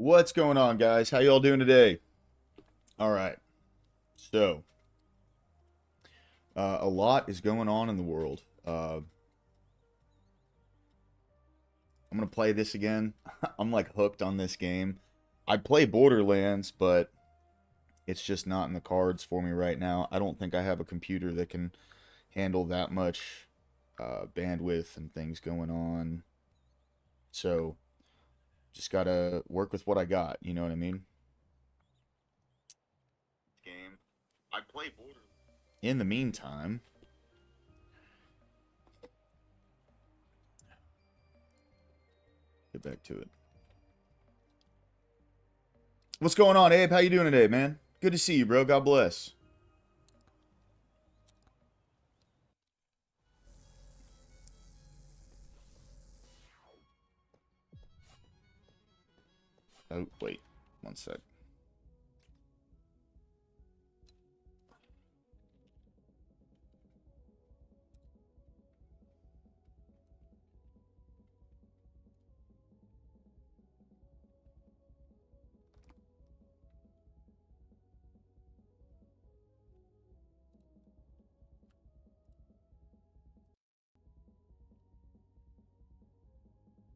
What's going on, guys? How y'all doing today? All right. So, a lot is going on in the world. I'm gonna play this again. I'm like hooked on this game. I play Borderlands, but it's just not in the cards for me right now. I don't think I have a computer that can handle that much bandwidth and things going on. So, just gotta work with what I got. You know what I mean? Game. I play Borderlands. In the meantime, get back to it. What's going on, Abe? How you doing today, man? Good to see you, bro. God bless. Oh, wait. One sec.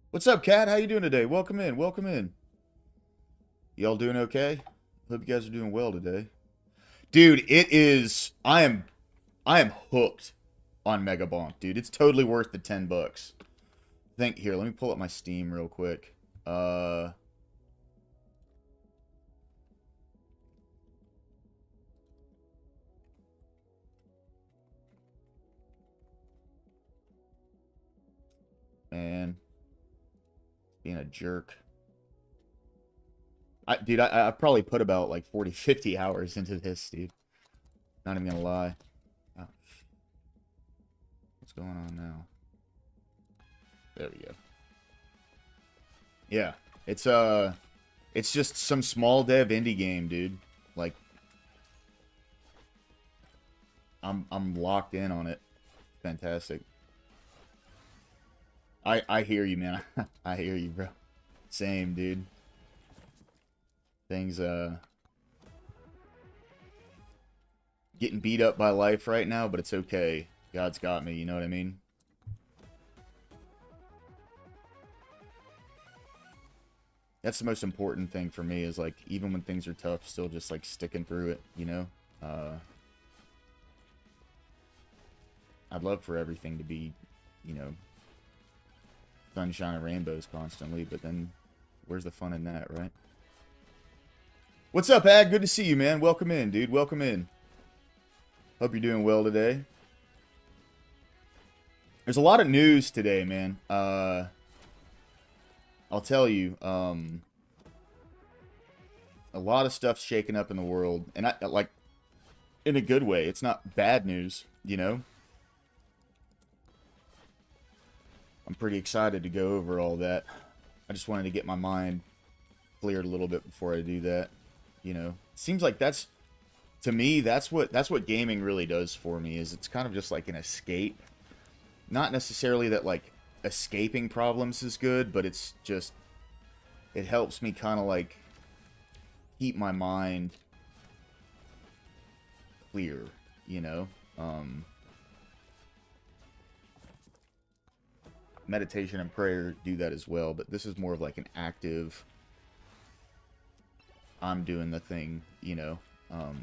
What's up, Kat? How you doing today? Welcome in. Welcome in. Y'all doing okay? Hope you guys are doing well today. Dude, it is I am hooked on Mega Bonk, dude. It's totally worth the 10 bucks. Think here, let me pull up my Steam real quick. Man, being a jerk. I probably put about like 40, 50 hours into this, dude. Not even gonna lie. Oh, what's going on now? There we go. Yeah, it's just some small dev indie game, dude. Like, I'm locked in on it. Fantastic. I hear you, man. I hear you, bro. Same, dude. Things getting beat up by life right now, but it's okay. God's got me, you know what I mean? That's the most important thing for me is like even when things are tough, still just like sticking through it, you know? I'd love for everything to be, you know, sunshine and rainbows constantly, but then where's the fun in that, right? What's up, Ag? Good to see you, man. Welcome in, dude. Welcome in. Hope you're doing well today. There's a lot of news today, man. I'll tell you, a lot of stuff's shaking up in the world, and I like in a good way. It's not bad news, you know? I'm pretty excited to go over all that. I just wanted to get my mind cleared a little bit before I do that. You know, it seems like that's, to me, that's what gaming really does for me, is it's kind of just like an escape. Not necessarily that like escaping problems is good, but it's just, it helps me kind of like keep my mind clear, you know? Meditation and prayer do that as well, but this is more of like an active, I'm doing the thing, you know? So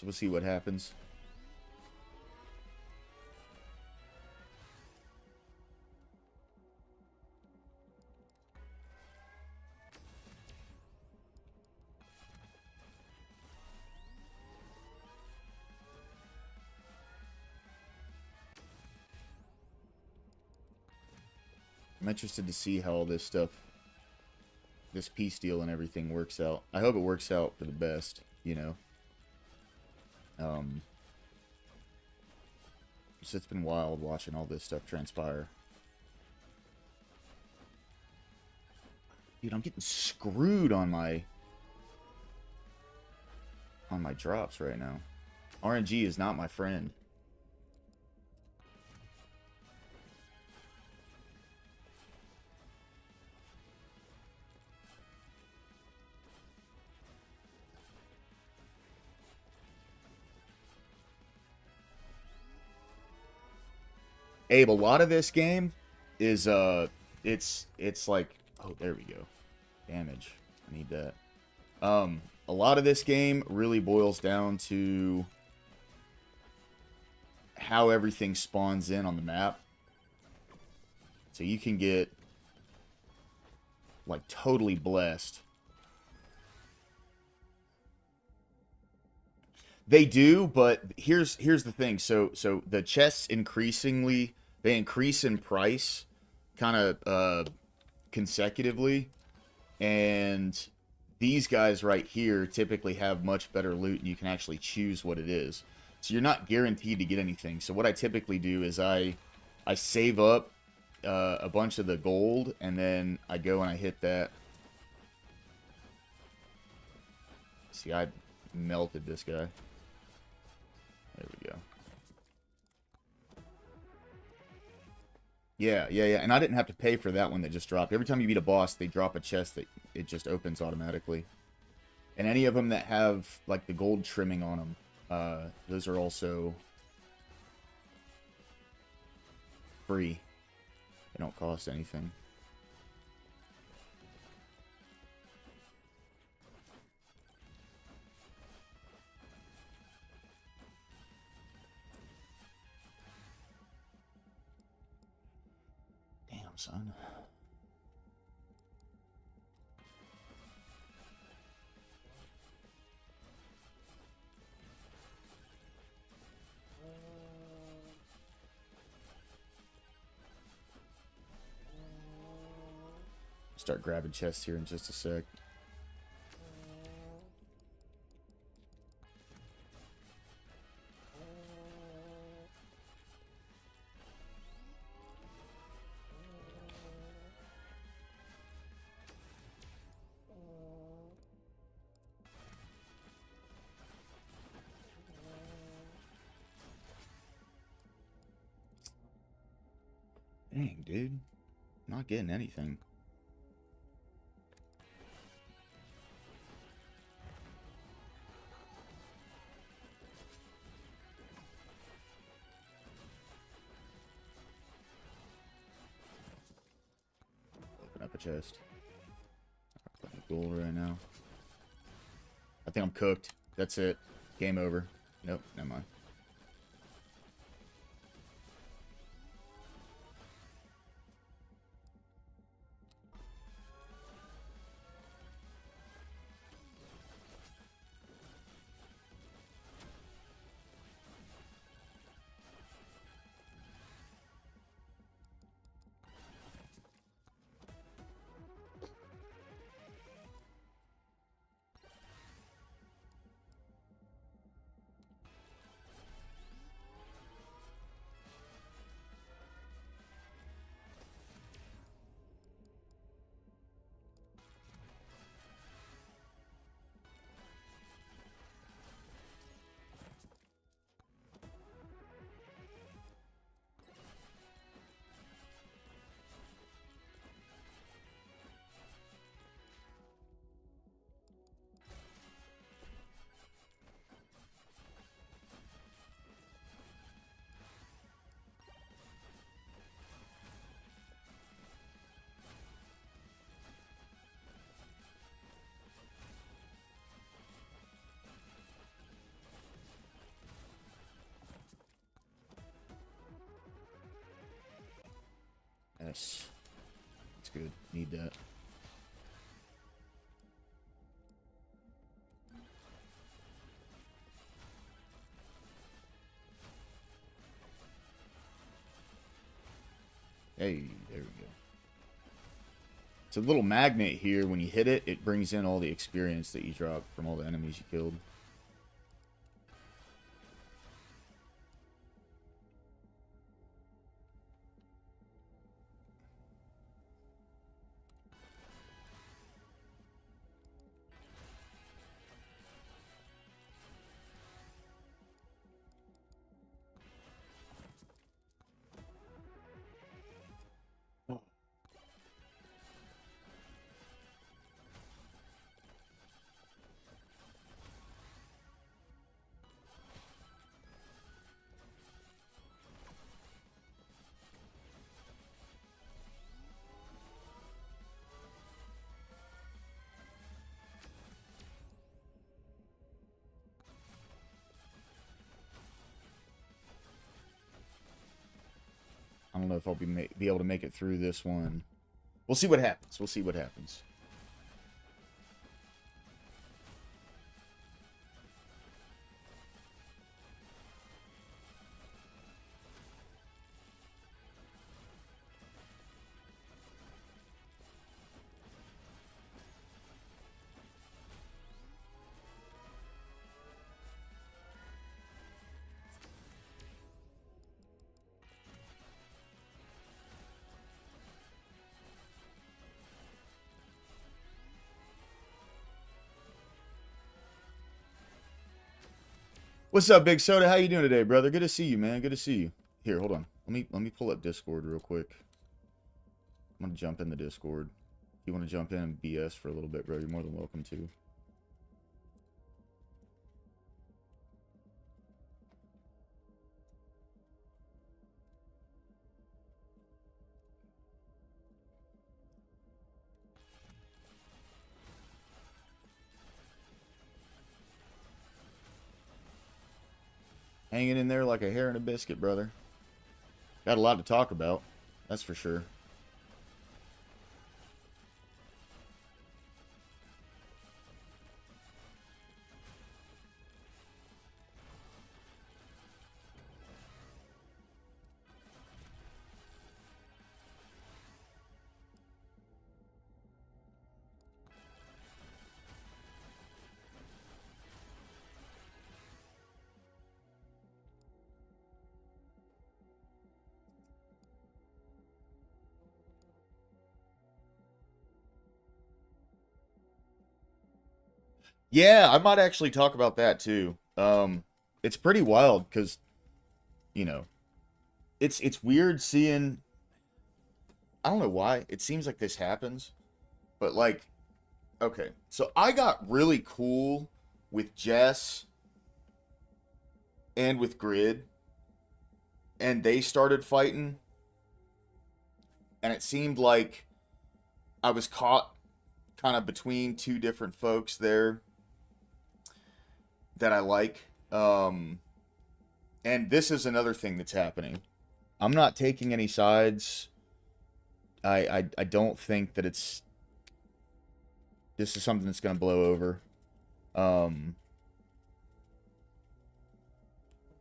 we'll see what happens. I'm interested to see how all this stuff, this peace deal and everything works out. I hope it works out for the best, you know? So it's been wild watching all this stuff transpire. Dude, I'm getting screwed on my drops right now. RNG is not my friend. Abe, a lot of this game is it's like, oh, there we go. Damage. I need that. A lot of this game really boils down to how everything spawns in on the map. So you can get like totally blessed. They do, but here's the thing. So the chests they increase in price kind of consecutively, and these guys right here typically have much better loot, and you can actually choose what it is. So you're not guaranteed to get anything. So what I typically do is I save up a bunch of the gold, and then I go and I hit that. See, I melted this guy. There we go. Yeah. And I didn't have to pay for that one that just dropped. Every time you beat a boss, they drop a chest that it just opens automatically. And any of them that have, like, the gold trimming on them, those are also free. They don't cost anything. Damn, son. Start grabbing chests here in just a sec. Dang, dude. Not getting anything. Open up a chest. I'm putting gold right now. I think I'm cooked. That's it. Game over. Nope, never mind. Yes. That's good. Need that. Hey, there we go. It's a little magnet here. When you hit it, it brings in all the experience that you drop from all the enemies you killed. I don't know if I'll be able to make it through this one. We'll see what happens. We'll see what happens. What's up, Big Soda? How you doing today, brother? Good to see you, man. Good to see you. Here, hold on. Let me pull up Discord real quick. I'm gonna jump in the Discord. If you want to jump in and BS for a little bit, bro, you're more than welcome to. Hanging in there like a hair in a biscuit, brother. Got a lot to talk about. That's for sure. Yeah, I might actually talk about that too. It's pretty wild because, you know, it's weird seeing. I don't know why. It seems like this happens, but like, okay, so I got really cool with Jess and with Grid, and they started fighting, and it seemed like I was caught kind of between two different folks there that I like. And this is another thing that's happening. I'm not taking any sides. I don't think that this is something that's gonna blow over.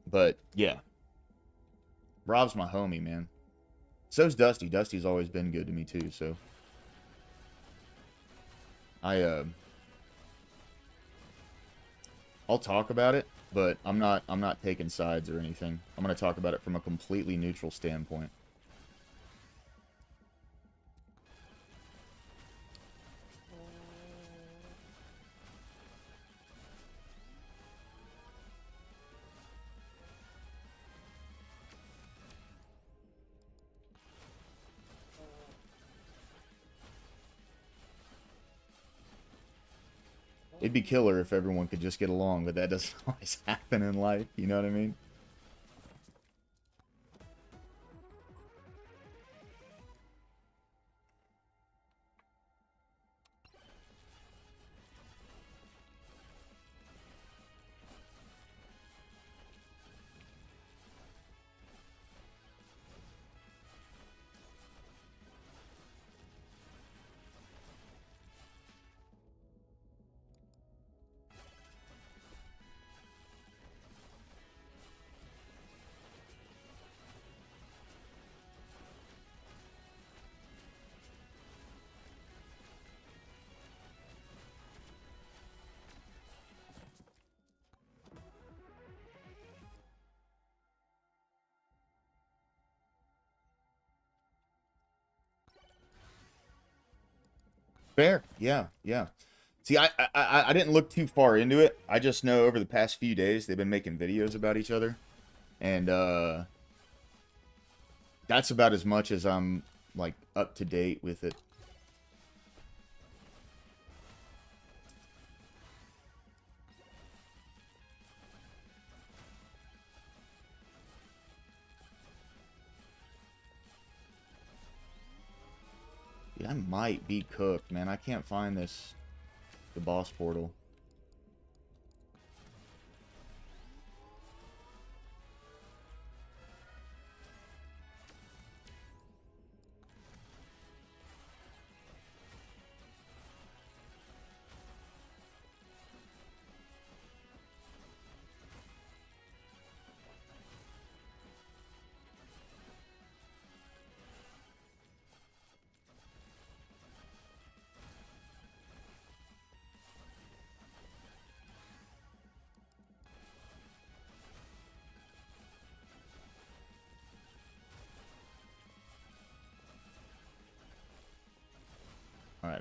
But yeah, Rob's my homie, man. So's Dusty. Dusty's always been good to me too. So I'll talk about it, but I'm not taking sides or anything. I'm gonna talk about it from a completely neutral standpoint. It'd be killer if everyone could just get along, but that doesn't always happen in life, you know what I mean? Fair. Yeah, yeah. See, I didn't look too far into it. I just know over the past few days they've been making videos about each other. And that's about as much as I'm like up to date with it. Yeah, I might be cooked, man. I can't find the boss portal.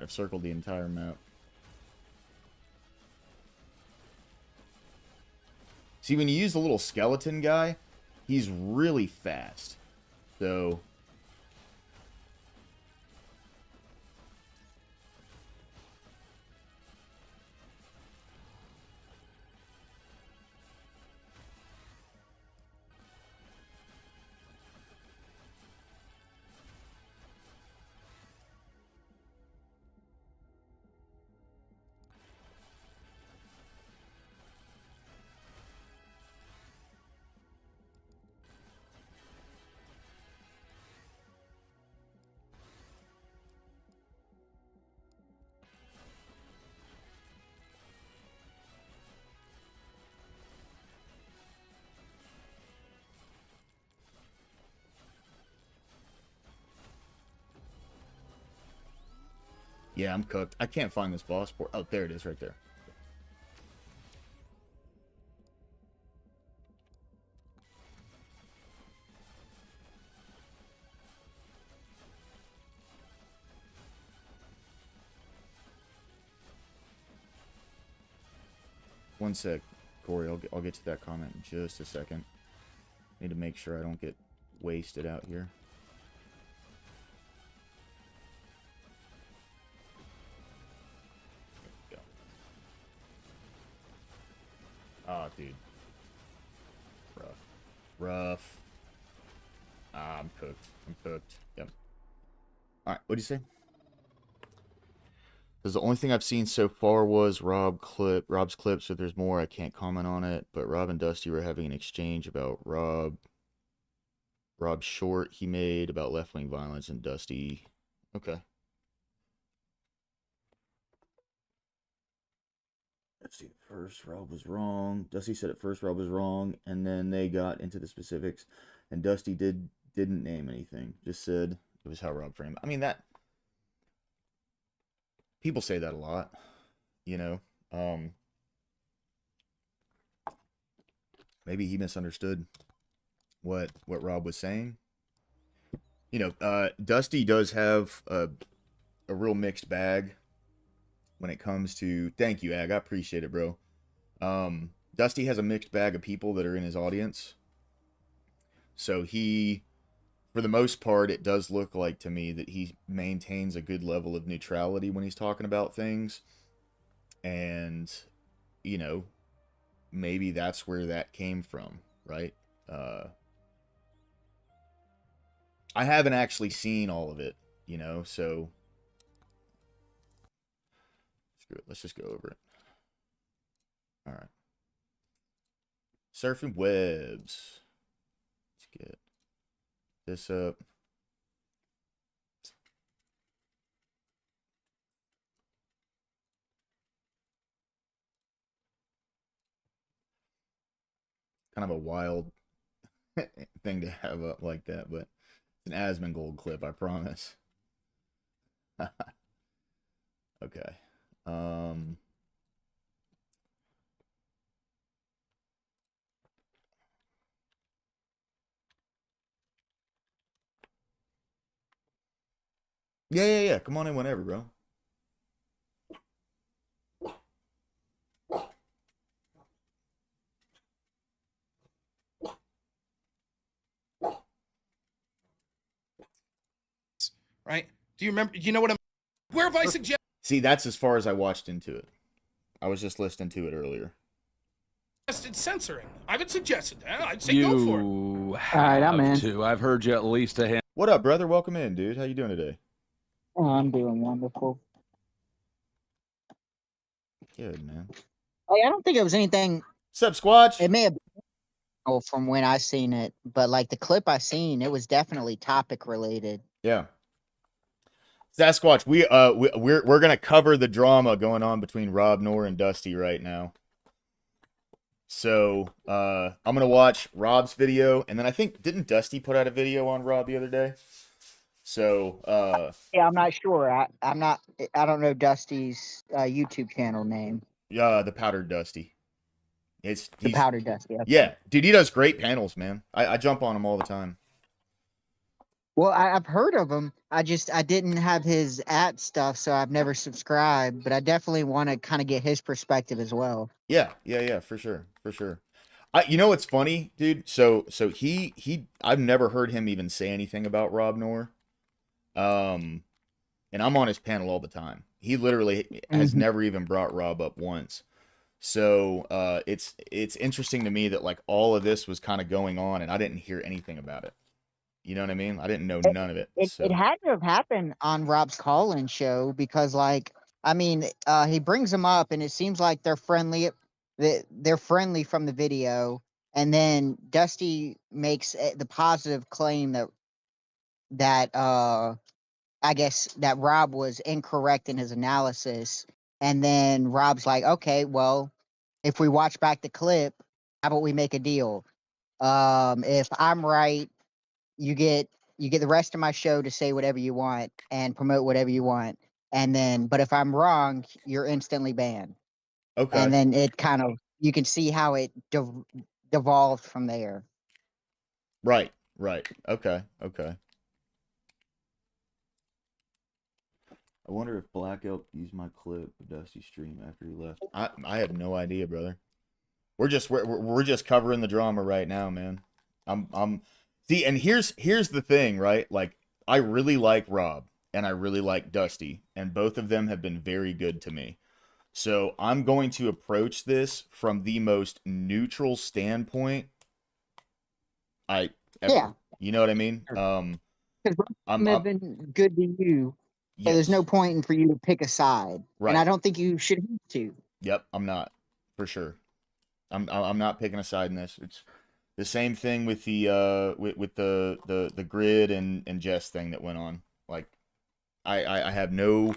Alright, I've circled the entire map. See, when you use the little skeleton guy, he's really fast. So... Yeah, I'm cooked. I can't find this boss port. Oh, there it is right there. One sec, Corey. I'll get to that comment in just a second. Need to make sure I don't get wasted out here. There we go. Oh, dude. Rough. Rough. Ah, I'm cooked. I'm cooked. Yep. Alright, what'd you say? Because the only thing I've seen so far was Rob's clip, so if there's more, I can't comment on it. But Rob and Dusty were having an exchange about Rob's short he made about left-wing violence, and Dusty... Okay. Dusty at first, Rob was wrong. Dusty said at first Rob was wrong, and then they got into the specifics, and Dusty didn't name anything. Just said it was how Rob framed it. I mean, that... People say that a lot, you know. Maybe he misunderstood what Rob was saying. You know, Dusty does have a real mixed bag when it comes to... Thank you, Ag. I appreciate it, bro. Dusty has a mixed bag of people that are in his audience. So he... For the most part, it does look like to me that he maintains a good level of neutrality when he's talking about things. And, you know, maybe that's where that came from, right? I haven't actually seen all of it, you know, so... Screw it, let's just go over it. Alright. Surfing webs. Let's get... this up. Kind of a wild thing to have up like that, but it's an Asmongold clip, I promise. Okay. Yeah. Come on in whenever, bro. Right? Do you remember? Do you know what I'm... Where have I suggested? See, that's as far as I watched into it. I was just listening to it earlier. Censoring. I haven't suggested that. I'd say go for it. You have to. I've heard you at least a hand. What up, brother? Welcome in, dude. How you doing today? Oh, I'm doing wonderful. Good, man. Like, I don't think it was anything. What's up, Squatch? It may have been from when I seen it, but like the clip I seen, it was definitely topic related. Yeah. Sasquatch, we're gonna cover the drama going on between Rob Noor and Dusty right now. So I'm gonna watch Rob's video, and then I think didn't Dusty put out a video on Rob the other day? So Yeah, I'm not sure. I don't know Dusty's YouTube channel name. Yeah, the Powdered Dusty. He's The Powdered Dusty. Okay. Yeah, dude, he does great panels, man. I jump on him all the time. Well, I've heard of him. I didn't have his at stuff, so I've never subscribed. But I definitely want to kind of get his perspective as well. Yeah, for sure, for sure. You know what's funny, dude? So I've never heard him even say anything about Rob Noor. Um, and I'm on his panel all the time. He literally has Mhm. never even brought Rob up once. So it's interesting to me that like all of this was kind of going on, and I didn't hear anything about it. You know what I mean? I didn't know It, none of it. it So had to have happened on Rob's call-in show because, like, I mean, he brings them up, and it seems like they're friendly. They're friendly from the video, and then Dusty makes the positive claim that I guess that Rob was incorrect in his analysis. And then Rob's like, okay, well, if we watch back the clip, how about we make a deal? If I'm right, you get you get the rest of my show to say whatever you want and promote whatever you want. And then, but if I'm wrong, you're instantly banned. And okay, then it kind of you can see how it devolved from there. right, okay. I wonder if Black Elk used my clip of Dusty stream after he left. I have no idea, brother. We're just covering the drama right now, man. I'm see, and here's the thing, right? Like I really like Rob and I really like Dusty, and both of them have been very good to me. So I'm going to approach this from the most neutral standpoint I Yeah, ever. You know what I mean? because I'm have up. been good to you. So there's no Yes, point in for you to pick a side, and I right. don't think you should have to. Yep, I'm not for sure. I'm not picking a side in this. It's the same thing with the with the grid and Jess thing that went on. Like I have no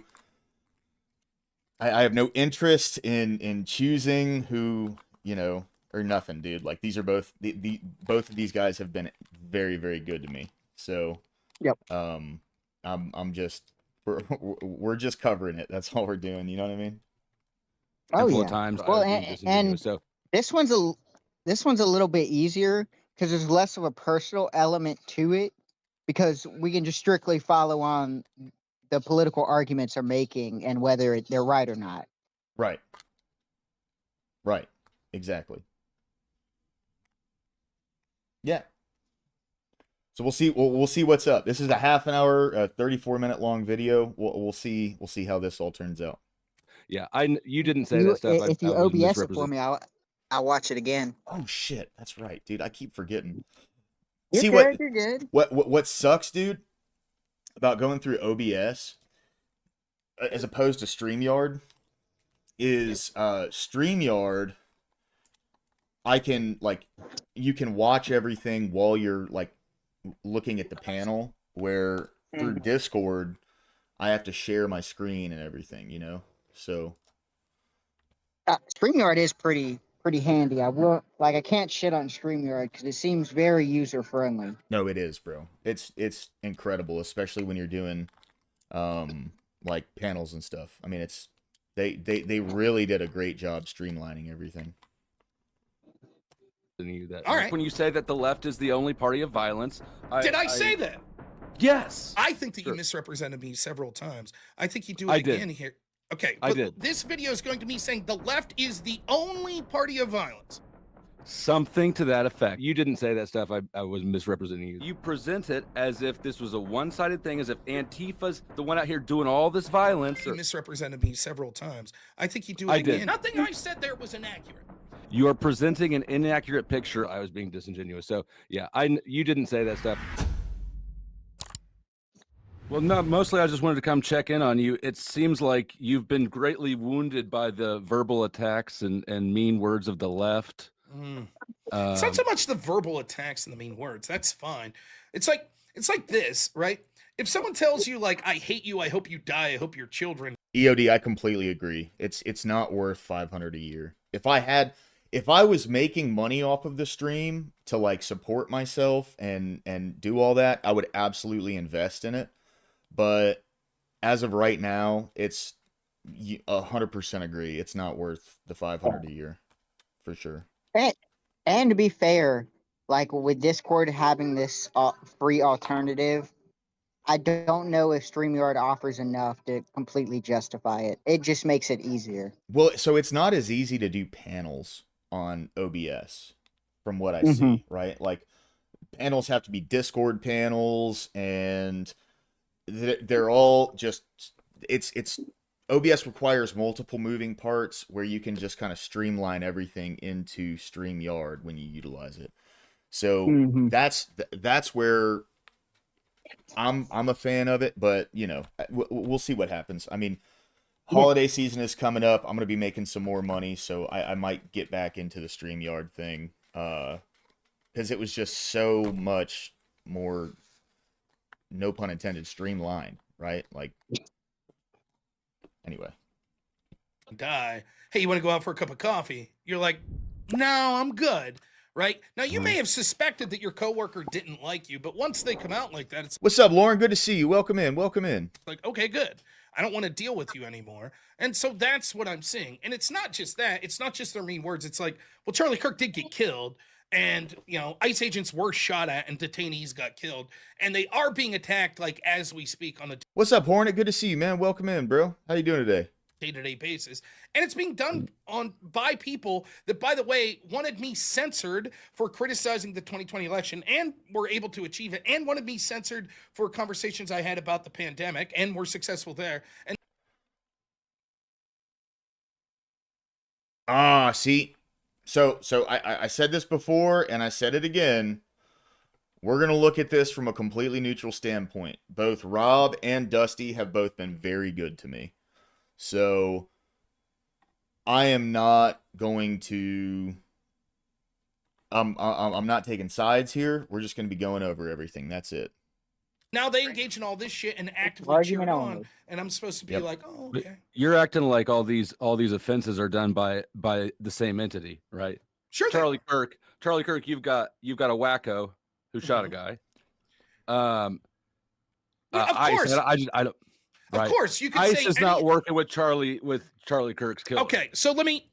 I have no interest in choosing who, you know, or nothing, dude. Like these are both the both of these guys have been very good to me. So Yep. um I'm just we're just covering it. That's all we're doing, you know what I mean? Oh Handful of yeah. times I Well, was being and disingenuous. So this one's a little bit easier because there's less of a personal element to it because we can just strictly follow on the political arguments are making and whether they're right or not. Right. Right. Exactly. Yeah. So we'll see. We'll see what's up. This is a half an hour, 34-minute long video. We'll see. We'll see how this all turns out. yeah, you didn't say You that stuff. if I you was OBS it for misrepresenting. me, I'll watch it again. Oh shit, that's right, dude. I keep forgetting. You're See good. You're good. what sucks, dude, about going through OBS as opposed to StreamYard is StreamYard. I can like you can watch everything while you're like looking at the panel. Where through Mhm. Discord, I have to share my screen and everything. You know, so. StreamYard is pretty handy. I will like I can't shit on StreamYard because it seems very user friendly. No, it is, bro. It's incredible, especially when you're doing um like panels and stuff. I mean, it's they really did a great job streamlining everything. You that All like right. when you say that the left is the only party of violence. Did I say that? Yes. I think that you Sure. misrepresented me several times. I think you do I it did. again here. Okay, I but did. this video is going to be saying the left is the only party of violence. Something to that effect. You didn't say that stuff. I was misrepresenting you. You present it as if this was a one-sided thing, as if Antifa's the one out here doing all this violence. You misrepresented me several times. I think you do it I again. did. Nothing I said there was inaccurate. You are presenting an inaccurate picture. I was being disingenuous. So yeah, you didn't say that stuff. Well, no, mostly I just wanted to come check in on you. It seems like you've been greatly wounded by the verbal attacks and mean words of the left. It's not so much the verbal attacks and the mean words. That's fine. It's like this, right? If someone tells you like I hate you, I hope you die, I hope your children. EOD, I completely agree. It's not worth 500 a year. If I was making money off of the stream to like support myself and do all that, I would absolutely invest in it. But as of right now, it's 100% agree. It's not worth the 500 a year for sure. And to be fair, like with Discord having this free alternative, I don't know if StreamYard offers enough to completely justify it. It just makes it easier. Well, so it's not as easy to do panels on OBS from what I Mhm. see, right? Like panels have to be Discord panels, and they're all just it's OBS requires multiple moving parts where you can just kind of streamline everything into StreamYard when you utilize it. So Mhm. that's where I'm a fan of it, but you know, we'll see what happens. I mean, holiday season is coming up. I'm going to be making some more money, so I might get back into the StreamYard thing because it was just so much more, no pun intended, streamlined, right? Like, anyway. Die. Hey, you want to go out for a cup of coffee? You're like, no, I'm good. Right now, you may have suspected that your coworker didn't like you, but once they come out like that, it's What's up, Lauren? Good to see you. Welcome in. Welcome in. like, okay, good. I don't want to deal with you anymore. And so that's what I'm seeing. And it's not just that. It's not just their mean words. It's like, well, Charlie Kirk did get killed, and you know, ICE agents were shot at, and detainees got killed, and they are being attacked like as we speak on a What's up, Hornet? Good to see you, man. Welcome in, bro. How you doing today? day-to-day basis, and it's being done on by people that, by the way, wanted me censored for criticizing the 2020 election and were able to achieve it, and wanted me censored for conversations I had about the pandemic and were successful there. And See, so I said this before and I said it again. We're going to look at this from a completely neutral standpoint. Both Rob and Dusty have both been very good to me. So I am not going to I'm not taking sides here. We're just going to be going over everything. That's it. now they engage in all this shit and actively Argument cheer on, only. and I'm supposed to be Yep. like, oh, But okay, you're acting like all these offenses are done by the same entity, right? sure. Charlie Kirk, you've got a wacko who shot a guy. Well, of ICE, course, I don't. Right. of course, you could ICE say is not working with Charlie Kirk's killer. Okay, so let me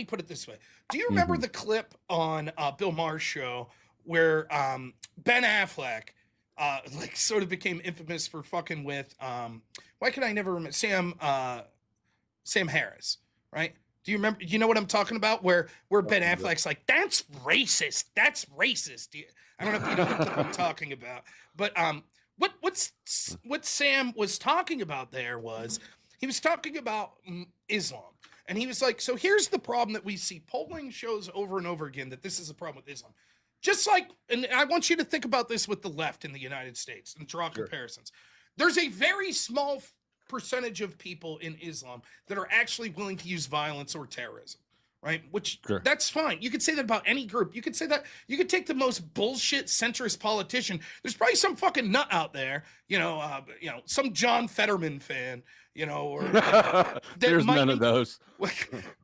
put it this way. Do you remember the clip on Bill Maher's show where Ben Affleck like sort of became infamous for fucking with why can I never remember Sam Harris, right? Do you remember? You know what I'm talking about? Where Ben Affleck's like, that's racist. That's racist. I don't know if you know what clip I'm talking about, but what Sam was talking about there was he was talking about Islam. And he was like, so here's the problem that we see. Polling shows over and over again that this is a problem with Islam. Just like, and I want you to think about this with the left in the United States and draw comparisons. There's a very small percentage of people in Islam that are actually willing to use violence or terrorism, right? Which that's fine. You could say that about any group. You could say that, you could take the most bullshit centrist politician. There's probably some fucking nut out there, some John Fetterman fan, or there's none of those.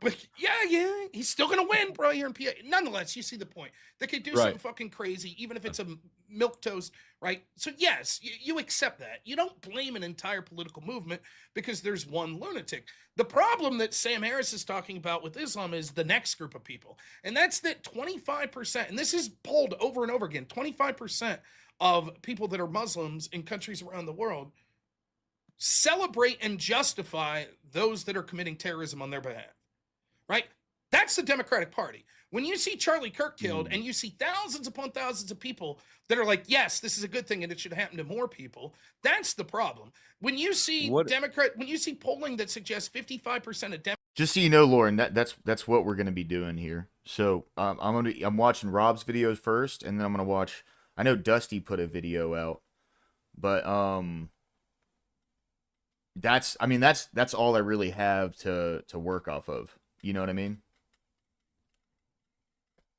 But yeah, he's still gonna win, bro. Here in PA. Nonetheless, you see the point. They could do something fucking crazy, even if it's a milk toast, right? So yes, you accept that. You don't blame an entire political movement because there's one lunatic. The problem that Sam Harris is talking about with Islam is the next group of people, and that's that 25%. And this is polled over and over again. 25% of people that are Muslims in countries around the world celebrate and justify those that are committing terrorism on their behalf, right? That's the Democratic Party. When you see Charlie Kirk killed and you see thousands upon thousands of people that are like, yes, this is a good thing and it should happen to more people, that's the problem. When you see when you see polling that suggests 55% of Democrats. Just so you know, Lauren, that's what we're going to be doing here. So I'm watching Rob's videos first, and then I'm going to watch. I know Dusty put a video out, but that's all I really have to work off of. You know what I mean?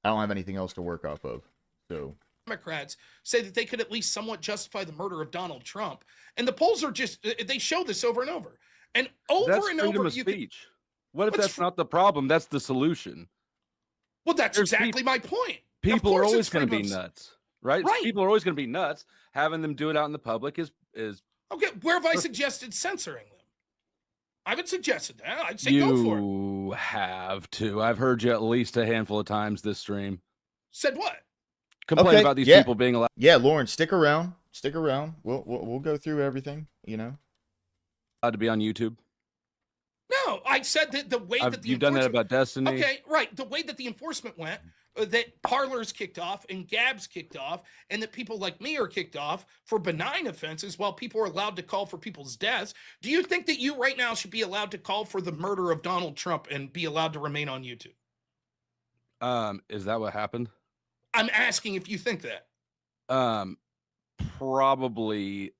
I don't have anything else to work off of. So Democrats say that they could at least somewhat justify the murder of Donald Trump, and the polls are just they show this over and over and over that's and freedom over. Of speech. What if that's not the problem? That's the solution. Well, that's exactly my point. People are always going to be nuts, right? Right. People are always going to be nuts. Having them do it out in the public is okay. Where have I suggested censoring them? I haven't suggested that. I'd say go for it. You have to. I've heard you at least a handful of times this stream. Said what? Complain about these people being allowed. Yeah, Lauren, stick around. Stick around. We'll go through everything. You know. Allowed to be on YouTube. No, I said that the way that the You've done that about Destiny. Okay, right. The way that the enforcement went, that Parlor's kicked off and Gab's kicked off, and that people like me are kicked off for benign offenses while people are allowed to call for people's deaths. Do you think that you right now should be allowed to call for the murder of Donald Trump and be allowed to remain on YouTube? Is that what happened? I'm asking if you think that. Probably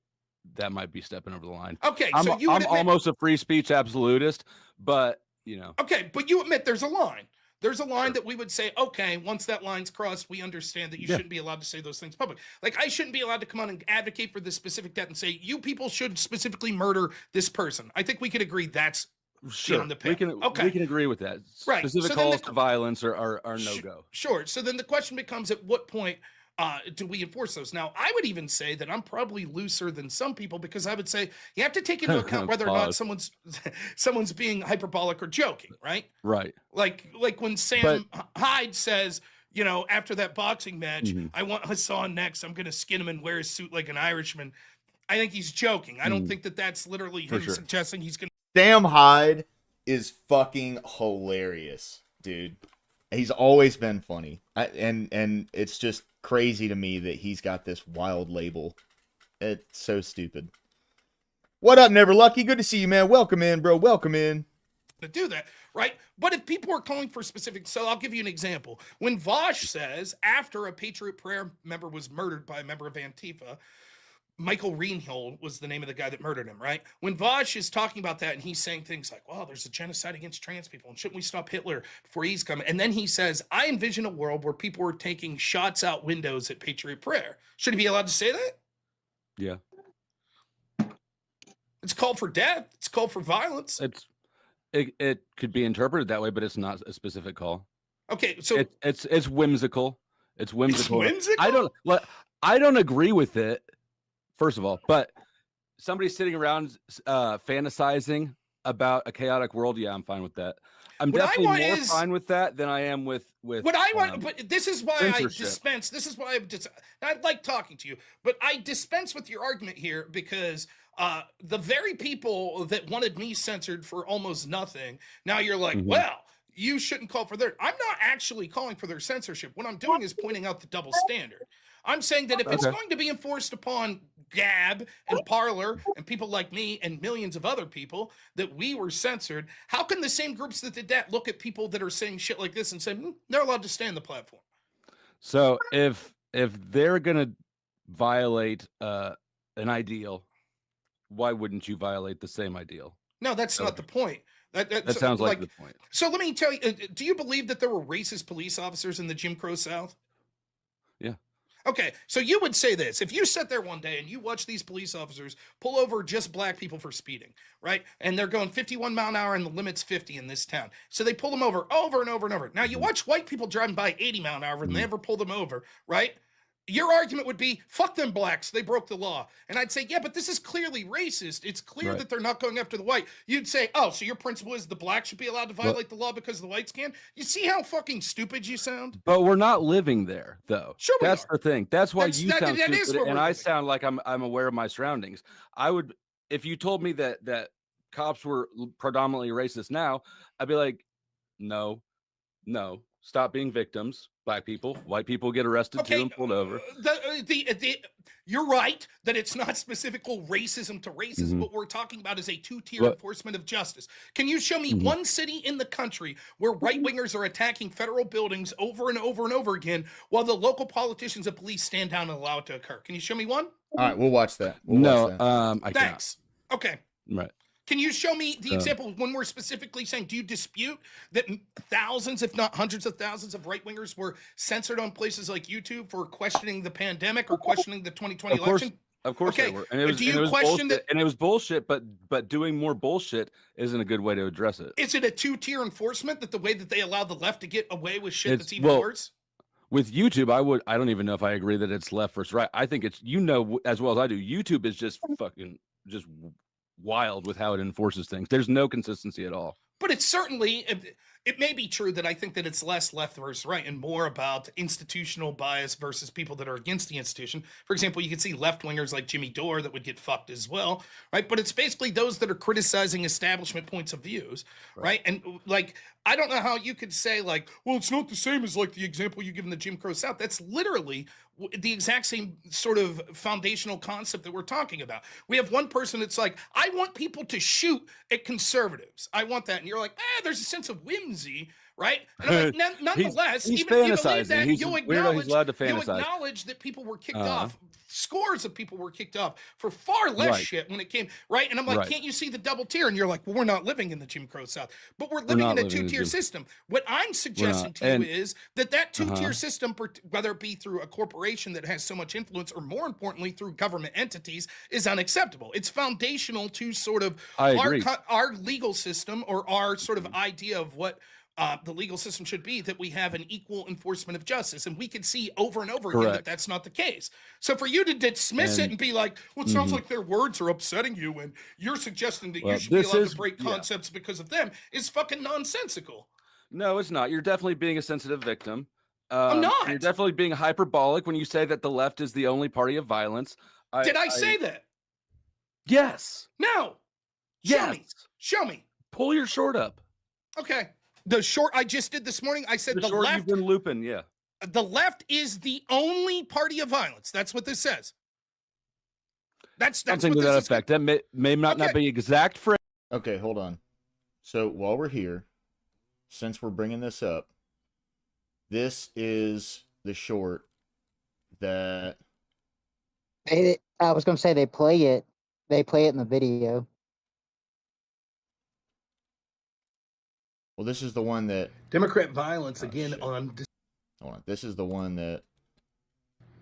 that might be stepping over the line. Okay, I'm, so you I'm would admit, almost a free speech absolutist, but you know. okay, but you admit there's a line. There's a line that we would say, okay, once that line's crossed, we understand that you shouldn't be allowed to say those things public. Like, I shouldn't be allowed to come on and advocate for this specific death and say, you people should specifically murder this person. I think we could agree that's beyond the pale. We can agree with that. Right. Specific calls to violence are no go. Sure. So then the question becomes, at what point do we enforce those? Now, I would even say that I'm probably looser than some people, because I would say you have to take into account whether or not someone's being hyperbolic or joking, right? Right. Like when Sam Hyde says, you know, after that boxing match, I want Hassan next. I'm going to skin him and wear his suit like an Irishman. I think he's joking. I don't think that that's literally him suggesting he's going to. Sam Hyde is fucking hilarious, dude. He's always been funny. And it's just crazy to me that he's got this wild label. It's so stupid. What up, Never Lucky? Good to see you, man. Welcome in, bro. Welcome in. To do that, right? But if people are calling for specific, so I'll give you an example. When Vosh says, after a Patriot Prayer member was murdered by a member of Antifa, Michael Reinhold was the name of the guy that murdered him, right? When Vosh is talking about that and he's saying things like, well, there's a genocide against trans people, and shouldn't we stop Hitler before he's coming? And then he says, I envision a world where people were taking shots out windows at Patriot Prayer. Should he be allowed to say that? Yeah. It's called for death. It's called for violence. It could be interpreted that way, but it's not a specific call. Okay, so it's whimsical. It's whimsical. It's whimsical? I don't agree with it. First of all, but somebody sitting around fantasizing about a chaotic world, yeah, I'm fine with that. I'm definitely more fine with that than I am with what I want. But this is why I dispense. This is why I like talking to you, but I dispense with your argument here because the very people that wanted me censored for almost nothing, now you're like, well, you shouldn't call for their. I'm not actually calling for their censorship. What I'm doing is pointing out the double standard. I'm saying that if it's going to be enforced upon Gab and Parlor and people like me and millions of other people that we were censored, how can the same groups that did that look at people that are saying shit like this and say they're allowed to stay on the platform? So if they're gonna violate an ideal, why wouldn't you violate the same ideal? No, that's not the point. That sounds like the point. So let me tell you, do you believe that there were racist police officers in the Jim Crow South? Yeah. Okay, so you would say this. If you sit there one day and you watch these police officers pull over just black people for speeding, right? And they're going 51 mile an hour and the limit's 50 in this town. So they pull them over and over and over. Now you watch white people driving by 80 mile an hour and they never pull them over, right? Your argument would be, fuck them blacks, they broke the law. And I'd say, yeah, but this is clearly racist. It's clear that they're not going after the white. You'd say, oh, so your principle is the blacks should be allowed to violate the law because the whites can? You see how fucking stupid you sound? But we're not living there, though. Sure we That's are. the thing. That's why you sound stupid, and I living. sound like I'm aware of my surroundings. I would, if you told me that cops were predominantly racist now, I'd be like, no, stop being victims. Black people, white people get arrested too and pulled over. You're right that it's not specifical racism to racism. What we're talking about is a two-tier enforcement of justice. Can you show me one city in the country where right-wingers are attacking federal buildings over and over and over again while the local politicians and police stand down and allow it to occur? Can you show me one? All right, we'll watch that. I Thanks. cannot. Okay. Right. Can you show me the example when we're specifically saying, do you dispute that thousands, if not hundreds of thousands of right-wingers were censored on places like YouTube for questioning the pandemic or questioning the 2020 election? Of course they were. And it was bullshit, but doing more bullshit isn't a good way to address it. Is it a two-tier enforcement that the way that they allow the left to get away with shit that's even worse? With YouTube, I don't even know if I agree that it's left versus right. I think it's, as well as I do, YouTube is just fucking wild with how it enforces things. There's no consistency at all. But it's certainly, it may be true that I think that it's less left versus right and more about institutional bias versus people that are against the institution. For example, you can see left wingers like Jimmy Dore that would get fucked as well, right? But it's basically those that are criticizing establishment points of views, right? And like, I don't know how you could say like, well, it's not the same as like the example you give in the Jim Crow South. That's literally the exact same sort of foundational concept that we're talking about. We have one person that's like, I want people to shoot at conservatives. I want that. And you're like, there's a sense of whimsy, right? And I'm like, nonetheless, he's even if you believe fantasizing. that, He's you'll weirdo, he's allowed to fantasize. acknowledge that people were kicked off. Scores of people were kicked off for far less shit when it came, right? And I'm like, can't you see the double tier? And you're like, well, we're not living in the Jim Crow South, but we're living in a two-tier system. What I'm suggesting to you is that two-tier system, whether it be through a corporation that has so much influence or more importantly through government entities, is unacceptable. It's foundational to sort of our legal system or our sort of idea of what the legal system should be, that we have an equal enforcement of justice. And we can see over and over again that that's not the case. So for you to dismiss it and be like, well, it sounds like their words are upsetting you and you're suggesting that you should be allowed to break concepts because of them is fucking nonsensical. No, it's not. You're definitely being a sensitive victim. I'm not. You're definitely being hyperbolic when you say that the left is the only party of violence. Did I say that? Yes. No. Show me. Pull your short up. Okay. The short I just did this morning, I said the short left. You've been looping, yeah. The left is the only party of violence. That's what this says. That's something what to that effect. That may not be exact for. Okay, hold on. So while we're here, since we're bringing this up, this is the short that I was going to say they play it. They play it in the video. Well, this is the one that Democrat violence again shit. on. Hold on. This is the one that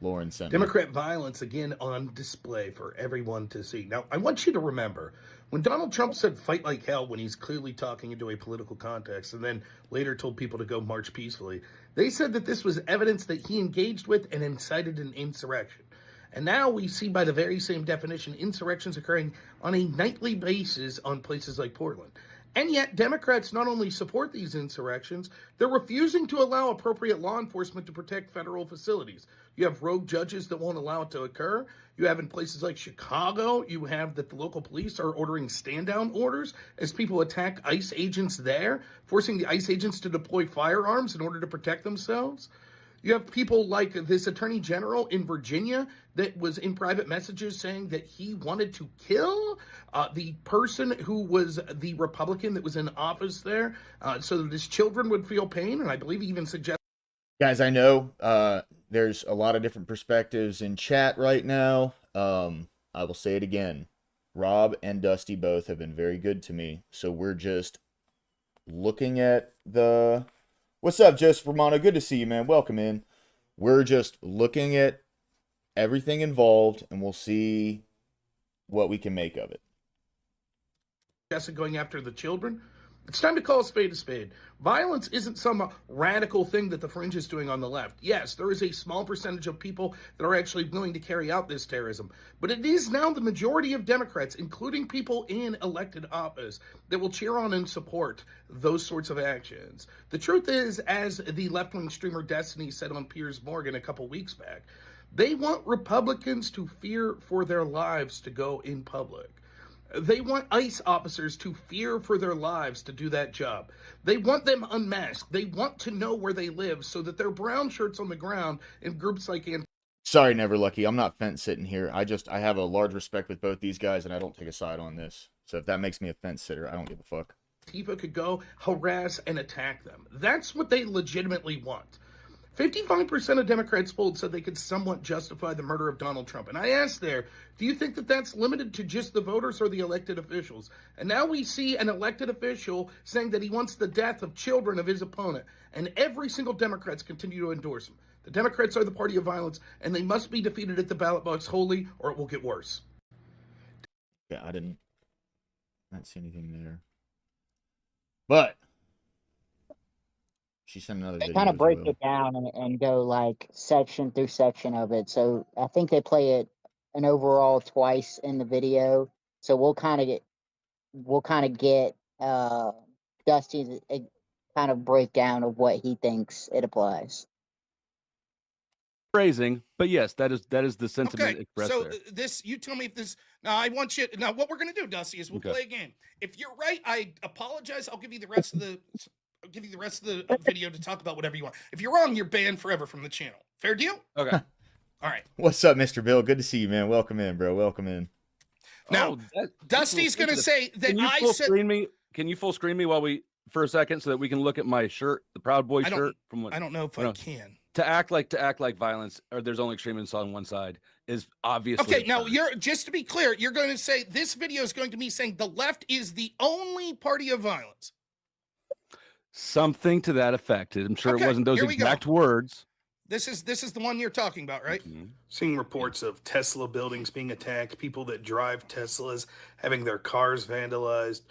Lauren sent. Democrat violence again on display for everyone to see. Now, I want you to remember when Donald Trump said "fight like hell" when he's clearly talking into a political context, and then later told people to go march peacefully. They said that this was evidence that he engaged with and incited an insurrection. And now we see, by the very same definition, insurrections occurring on a nightly basis on places like Portland. And yet, Democrats not only support these insurrections, they're refusing to allow appropriate law enforcement to protect federal facilities. You have rogue judges that won't allow it to occur. You have in places like Chicago, you have that the local police are ordering stand-down orders as people attack ICE agents there, forcing the ICE agents to deploy firearms in order to protect themselves. You have people like this attorney general in Virginia that was in private messages saying that he wanted to kill the person who was the Republican that was in office there so that his children would feel pain. And I believe he even suggested. Guys, I know there's a lot of different perspectives in chat right now. I will say it again. Rob and Dusty both have been very good to me. So we're just looking at the... What's up, Joseph Romano? Good to see you, man. Welcome in. We're just looking at everything involved, and we'll see what we can make of it. Going after the children. It's time to call a spade a spade. Violence isn't some radical thing that the fringe is doing on the left. Yes, there is a small percentage of people that are actually willing to carry out this terrorism. But it is now the majority of Democrats, including people in elected office, that will cheer on and support those sorts of actions. The truth is, as the left-wing streamer Destiny said on Piers Morgan a couple weeks back, they want Republicans to fear for their lives to go in public. They want ICE officers to fear for their lives to do that job. They want them unmasked. They want to know where they live so that their brown shirts on the ground in groups like Sorry, Never Lucky. I'm not fence sitting here. I have a large respect with both these guys, and I don't take a side on this. So if that makes me a fence sitter, I don't give a fuck. Antifa could go harass and attack them. That's what they legitimately want. 55% of Democrats polled said they could somewhat justify the murder of Donald Trump. And I asked there, do you think that that's limited to just the voters or the elected officials? And now we see an elected official saying that he wants the death of children of his opponent. And every single Democrats continue to endorse him. The Democrats are the party of violence, and they must be defeated at the ballot box wholly, or it will get worse. Yeah, I didn't see anything there. But she sent another video. They kind of break it down and go like section through section of it. So I think they play it an overall twice in the video. So we'll kind of get Dusty's kind of breakdown of what he thinks it applies. Phrasing, but yes, that is the sentiment Okay, expressed so there. this, you tell me if this. Now I want you. Now what we're gonna do, Dusty, is we'll Okay. play a game. If you're right, I apologize. I'll give you the rest of the. I'll give you the rest of the video to talk about whatever you want. If you're wrong, you're banned forever from the channel. Fair deal? Okay. All right. What's up, Mr. Bill? Good to see you, man. Welcome in, bro. Welcome in. Now, Dusty's gonna say that Can you I full said. screen me? Can you full screen me while we for a second so that we can look at my shirt, the Proud Boy shirt from what I don't know if I can. To act like violence or there's only extremists on one side is obviously Okay, now absurd. you're just to be clear, you're going to say this video is going to be saying the left is the only party of violence. Something to that effect. I'm sure Okay, it wasn't those here we go. exact words. This is the one you're talking about, right? Mhm. Seeing reports of Tesla buildings being attacked, people that drive Teslas having their cars vandalized.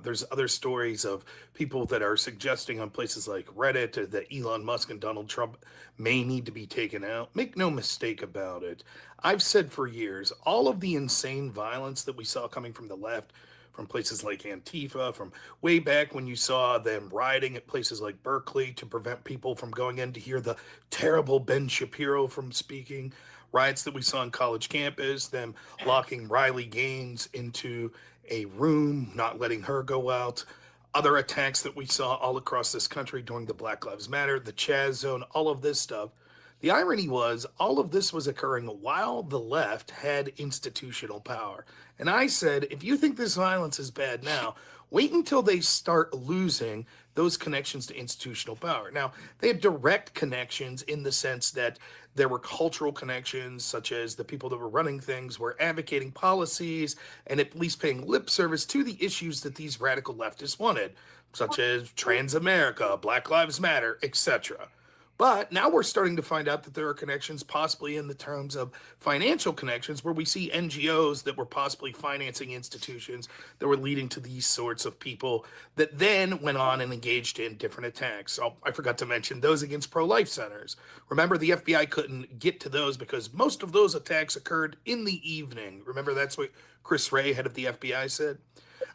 There's other stories of people that are suggesting on places like Reddit that Elon Musk and Donald Trump may need to be taken out. Make no mistake about it. I've said for years, all of the insane violence that we saw coming from the left, from places like Antifa, from way back when you saw them rioting at places like Berkeley to prevent people from going in to hear the terrible Ben Shapiro from speaking, riots that we saw on college campus, them locking Riley Gaines into a room, not letting her go out, other attacks that we saw all across this country during the Black Lives Matter, the Chaz Zone, all of this stuff. The irony was, all of this was occurring while the left had institutional power. And I said, if you think this violence is bad now, wait until they start losing those connections to institutional power. Now, they had direct connections in the sense that there were cultural connections, such as the people that were running things were advocating policies and at least paying lip service to the issues that these radical leftists wanted, such as Trans America, Black Lives Matter, etc. But now we're starting to find out that there are connections, possibly in the terms of financial connections, where we see NGOs that were possibly financing institutions that were leading to these sorts of people that then went on and engaged in different attacks. Oh, I forgot to mention those against pro-life centers. Remember, the FBI couldn't get to those because most of those attacks occurred in the evening. Remember, that's what Chris Wray, head of the FBI, said?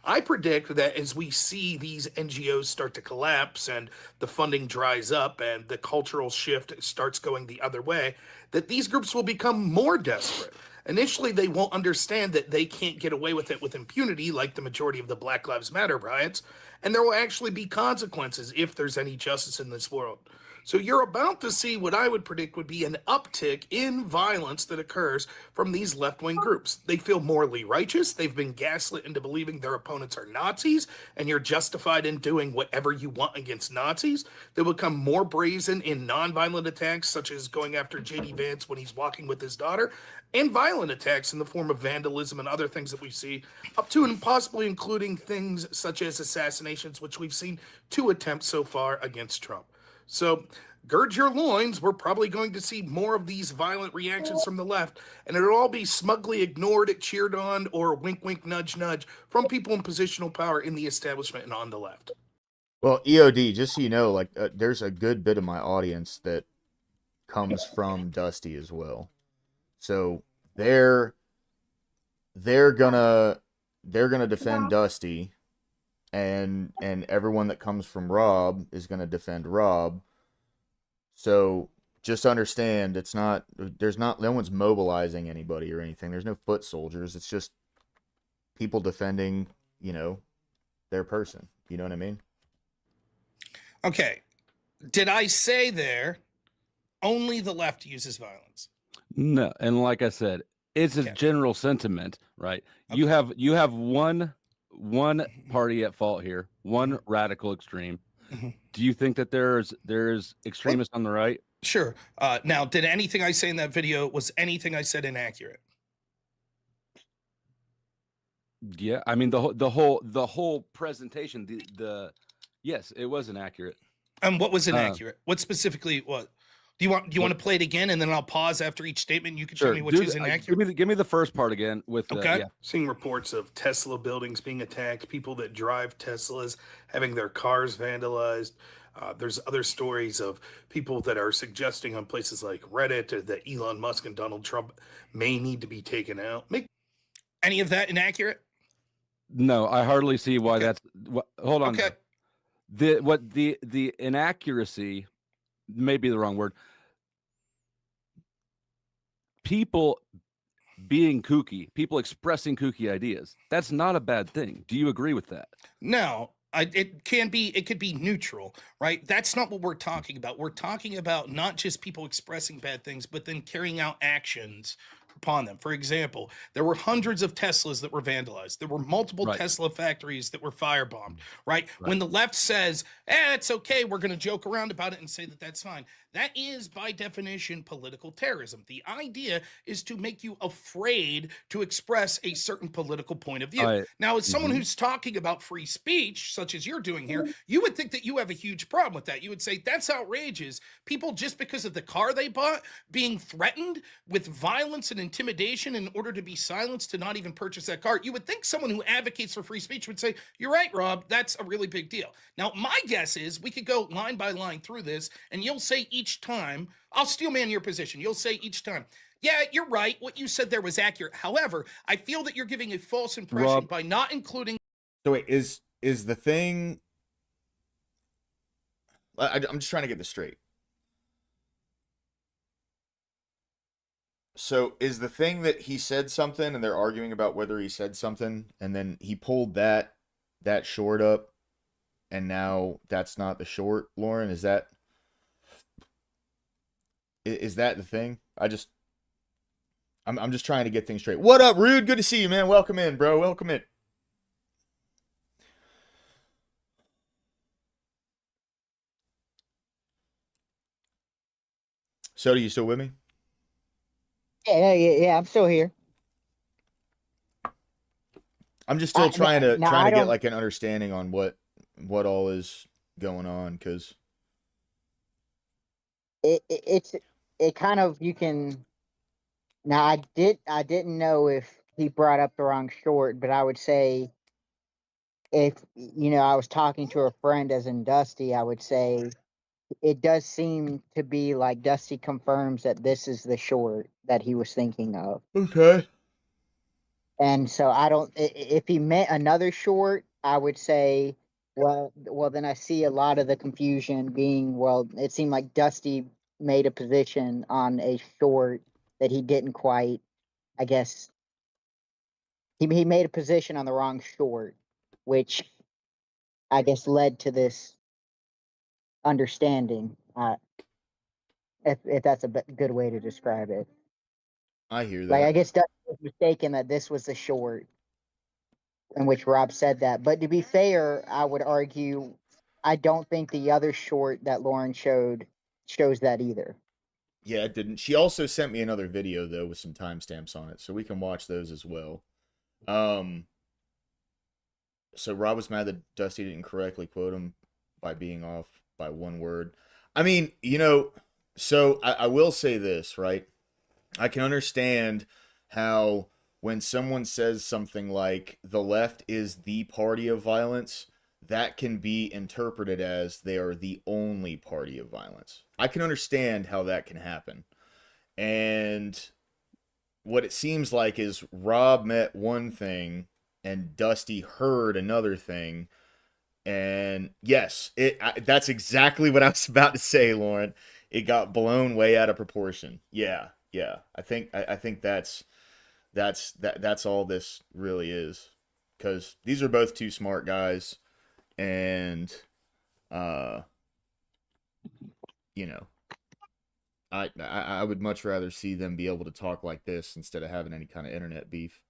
I predict that as we see these NGOs start to collapse and the funding dries up and the cultural shift starts going the other way, that these groups will become more desperate. Initially, they won't understand that they can't get away with it with impunity like the majority of the Black Lives Matter riots, and there will actually be consequences if there's any justice in this world. So you're about to see what I would predict would be an uptick in violence that occurs from these left-wing groups. They feel morally righteous. They've been gaslit into believing their opponents are Nazis, and you're justified in doing whatever you want against Nazis. They'll become more brazen in non-violent attacks, such as going after J.D. Vance when he's walking with his daughter, and violent attacks in the form of vandalism and other things that we see, up to and possibly including things such as assassinations, which we've seen 2 attempts so far against Trump. So gird your loins, we're probably going to see more of these violent reactions from the left, and it'll all be smugly ignored, cheered on, or wink, wink, nudge, nudge from people in positional power in the establishment and on the left. Well, EOD, just so you know, like there's a good bit of my audience that comes from Dusty as well. So they're gonna defend Dusty, and everyone that comes from Rob is gonna defend Rob. So just understand, no one's mobilizing anybody or anything. There's no foot soldiers. It's just people defending, their person. You know what I mean? Okay. Did I say there only the left uses violence? No, and like I said, it's a general sentiment, right? Okay. You have one party at fault here, one radical extreme. Mm-hmm. Do you think that there's extremists on the right? Sure. Now, did anything I say in that video, was anything I said inaccurate? Yeah, I mean the whole presentation, yes, it was inaccurate. And what was inaccurate? What specifically was? Do you want to play it again, and then I'll pause after each statement? You can show me which is inaccurate. Give me the first part again. With Seeing reports of Tesla buildings being attacked, people that drive Teslas having their cars vandalized. There's other stories of people that are suggesting on places like Reddit that Elon Musk and Donald Trump may need to be taken out. Any of that inaccurate? No, I hardly see why that's. Hold on. Okay. the inaccuracy may be the wrong word. People being kooky, people expressing kooky ideas. That's not a bad thing. Do you agree with that? No, it could be neutral, right? That's not what we're talking about. We're talking about not just people expressing bad things, but then carrying out actions upon them. For example, there were hundreds of Teslas that were vandalized. There were multiple Right. Tesla factories that were firebombed, right? Right. When the left says, it's okay, we're going to joke around about it and say that that's fine. That is, by definition, political terrorism. The idea is to make you afraid to express a certain political point of view. Now, as someone who's talking about free speech, such as you're doing here, you would think that you have a huge problem with that. You would say, that's outrageous. People, just because of the car they bought, being threatened with violence and intimidation in order to be silenced to not even purchase that car. You would think someone who advocates for free speech would say, you're right, Rob, that's a really big deal. Now, my guess is we could go line by line through this, and you'll say each time, I'll steel man your position. You'll say each time, yeah, you're right. What you said there was accurate. However, I feel that you're giving a false impression Rob, by not including. So wait, is the thing? I'm just trying to get this straight. So is the thing that he said something and they're arguing about whether he said something, and then he pulled that short up, and now that's not the short, Lauren? Is that the thing? I'm just trying to get things straight. What up, Rude? Good to see you, man. Welcome in, bro. Welcome in. So, are you still with me? Yeah, I'm still here. I'm just still trying to get don't- like an understanding on what all is going on, because it kind of, you can. Now I didn't know if he brought up the wrong short, but I would say, if I was talking to a friend as in Dusty, I would say it does seem to be like Dusty confirms that this is the short that he was thinking of. okay. And so I don't. If he meant another short, I would say, well, then I see a lot of the confusion being, well, it seemed like Dusty made a position on a short that he didn't quite. I guess he made a position on the wrong short, which I guess led to this understanding. If that's a good way to describe it. I hear Like, that. I guess Dusty was mistaken that this was the short in which Rob said that. But to be fair, I would argue I don't think the other short that Lauren shows that either. Yeah, it didn't. She also sent me another video though with some timestamps on it, so we can watch those as well. So Rob was mad that Dusty didn't correctly quote him by being off by one word. I mean, so I will say this, right? I can understand how when someone says something like the left is the party of violence, that can be interpreted as they are the only party of violence. I can understand how that can happen. And what it seems like is Rob meant one thing and Dusty heard another thing. And yes, that's exactly what I was about to say, Lauren. It got blown way out of proportion. Yeah. I think that's all this really is, because these are both two smart guys, and I would much rather see them be able to talk like this instead of having any kind of internet beef.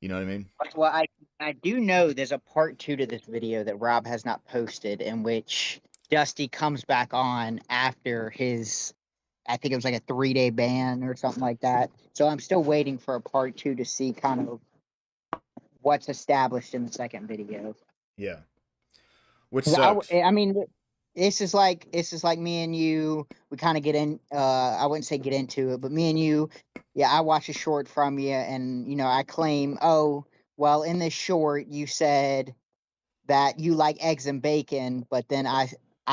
You know what I mean? Well, I do know there's a part 2 to this video that Rob has not posted, in which Dusty comes back on after his, I think it was like a 3-day ban or something like that. So I'm still waiting for a part 2 to see kind of what's established in the second video. Yeah. Which sucks. I mean, this is like me and you. We kind of get in. I wouldn't say get into it, but me and you. Yeah, I watch a short from you, and I claim, oh, well, in this short you said that you like eggs and bacon, but then I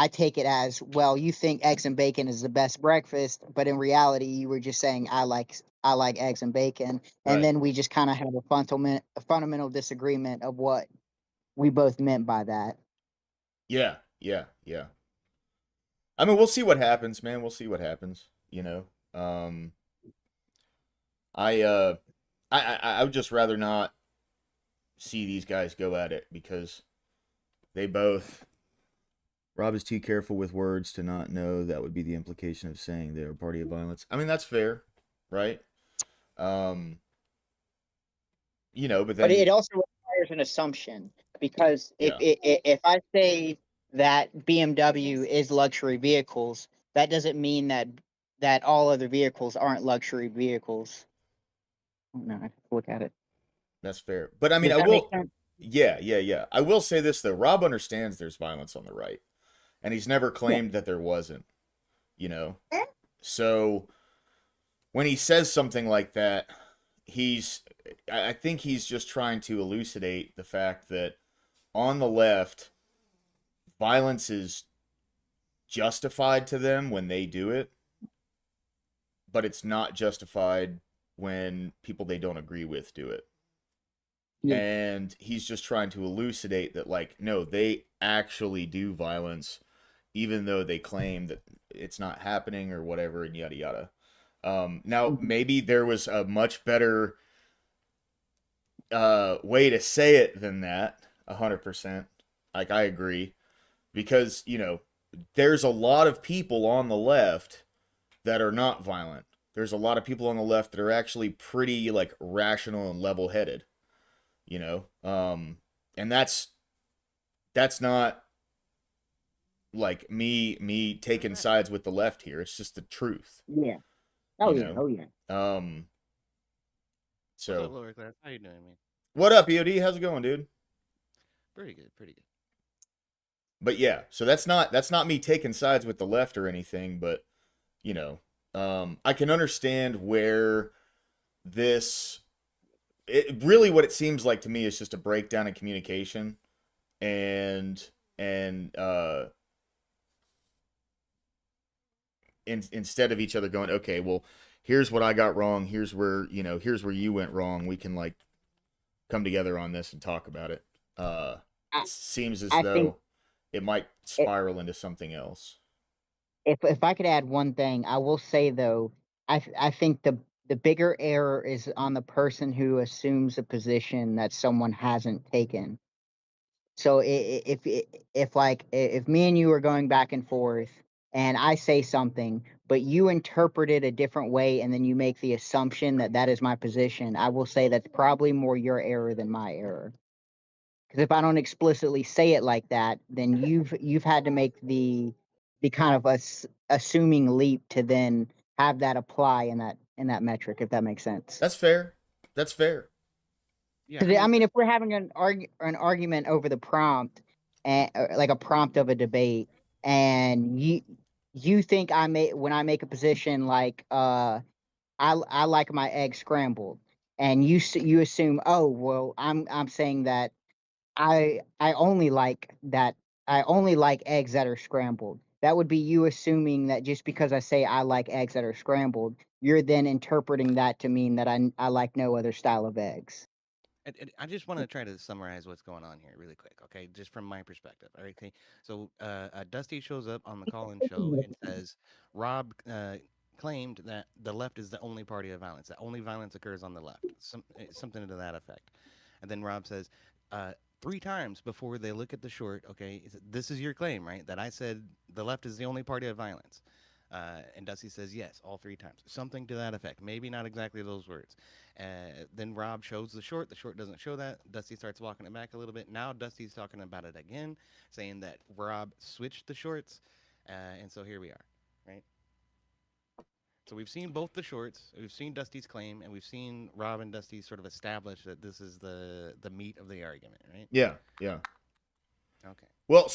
take it as, well, you think eggs and bacon is the best breakfast, but in reality you were just saying I like eggs and bacon, and Right. then we just kind of have a fundamental disagreement of what we both meant by that. Yeah, yeah, yeah. I mean, we'll see what happens, man. We'll see what happens. You know, I uh, I would just rather not see these guys go at it because they both. Rob is too careful with words to not know that would be the implication of saying they're a party of violence. I mean, that's fair, right? Um, but But then, it also requires an assumption, because yeah, if I say that BMW is luxury vehicles, that doesn't mean that all other vehicles aren't luxury vehicles. No, I have to look at it. that's fair. But I mean, Does I that make will. sense? Yeah, yeah, yeah. I will say this though. Rob understands there's violence on the right, and he's never Yeah. claimed that there wasn't. You know, so when he says something like that, he's. I think he's just trying to elucidate the fact that on the left, violence is justified to them when they do it, but it's not justified when people they don't agree with do it. Yeah. And he's just trying to elucidate that, like, no, they actually do violence, even though they claim that it's not happening or whatever, and yada yada. Now, Mhm. maybe there was a much better way to say it than that. 100%. Like, I agree, because there's a lot of people on the left that are not violent. There's a lot of people on the left that are actually pretty like rational and level-headed, and that's not like me taking sides with the left here. It's just the truth, Yeah. Oh you yeah. know. Oh yeah. Um, What's up, so lower class? How you doing, man? what up, EOD? How's it going, dude? Pretty good, pretty good. But yeah, so that's not me taking sides with the left or anything, but I can understand where this really what it seems like to me is just a breakdown in communication and and instead of each other going, okay, well, here's what I got wrong, here's where you went wrong, we can like come together on this and talk about it. I, It seems as I think though it might it, spiral into something else. if I could add one thing, I will say though, I think the bigger error is on the person who assumes a position that someone hasn't taken. So if like if me and you are going back and forth and I say something, but you interpret it a different way and then you make the assumption that that is my position, I will say that's probably more your error than my error. Because if I don't explicitly say it like that, then you've had to make the kind of assuming leap to then have that apply in that metric, if that makes sense. That's fair. That's fair. Yeah, I 'Cause I mean, mean, if we're having an argument over the prompt, and like a prompt of a debate, and you think when I make a position like I like my eggs scrambled, and you assume, oh well, I'm saying that I only like that I only like eggs that are scrambled. That would be you assuming that just because I say I like eggs that are scrambled, you're then interpreting that to mean that I like no other style of eggs. and I just want to try to summarize what's going on here really quick, okay? Just from my perspective. All right, okay. So, Dusty shows up on the call-in show and says Rob claimed that the left is the only party of violence. That only violence occurs on the left. Something to that effect. And then Rob says, uh, 3 times before they look at the short, okay, this is your claim, right? That I said the left is the only party of violence. And Dusty says, yes, all 3 times. Something to that effect. Maybe not exactly those words. Then Rob shows the short. The short doesn't show that. Dusty starts walking it back a little bit. Now Dusty's talking about it again, saying that Rob switched the shorts. And so here we are, right? So we've seen both the shorts, we've seen Dusty's claim, and we've seen Rob and Dusty sort of establish that this is the meat of the argument, right? Yeah, yeah. Okay. Well,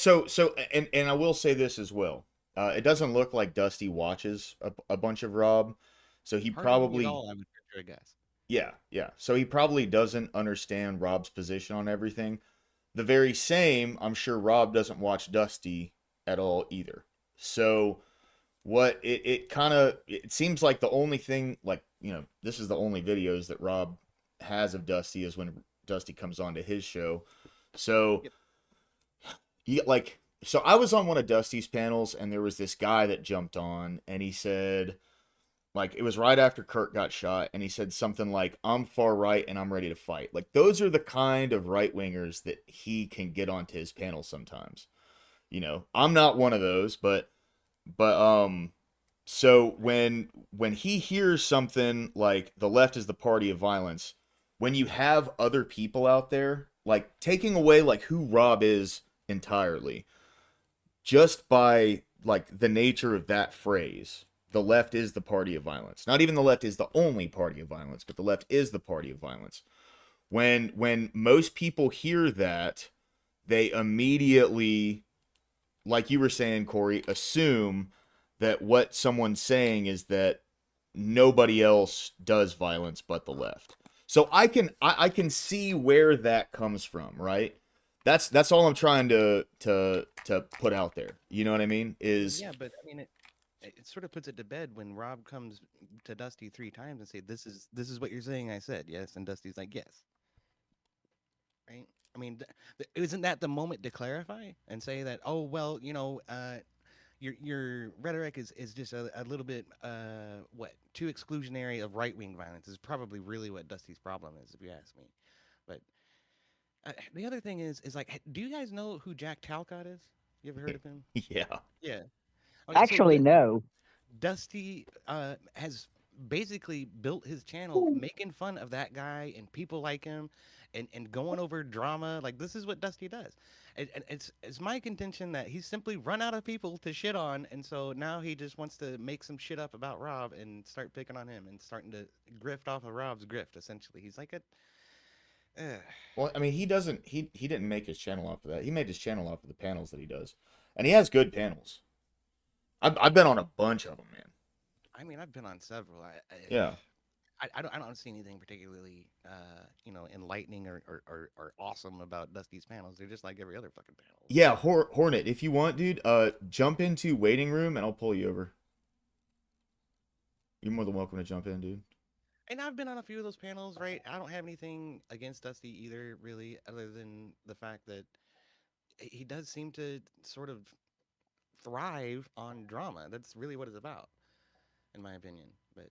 and I will say this as well. It doesn't look like Dusty watches a bunch of Rob, so he Hardly at probably, all, I would venture a guess. yeah, yeah. So he probably doesn't understand Rob's position on everything. The very same, I'm sure Rob doesn't watch Dusty at all either. So what it kind of it seems like the only thing, like, this is the only videos that Rob has of Dusty is when Dusty comes on to his show. So Yep. like So I was on one of Dusty's panels, and there was this guy that jumped on, and he said, like, it was right after Kurt got shot, and he said something like, "I'm far right and I'm ready to fight." Like, those are the kind of right wingers that he can get onto his panel sometimes. I'm not one of those, but so when he hears something like the left is the party of violence, when you have other people out there, like taking away like who Rob is entirely, just by like the nature of that phrase, the left is the party of violence. Not even the left is the only party of violence, but the left is the party of violence. When most people hear that, they immediately, like you were saying, Corey, assume that what someone's saying is that nobody else does violence but the left. So I can see where that comes from, right? That's all I'm trying to put out there. You know what I mean? Is Yeah, but I mean, it sort of puts it to bed when Rob comes to Dusty 3 times and say, "This is what you're saying." I said yes, and Dusty's like, "Yes." Right? I mean, isn't that the moment to clarify and say that? Oh well, your rhetoric is just a little bit too exclusionary of right wing violence is probably really what Dusty's problem is, if you ask me. But the other thing is like, do you guys know who Jack Talcott is? You ever heard of him? yeah. Yeah. Okay, so Actually, no. Dusty has basically built his channel making fun of that guy and people like him and going over drama. Like, this is what Dusty does. And it's my contention that he's simply run out of people to shit on. And so now he just wants to make some shit up about Rob and start picking on him and starting to grift off of Rob's grift, essentially. He's like a. Uh, Well, I mean, he didn't make his channel off of that. He made his channel off of the panels that he does, and he has good panels. I've been on a bunch of them, man. I mean, I've been on several. Yeah. I don't see anything particularly enlightening or awesome about Dusty's panels. They're just like every other fucking panel. Yeah, Hornet, if you want, dude, jump into waiting room and I'll pull you over. You're more than welcome to jump in, dude. And I've been on a few of those panels, right? I don't have anything against Dusty either, really, other than the fact that he does seem to sort of thrive on drama. That's really what it's about, in my opinion. But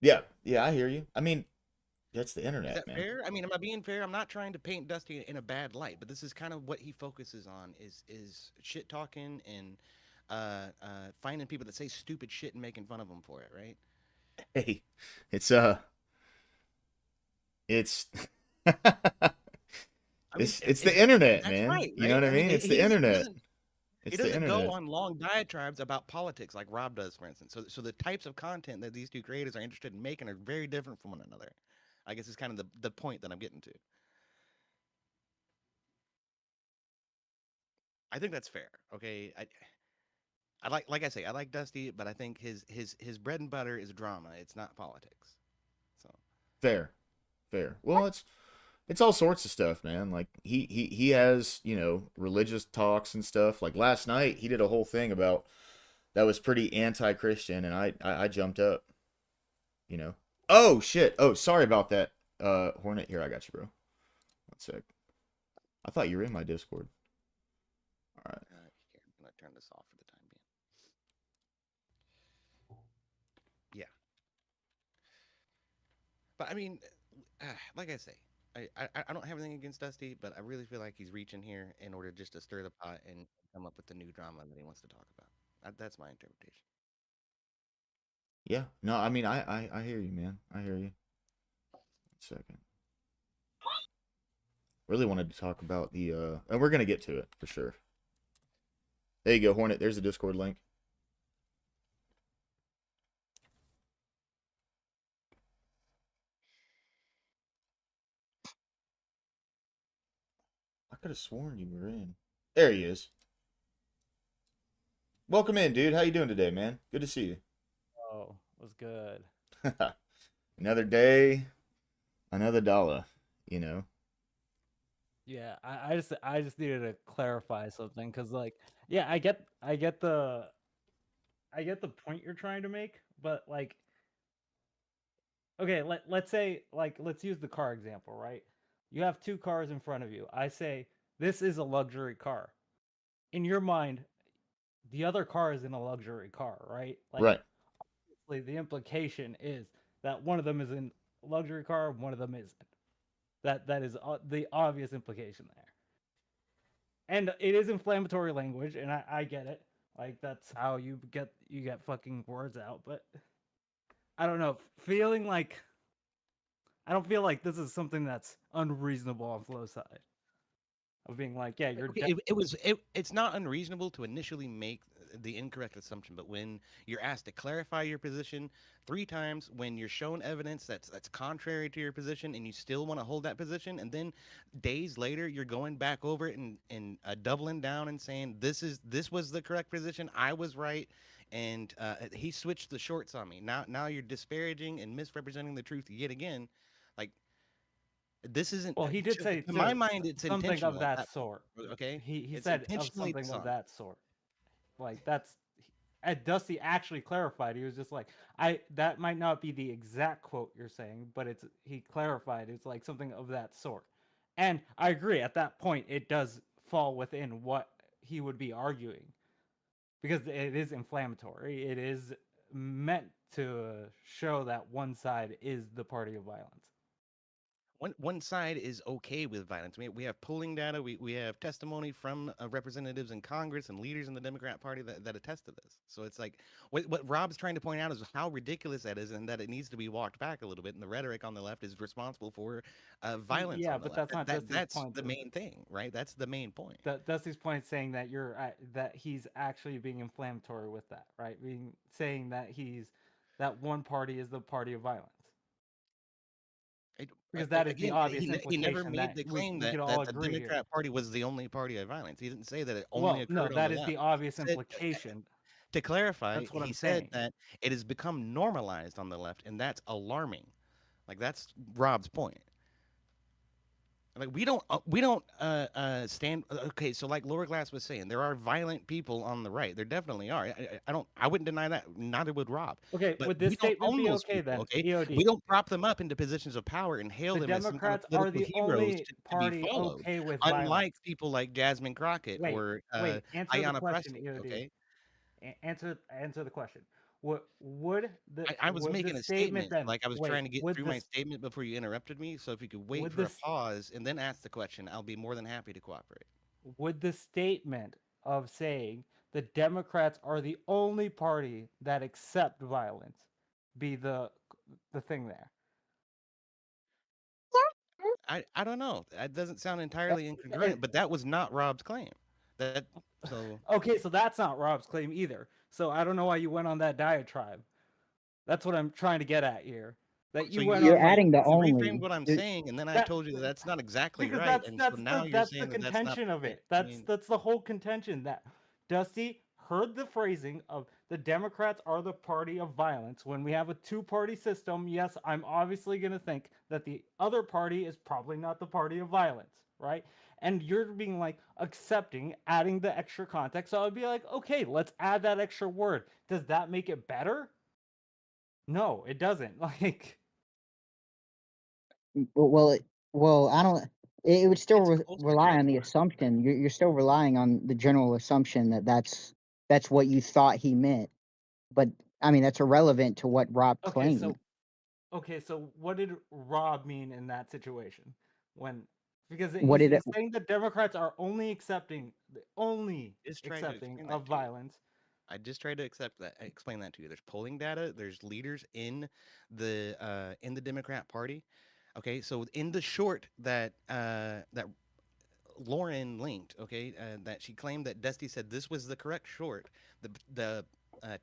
Yeah, yeah, I hear you. I mean, that's the is internet, that man. fair? I mean, am I being fair? I'm not trying to paint Dusty in a bad light, but this is kind of what he focuses on is shit talking and finding people that say stupid shit and making fun of them for it, right? Hey, it's it's I mean, it's the internet, that's man. right, You know right? what I I mean, mean? It's the internet. he It's the doesn't go internet. on long diatribes about politics like Rob does, for instance. So the types of content that these two creators are interested in making are very different from one another. I guess is kind of the point that I'm getting to. I think that's fair. Okay, I like I say I like Dusty, but I think his bread and butter is drama. It's not politics. So Fair. Fair. Well, it's all sorts of stuff, man. Like he has, religious talks and stuff. Like last night he did a whole thing about that was pretty anti-Christian, and I jumped up, you know. Oh shit. Oh, sorry about that. Hornet, here I got you, bro. One sec. I thought you were in my Discord. All right. here, I'm gonna turn this off for the time being. Yeah, but I mean, like I say, I don't have anything against Dusty, but I really feel like he's reaching here in order just to stir the pot and come up with the new drama that he wants to talk about. That's my interpretation. Yeah. No, I mean I hear you, man. I hear you. One second. Really wanted to talk about the and we're gonna get to it for sure. There you go, Hornet. There's the Discord link. I could have sworn you were in. There he is. Welcome in, dude. How you doing today, man? Good to see Oh, was good. you. Another day, another dollar, you know. Yeah, I just needed to clarify something because yeah, I get the point you're trying to make, but okay, let's say let's use the car example, right? You have two cars in front of you. I say this is a luxury car. In your mind, the other car isn't a luxury car, right? Like, Right. the implication is that one of them is in a luxury car, one of them isn't. That is the obvious implication there. And it is inflammatory language, and I get it. Like, that's how you get fucking words out. But I don't know, feeling like I don't feel like this is something that's unreasonable on Flo's side of being like, yeah, you're Okay, it's not unreasonable to initially make the incorrect assumption, but when you're asked to clarify your position 3 times, when you're shown evidence that's contrary to your position, and you still want to hold that position, and then days later you're going back over it and doubling down and saying this was the correct position, I was right, and he switched the shorts on me. Now you're disparaging and misrepresenting the truth yet again, like. This isn't. Well, he did say To my mind, it's something of intentional at that that point. sort. Okay, He it's said of intentionally something of dishonest. that sort. Like, that's and Dusty actually clarified. He was just like, that might not be the exact quote you're saying, but he clarified it's like something of that sort. And I agree, at that point it does fall within what he would be arguing, because it is inflammatory. It is meant to show that one side is the party of violence. One side is okay with violence. We have polling data. We have testimony from representatives in Congress and leaders in the Democrat Party that attest to this. So it's like what Rob's trying to point out is how ridiculous that is, and that it needs to be walked back a little bit. And the rhetoric on the left is responsible for violence Yeah, on the but left. that's not Dusty's That's point. the main thing, right? That's the main point. Dusty's point saying that that he's actually being inflammatory with that, right? Saying that that one party is the party of violence. Because that is the Again, obvious he never implication made that the we claim could that all the agree here. Democrat Party was the only party of violence. He didn't say that it only Well, no, occurred on that the is left. the obvious He said, implication. to clarify, That's what he I'm said saying. that it has become normalized on the left, and that's alarming. Like, that's Rob's point. Like, we don't stand. Okay, so like Lower Glass was saying, there are violent people on the right. There definitely are. I wouldn't deny that. Neither would Rob. Okay, But would this we don't statement own be those okay people. then? Okay, EOD. we don't prop them up into positions of power and hail The them as some kind of Democrats are political the heroes only to be party followed. okay with violence. Unlike people like Jasmine Crockett Wait, or answer the Ayanna question, Pressley. EOD. Okay, Answer the question. Would I was the making a statement statement. then? Like, I was Wait, trying to get through my statement before you interrupted me. So if you could wait would for a this pause and then ask the question, I'll be more than happy to cooperate. would the statement of saying the Democrats are the only party that accept violence be the thing there? I don't know. That doesn't sound entirely incongruent, but that was not Rob's claim. That so Okay, so that's not Rob's claim either. So I don't know why you went on that diatribe. That's what I'm trying to get at here. That so you you went You're on like adding the you reframed only. what I'm You're- saying, and then I that told you that that's not exactly because right, and so now you're that's the saying that that's not contention of right. it. I mean, That's the whole contention, that Dusty heard the phrasing of the Democrats are the party of violence. When we have a two-party system, yes, I'm obviously going to think that the other party is probably not the party of violence, right? And you're being like accepting, adding the extra context. So I'd be like, okay, let's add that extra word. Does that make it better? No, it doesn't. Like, well, I don't. It would still it's closer to rely the on the word. assumption. You're still relying on the general assumption that that's what you thought he meant. But I mean, that's irrelevant to what Rob okay, claimed. so what did Rob mean in that situation? When because What did it? he's saying the Democrats are only accepting Just trying to accepting explain of that to you. violence. I just tried to explain that to you. There's polling data. There's leaders in the Democrat Party. Okay, so in the short that Lauren linked, okay, that she claimed that Dusty said this was the correct short. The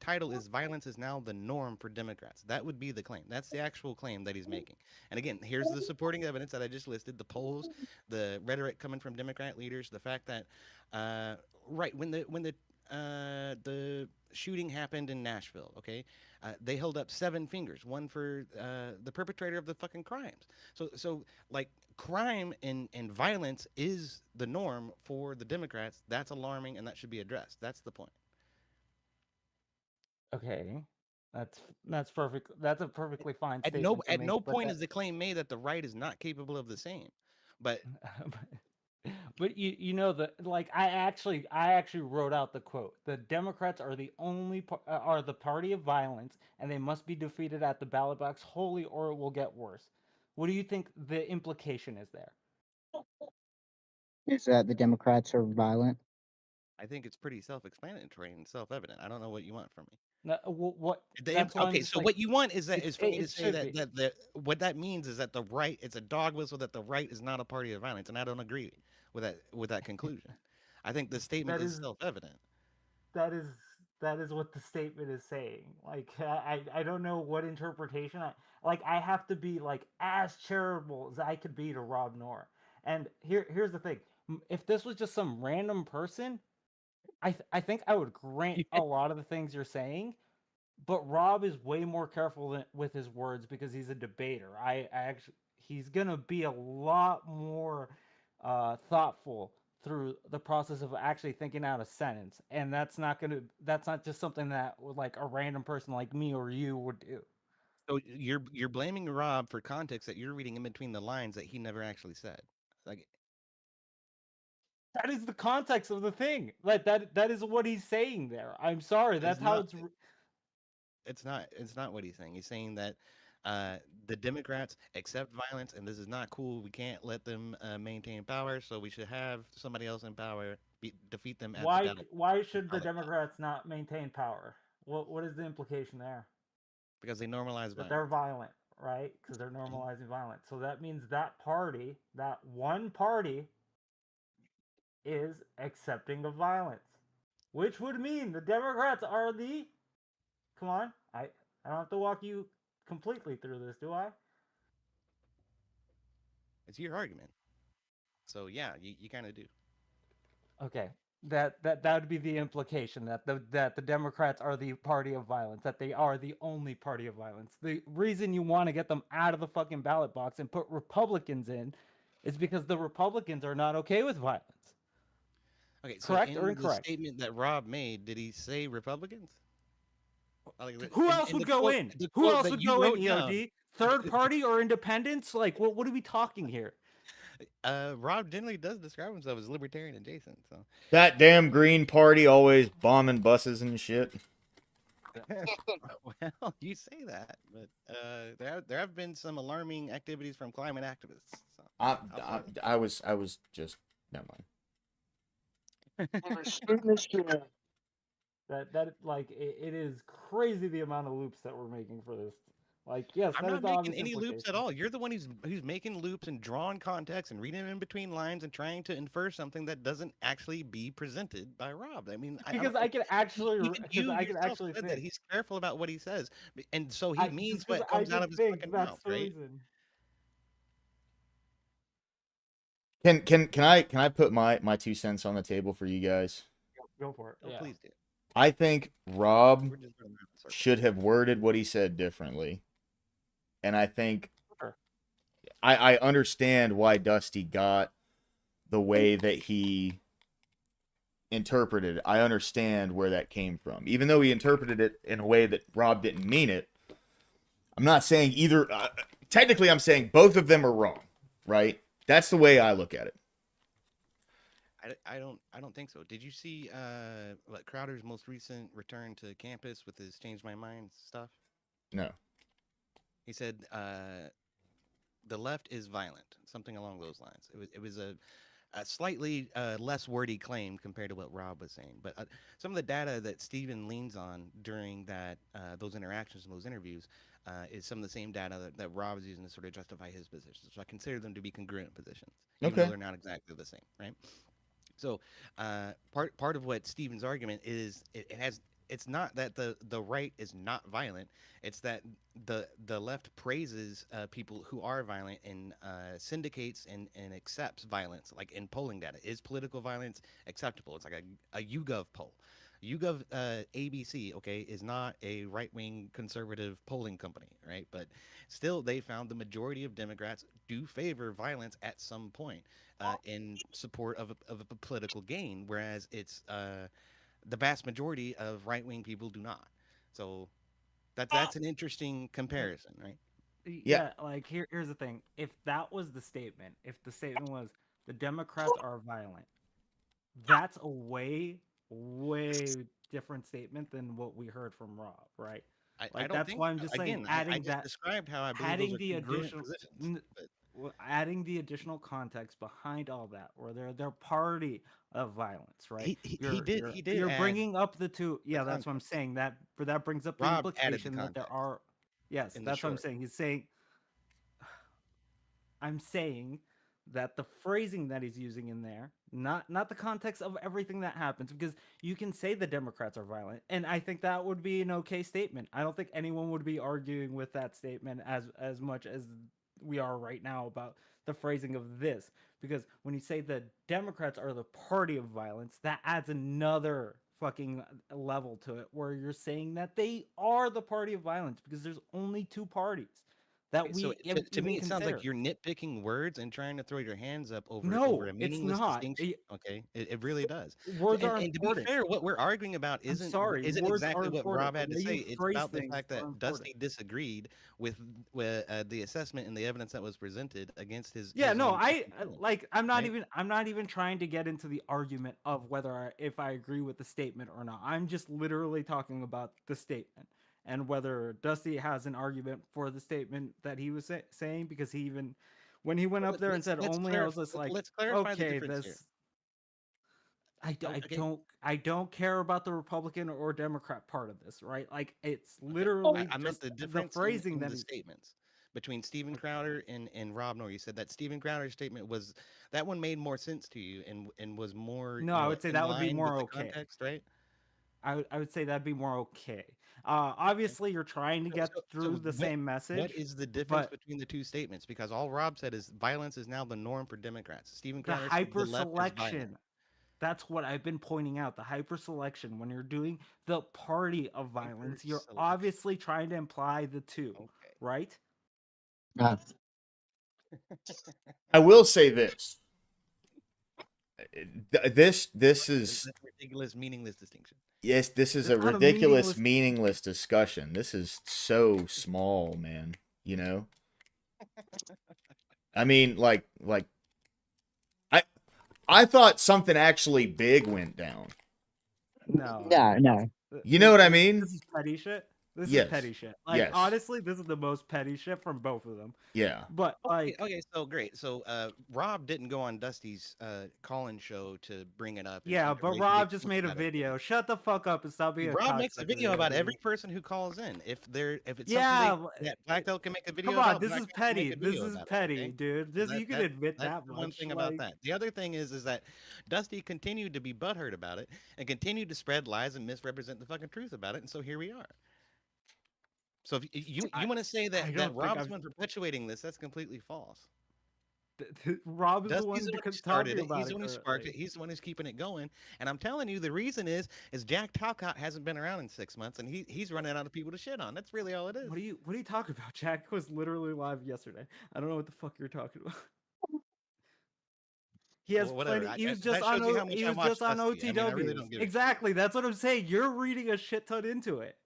title is "Violence is now the norm for Democrats." That would be the claim. That's the actual claim that he's making. And again, here's the supporting evidence that I just listed: the polls, the rhetoric coming from Democrat leaders, the fact that right when the shooting happened in Nashville, okay, they held up 7 fingers, one for the perpetrator of the fucking crimes. So like crime and violence is the norm for the Democrats. That's alarming, and that should be addressed. That's the point. Okay, that's perfect. That's a perfectly fine At statement to no make. But point is the claim made that the right is not capable of the same. But But you know that, like, I actually wrote out the quote. The Democrats are are the party of violence, and they must be defeated at the ballot box wholly, or it will get worse. What do you think the implication is there? Is that the Democrats are violent? I think it's pretty self-explanatory and self-evident. I don't know what you want from me. No, what? That's why I'm Okay, just so like, what you want is for me to it say should be. that what that means is that the right, it's a dog whistle that the right is not a party of violence, and I don't agree with that conclusion. I think the statement That is is self-evident. that is that is what the statement is saying. Like, I don't know what interpretation. I have to be like as charitable as I could be to Rob Noor. And here's the thing: if this was just some random person, I think I would grant a lot of the things you're saying. But Rob is way more careful with his words because he's a debater. I actually he's gonna be a lot more thoughtful through the process of actually thinking out a sentence, and that's not just something that like a random person like me or you would do. So you're blaming Rob for context that you're reading in between the lines that he never actually said. Like That is the context of the thing. Like that is what he's saying there. I'm sorry. it's That's how not it's. it's not what he's saying. He's saying that the Democrats accept violence, and this is not cool. We can't let them maintain power, so we should have somebody else in power defeat them at the Why should the ballot box Democrats not maintain power? What is the implication there? because they normalize That they're violence. violent, right? Because they're Mhm. normalizing violence. So that means that party, that one party, is accepting of violence, which would mean the Democrats are the. Come on, I don't have to walk you completely through this, do I? It's your argument, so yeah, you kind of do. Okay. That would be the implication that the Democrats are the party of violence, that they are the only party of violence. The reason you want to get them out of the fucking ballot box and put Republicans in is because the Republicans are not okay with violence. Okay, so Correct or in the incorrect? statement that Rob made, did he say Republicans? Like Who else in would go in? the Who quote else that would you go in, wrote down, EOD? Third party or independents? Like, what are we talking here? Rob generally does describe himself as libertarian adjacent. So, That damn Green Party always bombing buses and shit. well, you say that, but there have been some alarming activities from climate activists. So, I, outside of I was just never mind. That like it is crazy the amount of loops that we're making for this. Like, yes, I'm that is not the making obvious any loops at implication. all. You're the one who's making loops and drawing context and reading in between lines and trying to infer something that doesn't actually be presented by Rob. I mean, I Because don't. I can actually, Even because you I can yourself actually said that think. he's careful about what he says, and so he I just means because what I comes out can of his think fucking that's mouth, the right? reason. Can I put my 2 cents on the table for you guys? Go for it. Oh, Yeah. please do. I think Rob We're just running around in circles. should have worded what he said differently. And I think Sure. I understand why Dusty got the way that he interpreted it. I understand where that came from. Even though he interpreted it in a way that Rob didn't mean it, I'm not saying either. Technically, I'm saying both of them are wrong, right? That's the way I look at it. I don't think so. Did you see like Crowder's most recent return to campus with his change my mind stuff? No. He said the left is violent, something along those lines. It was a slightly less wordy claim compared to what Rob was saying. But some of the data that Stephen leans on during that those interactions and those interviews is some of the same data that Rob is using to sort of justify his positions. So I consider them to be congruent positions, even though Okay. they're not exactly the same, right? So part of what Stephen's argument is it has it's not that the right is not violent. It's that the left praises people who are violent and syndicates and accepts violence, like in polling data. Is political violence acceptable? It's like a YouGov poll. YouGov ABC, okay, is not a right wing conservative polling company, right? But still, they found the majority of Democrats do favor violence at some point in support of a political gain, whereas it's the vast majority of right wing people do not. So that's an interesting comparison, right? Yeah. Yeah, like here's the thing. If that was the statement, if the statement was the Democrats are violent. That's a way different statement than what we heard from Rob, right? I Like don't that's think why I'm just saying again. I adding just that, described how I believe those adding are the congruent additional, positions. But adding the additional context behind all that, where they're party of violence, right? he did You're add bringing up the two. the Yeah, that's what I'm context. saying. That brings up the Rob added the implication that there context are. Yes, in the that's what I'm short. saying. He's saying I'm saying that the phrasing that he's using in there, not the context of everything that happens, because you can say the Democrats are violent, and I think that would be an okay statement. I don't think anyone would be arguing with that statement as much as we are right now about the phrasing of this, because when you say the Democrats are the party of violence, that adds another fucking level to it, where you're saying that they are the party of violence because there's only two parties that Okay, so we to me, even it sounds like consider. you're nitpicking words and trying to throw your hands up over No, a it's meaningless not. distinction. Okay, it really does. Words are And to be important. fair, what we're arguing about I'm isn't sorry, words are exactly what important. Rob The had to way say. you It's phrase about the things fact are that important. Dusty disagreed with the assessment and the evidence that was presented against Yeah, his no, own feelings, like right? I'm not even trying to get into the argument of whether if I agree with the statement or not. I'm just literally talking about the statement and whether Dusty has an argument for the statement that he was saying, because he even when he went up there and said only, I was just like, Let's clarify the okay, difference here. this I Okay, I don't care about the Republican or Democrat part of this, right? Like it's literally I meant just the the difference phrasing in that the he's statements between Steven Crowder and Rob Noor. You said that Steven Crowder's statement was that one made more sense to you and was more, no, I would say in that would be line with more the okay. context, right? I would say that'd be more okay. Obviously, you're trying to get through the same What message, is the difference but between the two statements? Because all Rob said is violence is now the norm for Democrats. Steven the Crowder said the hyper left is violent. selection. That's what I've been pointing out. The hyper selection. When you're doing the party of Hyper violence, you're selection. obviously trying to imply the two, Okay. right? Uh, I will say this. This is That's a ridiculous, meaningless distinction. yes, this is a It's not a ridiculous, meaningless. meaningless discussion. This is so small, man. You know? I mean, I I thought something actually big went down. No, no. You know what I mean? This is petty shit. This is Yes. petty shit. Like Yes. honestly, this is the most petty shit from both of them. Yeah. But like, Okay, so great. So Rob didn't go on Dusty's call-in show to bring it up. yeah, And to but raise a Rob big just point made a about it. video. Shut the fuck up and stop being a Rob makes a cocksucker, video about dude. every person who calls in. If it's Yeah, something that Black Belt can make a video come on, about, this Black is Belt can make petty. a This video is about it, petty, okay? dude. So This you can admit that's that the one much. thing about Like, that. The other thing is that Dusty continued to be butthurt about it and continued to spread lies and misrepresent the fucking truth about it, and so here we are. So if you want to say I that don't think Rob's I've. one perpetuating this, that's completely false. Rob is the Dusty's one the one who talking started it. about He's the it one who sparked it. currently. He's the one who's keeping it going. And I'm telling you, the reason is Jack Talcott hasn't been around in 6 months, and he's running out of people to shit on. That's really all it is. What are you talking about? Jack was literally live yesterday. I don't know what the fuck you're talking about. He has Well, whatever. plenty. He was That just on. shows you how much He I was watch just on Dusty. I mean, I really OTWs. don't give a shit. Exactly. That's what I'm saying. You're reading a shit ton into it.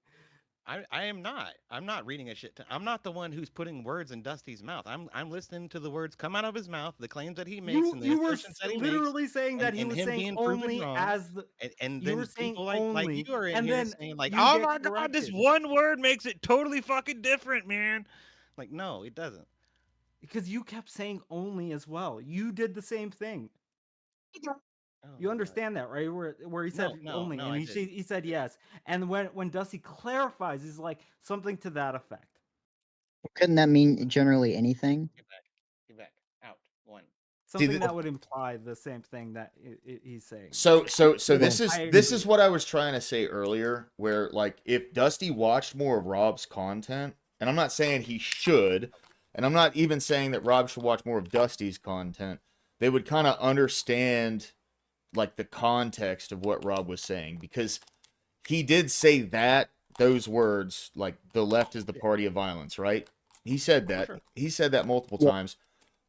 I am not. I'm not reading a shit ton. I'm not the one who's putting words in Dusty's mouth. I'm listening to the words come out of his mouth, the claims that he makes, and the You were assertions that he makes, literally saying that he and was him saying being proven only wrong. as the. And You then were saying people like only, you are in and here then saying like, you "Oh get my god, this corrected. one word makes it totally fucking different, man." Like, no, it doesn't. Because you kept saying only as well. You did the same thing. Oh You my God. understand that, right? Where he said only, and I he said yes. And when Dusty clarifies, he's like something to that effect. Couldn't that mean generally anything? Get back, out, one. Something that would imply the same thing that he's saying. So this I is agree. what I was trying to say earlier, where like if Dusty watched more of Rob's content, and I'm not saying he should, and I'm not even saying that Rob should watch more of Dusty's content, they would kind of understand like the context of what Rob was saying, because he did say those words, like the left is the party of violence, right? He said that. Sure. He said that multiple times.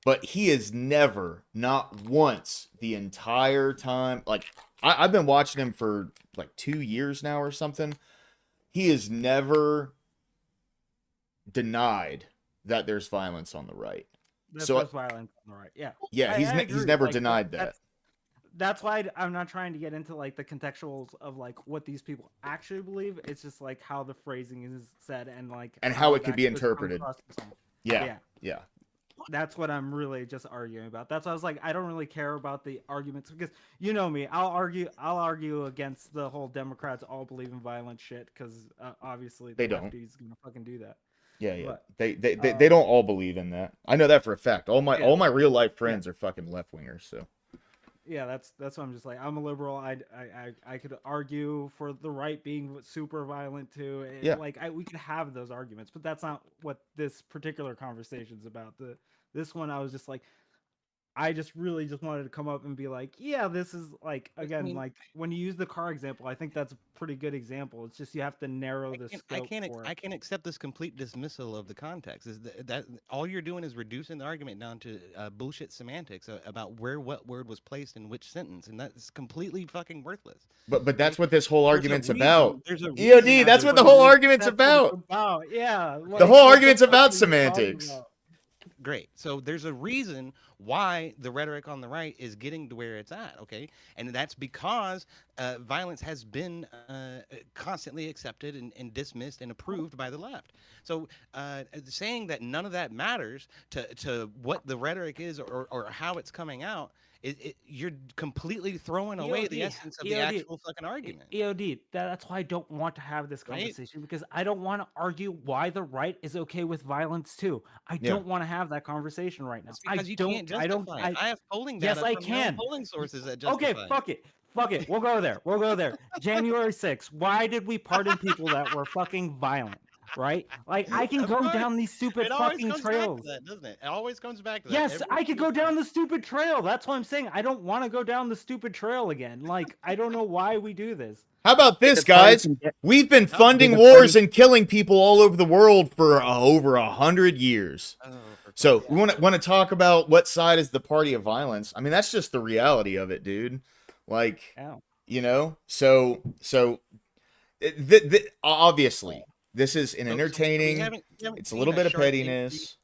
But he has never, not once, the entire time, like, I've been watching him for, like, 2 years now or something. He has never denied that there's violence on the right. That's violence on the right. Yeah. Yeah, I he's agree. never Like, denied that. That's why I'm not trying to get into like the contextuals of like what these people actually believe. It's just like how the phrasing is said and like And how it that could be could come interpreted. across to someone. Yeah. Yeah. That's what I'm really just arguing about. That's why I was like, I don't really care about the arguments because you know me. I'll argue against the whole Democrats all believe in violent shit because obviously They the don't. lefties gonna fucking do that. Yeah, yeah. But, They don't all believe in that. I know that for a fact. All my real life friends are fucking left wingers. So. Yeah, that's what I'm just like. I'm a liberal. I could argue for the right being super violent too. Yeah. Like we could have those arguments, but that's not what this particular conversation's about. This one, I was just like, I just really just wanted to come up and be like, yeah, this is like again, like when you use the car example, I think that's a pretty good example. It's just you have to narrow the scope. I can't accept this complete dismissal of the context. Is that all you're doing is reducing the argument down to bullshit semantics about where what word was placed in which sentence, and that's completely fucking worthless. But that's what this whole argument's reason- about. there's a EOD, reason that's why what the there's- whole argument's That's what it's about. Yeah, The like, whole what argument's fuck about are you talking semantics. about? Great. So there's a reason why the rhetoric on the right is getting to where it's at, okay? And that's because violence has been constantly accepted and dismissed and approved by the left. So saying that none of that matters to what the rhetoric is or how it's coming out, you're completely throwing away the essence of the actual fucking argument. EOD, that's why I don't want to have this conversation because I don't want to argue why the right is okay with violence too. I don't want to have that conversation right now. It's because you can't justify it. I have polling data yes, I from can. polling sources that justify Okay, fuck it. We'll go there. January 6th. Why did we pardon people that were fucking violent? Right? Like I can go down these stupid fucking trails. Back to that, doesn't it? It always comes back to that. Yes, I could go down the stupid trail. That's what I'm saying. I don't want to go down the stupid trail again. Like I don't know why we do this. How about this, guys? We've been funding wars and killing people all over the world for over 100 years. So we want to talk about what side is the party of violence. I mean, that's just the reality of it, dude. Like, you know, so obviously. This is an entertaining. It's a little bit of pettiness.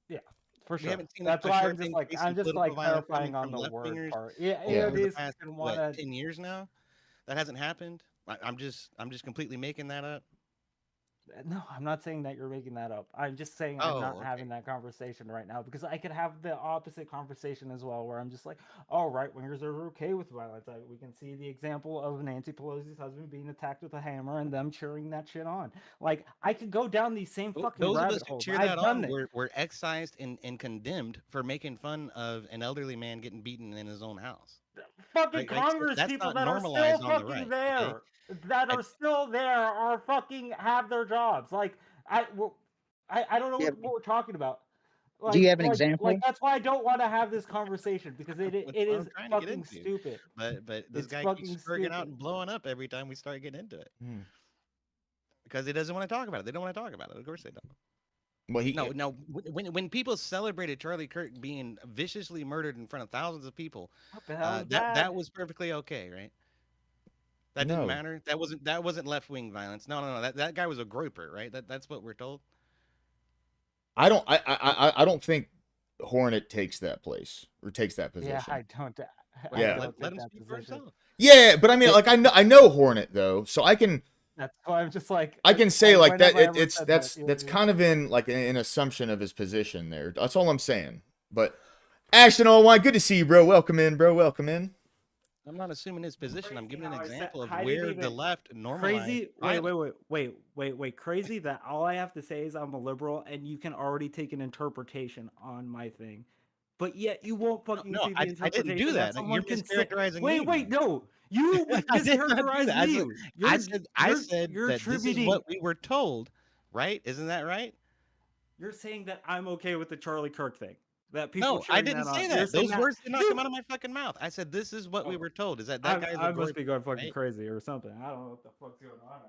Yeah, for sure. That's why I'm just like clarifying on the word part. Yeah, over the past 10 years now, that hasn't happened. I'm just completely making that up. No, I'm not saying that you're making that up. I'm just saying I'm not having that conversation right now because I could have the opposite conversation as well, where I'm just like, oh, right wingers are okay with violence. We can see the example of Nancy Pelosi's husband being attacked with a hammer and them cheering that shit on. Like, I could go down these same fucking rabbit holes. I've done it. We're excised and condemned for making fun of an elderly man getting beaten in his own house. Fucking Congress people that are still fucking there. Okay? That are still there are fucking have their jobs. Like I don't know what we're talking about. Like, do you have an example? Like that's why I don't want to have this conversation because it is fucking stupid. But this guy keeps spurting out and blowing up every time we start getting into it because he doesn't want to talk about it. They don't want to talk about it. Of course they don't. Well, no. When people celebrated Charlie Kirk being viciously murdered in front of thousands of people, that was perfectly okay, right? That didn't matter. That wasn't left wing violence. No. That guy was a groper, right? That's what we're told. I don't think Hornet takes that place or takes that position. Yeah, I don't. Let him speak for himself. Yeah, but I mean, like I know Hornet though, so I can. That's why I'm just like I can say like that. That's kind of in like an assumption of his position there. That's all I'm saying. But Ashton, good to see you, bro. Welcome in, bro. Welcome in. I'm not assuming his position. I'm giving an example of where the left normalized. Wait. Crazy that all I have to say is I'm a liberal, and you can already take an interpretation on my thing, but yet you won't fucking see the interpretation. I didn't do that. You're mischaracterizing me. Wait, no. You mischaracterized me. I said that this is what we were told, right? Isn't that right? You're saying that I'm okay with the Charlie Kirk thing. That people I didn't say that. Those words did not come out of my fucking mouth. I said this is what we were told. Is that guy's I must be going fucking crazy or something. I don't know what the fuck's going on.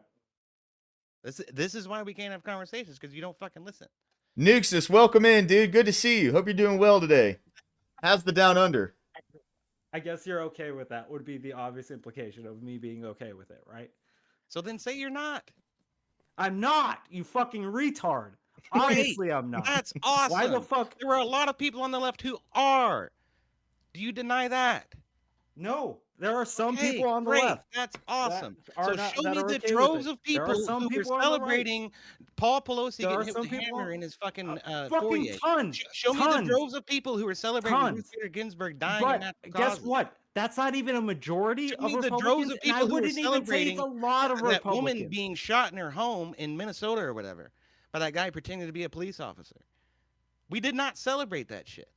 This is why we can't have conversations because you don't fucking listen. Nuxus, welcome in, dude. Good to see you. Hope you're doing well today. How's the down under? I guess you're okay with that. Would be the obvious implication of me being okay with it, right? So then say you're not. I'm not. You fucking retard. Obviously, I'm not. That's awesome. Why the fuck? There were a lot of people on the left who are. Do you deny that? No, there are some Okay, people on the great. left. That's awesome. are So not- show that me are the okay with droves it. of There are people some who were people on the right. celebrating Paul Pelosi There are getting hit some with a people hammer in his fucking fucking foyer. tons. Show me the tons. droves of people who were celebrating Ruth Tons. Bader Ginsburg dying in But natural guess causes. what? That's not even a majority Show of me the droves Republicans, of and I people who were wouldn't even say it's celebrating a lot of that woman Republicans. being shot in her home in Minnesota or whatever by that guy pretending to be a police officer. We did not celebrate that shit.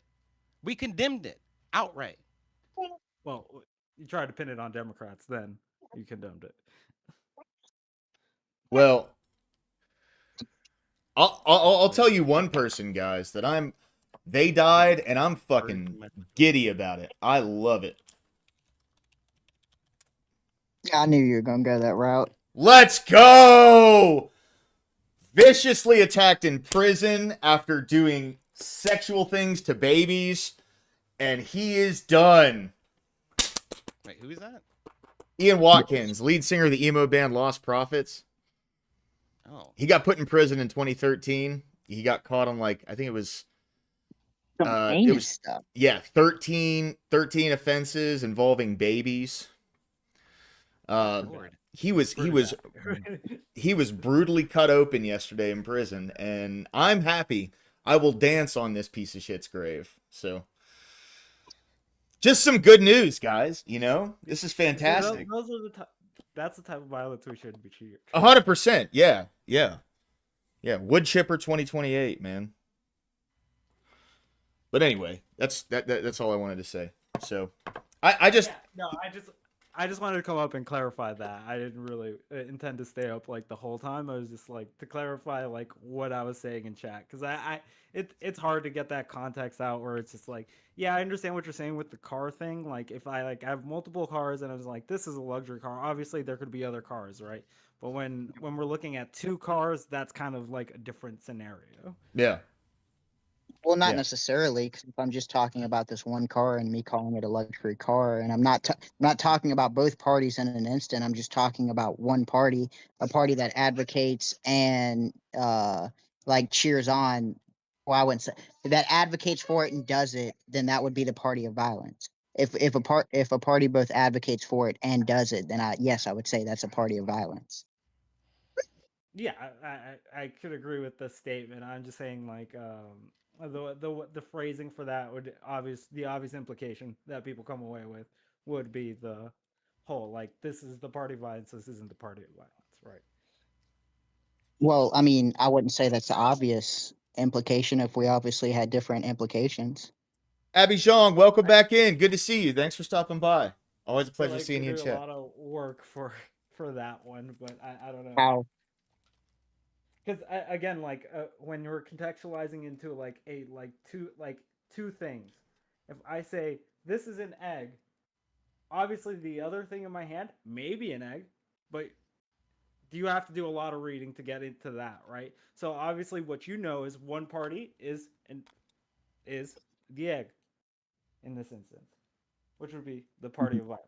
We condemned it outright. Well, you tried to pin it on Democrats, then you condemned it. Well, I'll tell you one person, guys, that they died, and I'm fucking giddy about it. I love it. I knew you were gonna go that route. Let's go! Viciously attacked in prison after doing sexual things to babies, and he is done. Wait, who is that? Ian Watkins, lead singer of the emo band Lost Prophets. Oh, He got put in prison in 2013. He got caught on, like, I think it was Some it heinous was stuff. 13 offenses involving babies. Lord. He was brutally cut open yesterday in prison, and I'm happy. I will dance on this piece of shit's grave. So, just some good news, guys. You know, this is fantastic. Those are that's the type of violence we shouldn't be cheering. 100%. Yeah. Wood chipper 2028, man. But anyway, that's all I wanted to say. So, I just I just wanted to come up and clarify that. I didn't really intend to stay up like the whole time. I was just like to clarify like what I was saying in chat, because it's hard to get that context out where it's just like, yeah, I understand what you're saying with the car thing. Like if I have multiple cars and I was like, this is a luxury car, obviously there could be other cars, right? But when we're looking at two cars, that's kind of like a different scenario. yeah. Well, not Yeah. necessarily, because if I'm just talking about this one car and me calling it a luxury car, and I'm not talking about both parties in an instant. I'm just talking about one party, a party that advocates and like cheers on. Well, I wouldn't say that advocates for it and does it. Then that would be the party of violence. If a party both advocates for it and does it, then I would say that's a party of violence. Yeah, I could agree with the statement. I'm just saying like the phrasing for that would the obvious implication that people come away with would be the whole like, this is the party of violence, this isn't the party of violence, right? Well, I mean, I wouldn't say that's the obvious implication if we obviously had different implications. Abby Zhang, welcome back in. Good to see you. Thanks for stopping by. Always a I feel pleasure like seeing we you in do a chat. lot of work for that one, but I don't know. How? Because again, like when you're contextualizing into like two things, if I say this is an egg, obviously the other thing in my hand may be an egg, but you have to do a lot of reading to get into that, right? So obviously, what you know is one party is the egg in this instance, which would be the party of violence.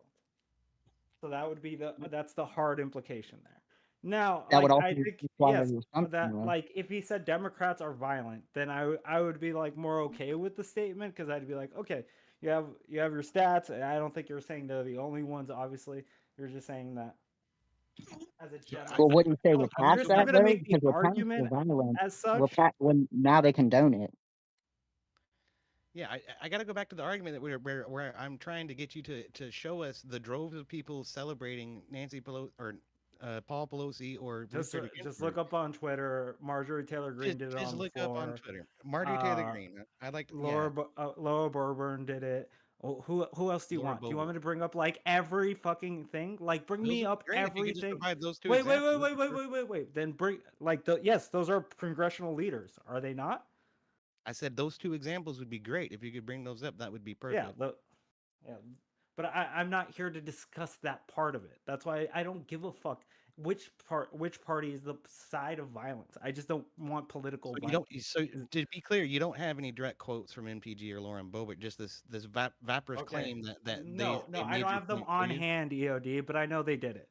So that would be that's the hard implication there. Now, That would like, also I think imply yes, the assumption, that though. like if he said Democrats are violent, then I would be like more okay with the statement, because I'd be like, okay, you have your stats. And I don't think you're saying they're the only ones. Obviously, you're just saying that as a general. Well, wouldn't you say we're I'm past just that, gonna though? make the Because we're past the argument violence. as such. When now they condone it. Yeah, I got to go back to the argument that where I'm trying to get you to show us the droves of people celebrating Nancy Pelosi or Paul Pelosi or Ruth Bader Just Ginsburg. look up on Twitter. Marjorie Taylor Greene did it Just on the look floor. up on Twitter. Marjorie Taylor Uh, Greene. I like Laura Burburn did it. Oh, who else do you Laura want? Do you want me Boebert. to bring up like every fucking thing? Like bring Those me would up be great if you could just everything. provide those two Wait, examples. That'd be perfect. wait. Then bring like yes, those are congressional leaders, are they not? I said those two examples would be great if you could bring those up. That would be perfect. Yeah. But I'm not here to discuss that part of it. That's why I don't give a fuck which party is the side of violence. I just don't want political So you violence. don't. So to be clear, you don't have any direct quotes from MPG or Lauren Boebert. Just this vaporous Okay. claim that No, they I made don't your have them point for on you. hand, EOD, but I know they did it.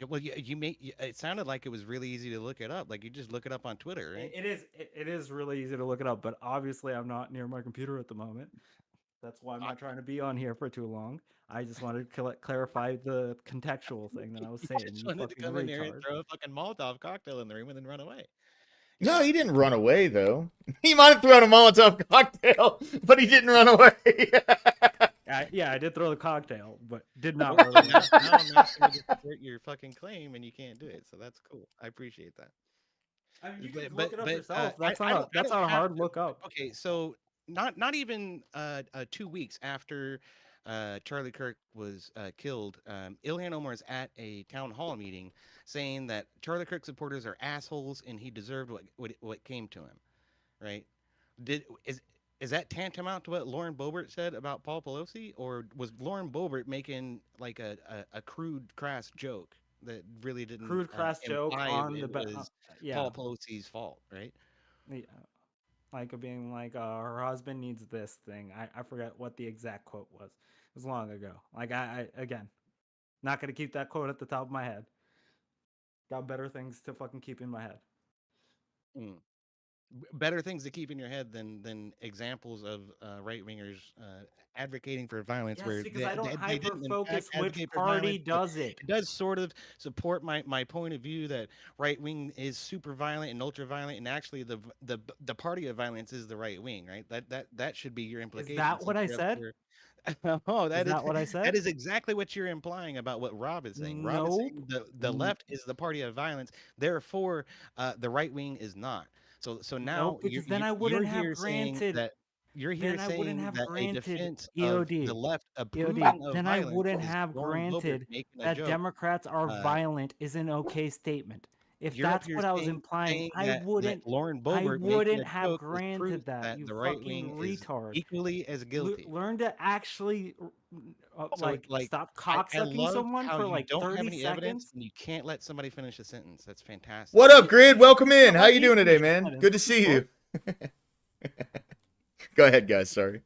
Yeah, well, it sounded like it was really easy to look it up. Like you just look it up on Twitter, right? It is really easy to look it up, but obviously I'm not near my computer at the moment. That's why I'm not trying to be on here for too long. I just wanted to clarify the contextual thing that I was saying. Just You wanted to fucking come in here and retard. throw a fucking Molotov cocktail in the room and then run away. No, he didn't run away though. He might have thrown a Molotov cocktail, but he didn't run away. Yeah, I did throw the cocktail, but did not Well, run away. now I'm asking you to support your fucking claim, and you can't do it. So that's cool. I appreciate that. I mean, you But can look it up but yourself. I That's I not don't I a don't have hard to. look up. Okay, so not even 2 weeks after Charlie Kirk was killed, Ilhan Omar is at a town hall meeting saying that Charlie Kirk supporters are assholes and he deserved what came to him. Right? Did is that tantamount to what Lauren Boebert said about Paul Pelosi, or was Lauren Boebert making like a crude, crass joke that really didn't Crude, crass joke imply on it was yeah, Paul Pelosi's fault, right? yeah, like being like her husband needs this thing. I forget what the exact quote was. It was long ago. Like I again, not gonna keep that quote at the top of my head. Got better things to fucking keep in my head. Mm. Better things to keep in your head than examples of right wingers advocating for violence, Yes, where because I don't they hyper didn't in fact focus which advocate for party violence. But does it. it does sort of support my point of view that right wing is super violent and ultra violent, and actually the party of violence is the right wing, right? That should be your Is implication. that what Since I you're up said? here. Oh, Is that what I said? that is exactly what you're implying about what Rob is saying. Rob is Nope. saying the left is the party of violence, therefore the right wing is not. So now Nope, because then I you're wouldn't have here saying granted. that Then I wouldn't have a granted defense of the EOD. left EOD. approving of Then I violence wouldn't is have Lauren Boebert granted making a that joke. Democrats are Uh, violent is an okay statement. If you're up that's here what I was implying, saying that Lauren I Boebert making wouldn't a have joke is proof granted that, that you the right fucking wing is retard. equally as guilty. Learn to actually So like stop I cocksucking love someone how for you like don't have 30 any evidence seconds. and you can't let somebody finish a sentence. That's fantastic. What up, Grid? Welcome in. No, How let you me doing today, finish the man? sentence. Good to see you. Go ahead, guys. Sorry.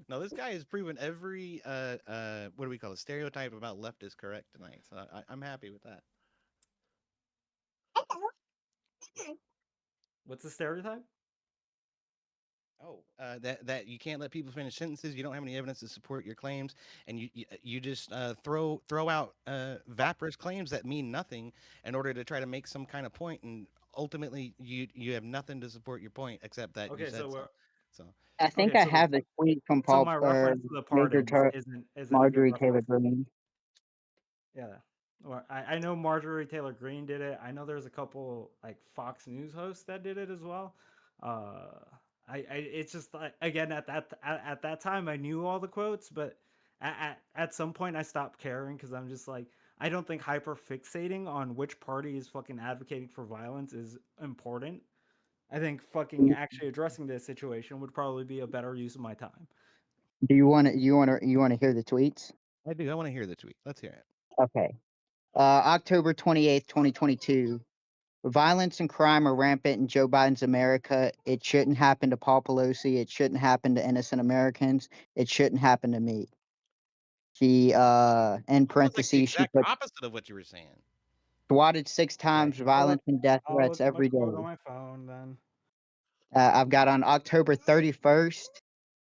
No, this guy has proven every what do we call it, stereotype about left is correct tonight. So I'm happy with that. What's the stereotype? Oh, that you can't let people finish sentences. You don't have any evidence to support your claims, and you just throw out vaporous claims that mean nothing in order to try to make some kind of point, and ultimately you have nothing to support your point except that you Okay, said so so. So I think okay, I so have the tweet from so Paul my or reference to the Major pardons isn't a good Marjorie Taylor reference. Greene. Yeah. Or I know Marjorie Taylor Greene did it. I know there's a couple like Fox News hosts that did it as well. It's just like again at that time I knew all the quotes, but at some point I stopped caring because I'm just like I don't think hyper fixating on which party is fucking advocating for violence is important. I think fucking actually addressing this situation would probably be a better use of my time. Do you want to hear the tweets? I do. I want to hear the tweet. Let's hear it. Okay. October 28th, 2022. Violence and crime are rampant in Joe Biden's America. It shouldn't happen to Paul Pelosi. It shouldn't happen to innocent Americans. It shouldn't happen to me. She, in That sounds like the parentheses, she exact put opposite of what you were saying. swatted 6 Okay, times, violence and death I'll threats look at my every quote on day. my phone then. I've got on October 31st,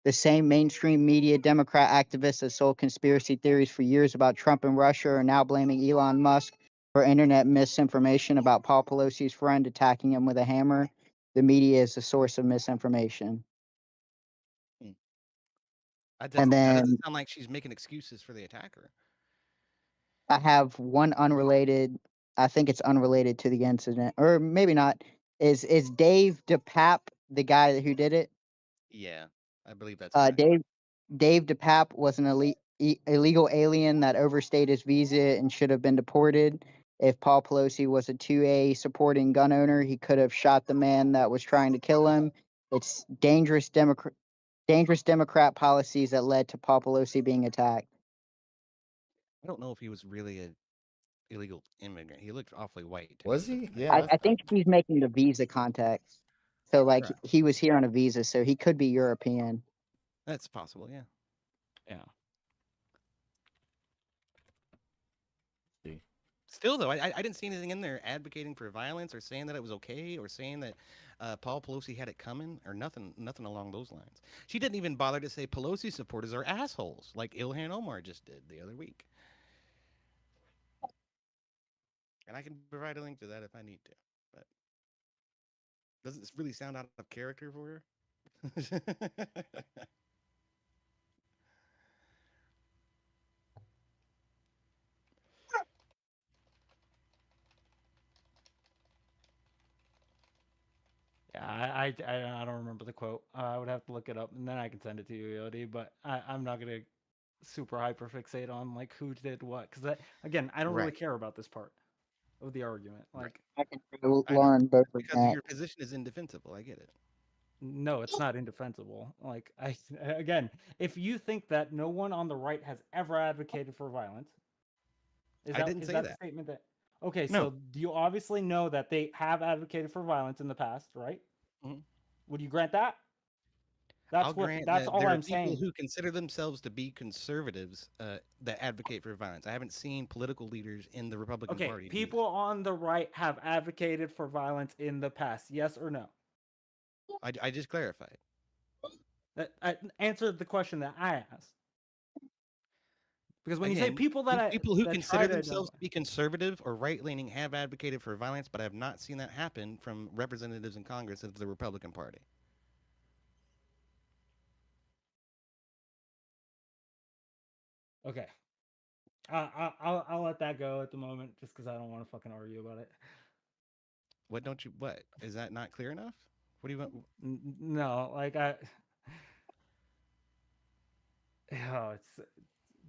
the same mainstream media Democrat activists that sold conspiracy theories for years about Trump and Russia are now blaming Elon Musk for internet misinformation about Paul Pelosi's friend attacking him with a hammer. The media is the source of misinformation. Hmm. And That doesn't then sound like she's making excuses for the attacker. I have one unrelated, I think it's unrelated to the incident, or maybe not. Is Dave DePape the guy who did it? Yeah, I believe that's correct. Dave DePape was an illegal alien that overstayed his visa and should have been deported. If Paul Pelosi was a 2A supporting gun owner, he could have shot the man that was trying to kill him. It's dangerous Democrat policies that led to Paul Pelosi being attacked. I don't know if he was really a illegal immigrant. He looked awfully white to Was me, he? but Yeah, I think he's making the visa context. So, like, right. he was here on a visa, so he could be European. That's possible. Yeah. Yeah. Still, though, I didn't see anything in there advocating for violence or saying that it was okay or saying that Paul Pelosi had it coming or nothing along those lines. She didn't even bother to say Pelosi supporters are assholes like Ilhan Omar just did the other week. And I can provide a link to that if I need to. But doesn't this really sound out of character for her? Yeah, I don't remember the quote. I would have to look it up, and then I can send it to you, Yodi. But I'm not gonna super hyper fixate on like who did what, because again, I don't really Right. care about this part of the argument. Like, I can do I know. Lauren Boebert Because that. your position is indefensible. I get it. no, it's not indefensible. Like, again, if you think that no one on the right has ever advocated for violence, I didn't say the that. statement that? Okay, No. so do you obviously know that they have advocated for violence in the past, right? Mhm. Would you grant that? I'll grant That's that all there are I'm people saying. who consider themselves to be conservatives that advocate for violence. I haven't seen political leaders in the Republican Okay, Party do people that. on the right have advocated for violence in the past, yes or no? I just clarified. That answered the question that I asked. Because when you say Again, people people who that consider try to themselves to be conservative or right-leaning have advocated for violence, but I have not seen that happen from representatives in Congress of the Republican Party. okay, I'll let that go at the moment, just because I don't want to fucking argue about it. What is that not clear enough? What do you want? No, like it's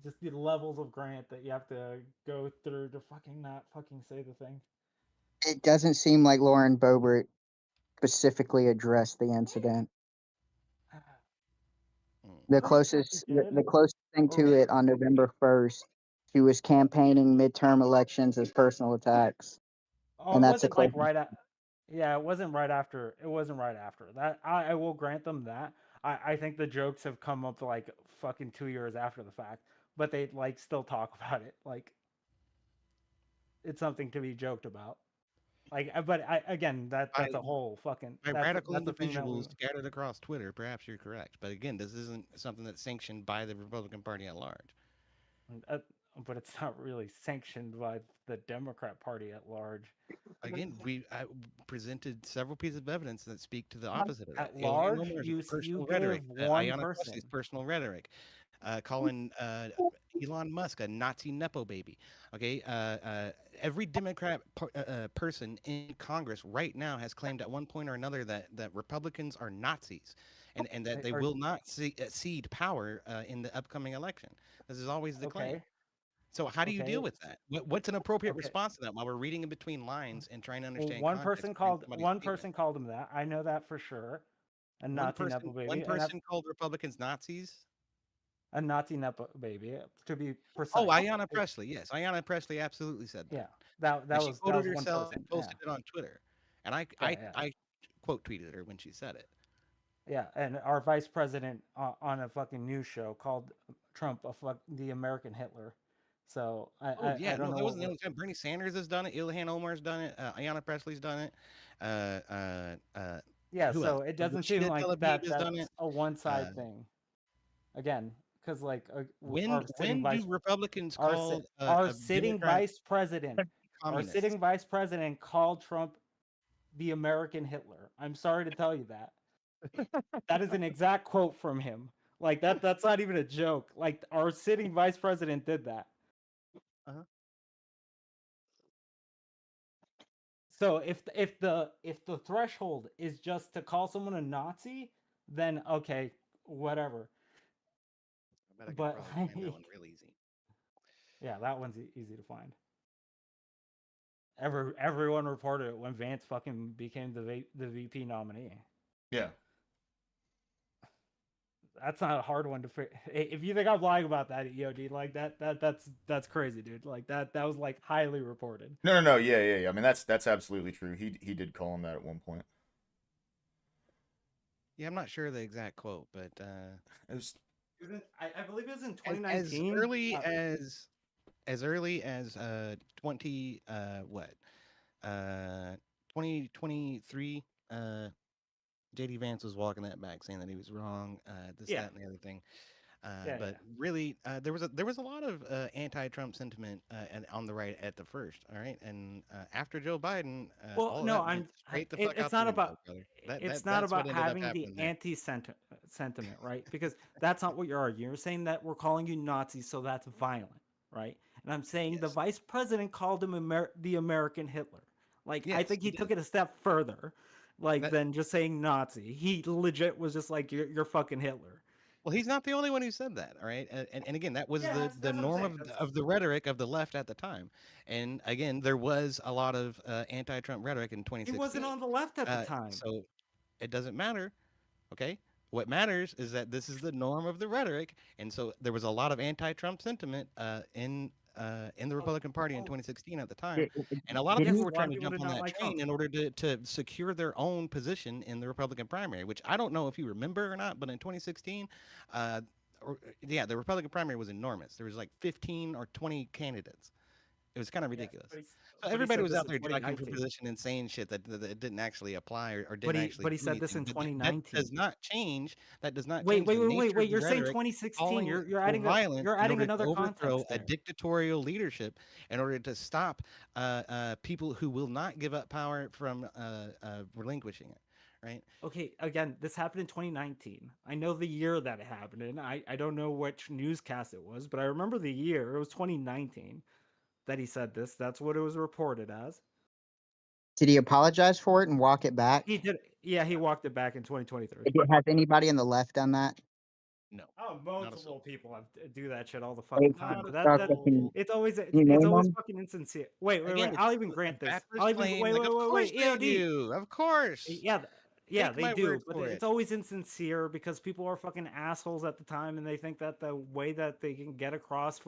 just the levels of grant that you have to go through to fucking not fucking say the thing. It doesn't seem like Lauren Boebert specifically addressed the incident. The Mm. the closest thing to it on November 1st, she was campaigning midterm elections as personal attacks, Oh, and it that's the wasn't like closest. yeah, it wasn't right after. It wasn't right after that. I will grant them that. I think the jokes have come up like fucking 2 years after the fact, but they like still talk about it. Like, it's something to be joked about. Like, but again, By, that's a whole fucking by radical that's a thing that we. individuals scattered across Twitter, perhaps you're correct. But again, this isn't something that's sanctioned by the Republican Party at large. Uh, but it's not really sanctioned by the Democrat Party at large. Again, I presented several pieces of evidence that speak to the opposite of that. At Ilhan large, Omar's you personal rhetoric, give one Ayanna person. Pressley's personal rhetoric, calling Elon Musk a Nazi nepo baby. Okay, every Democrat person in Congress right now has claimed at one point or another that Republicans are Nazis, and that they will not cede power in the upcoming election. This is always the claim. Okay. So how do you deal Okay. with that? What's an appropriate Okay. response to that while we're reading in between lines and trying to Well, understand context behind somebody's one statement? person called him that. I know that for sure. A Nazi nepo One baby, and person called Republicans Nazis. a Nazi nepo baby, to be Oh, precise. Ayanna Pressley. Yes, Ayanna Pressley absolutely said that. Yeah, And that she was quoted one herself person. and posted it on Twitter. And Yeah. I quote tweeted her when she said it. Yeah, and our vice president on a fucking news show called Trump the American Hitler. So Oh I yeah, don't no, know that what wasn't the we're. only time. Bernie Sanders has done it. Ilhan Omar's done it. Ayanna Pressley's done it. Yeah, Who else? so it doesn't seem Rashida like Tlaib has done that's it. a one Uh, side thing. Again, because like our sitting when do Republicans our call our a sitting Democrat vice president our communist? sitting vice president called Trump the American Hitler. I'm sorry to tell you that. That is an exact quote from him. Like that's not even a joke. Like our sitting vice president did that. Uh-huh. So if the threshold is just to call someone a Nazi, then okay, whatever. I bet I could But probably find that one real easy. yeah, that one's easy to find. Everyone reported it when Vance fucking became the VP nominee. Yeah. That's not a hard one to figure. If you think I'm lying about that, EOD, like that's crazy, dude. Like that was like highly reported. No. Yeah. I mean, that's absolutely true. He did call him that at one point. Yeah, I'm not sure the exact quote, but It was I believe it was in as 2019. early as as early as 2023, JD Vance was walking that back, saying that he was wrong, this, Yeah. that, and the other thing. Yeah, But really, there was a lot of anti-Trump sentiment on the right at the first. All right, and after Joe Biden, Well, all of no, that went straight the fuck it's out the not window, about brother. it's not That's what about ended up having the happening there. sentiment, right? Because that's not what you're arguing. You're saying that we're calling you Nazis, so that's violent, right? And I'm saying the Yes, vice president called him the American Hitler. Like, I yes, think he he did. took it a step further, like, That than just saying Nazi. He legit was just like, you're fucking Hitler. Well, he's not the only one who said that, all right? And again, that was Yeah, the that's what I'm norm saying. of the rhetoric of the left at the time. And again, there was a lot of anti-Trump rhetoric in He wasn't 2016. on the left at the time. So it doesn't matter, okay? What matters is that this is the norm of the rhetoric, and so there was a lot of anti-Trump sentiment in the Oh, Republican Party in oh, 2016 at the time, Did, and a lot of didn't people yes, he? were a lot trying of to people jump did on not that like train Trump. in order to secure their own position in the Republican primary, which I don't know if you remember or not, but in 2016, uh, yeah, the Republican primary was enormous. There was like 15 or 20 candidates. It was kind of Yes, ridiculous. but So he everybody said was this out in there jockeying for 2019. position and saying shit that didn't actually apply or But didn't actually he do said this anything. in But that 2019. does not change. That does not Wait, change wait, the wait, wait, nature of wait. the You're saying rhetoric 2016. calling You're for adding violence in order to another overthrow context a there. dictatorial leadership, in order to stop people who will not give up power from relinquishing it. Right? Okay, again, this happened in 2019. I know the year that it happened in. I don't know which newscast it was, but I remember the year. It was 2019 that he said this. That's what it was reported as. Did he apologize for it and walk it He back? did. Yeah, he walked it back in 2023. Has anybody on the left done that? No, Oh, not a multiple soul. people do that shit all the Hey, fucking time. Not But a that Doctor, soul. can you it's name always them? fucking insincere. Wait. Again, I'll it's even a grant this. Baptist I'll even claim. wait. Like, of course they AOD. do. Of course. Yeah, yeah, Take they my word do, but for it's it. always insincere because people are fucking assholes at the time, and they think that the way that they can get across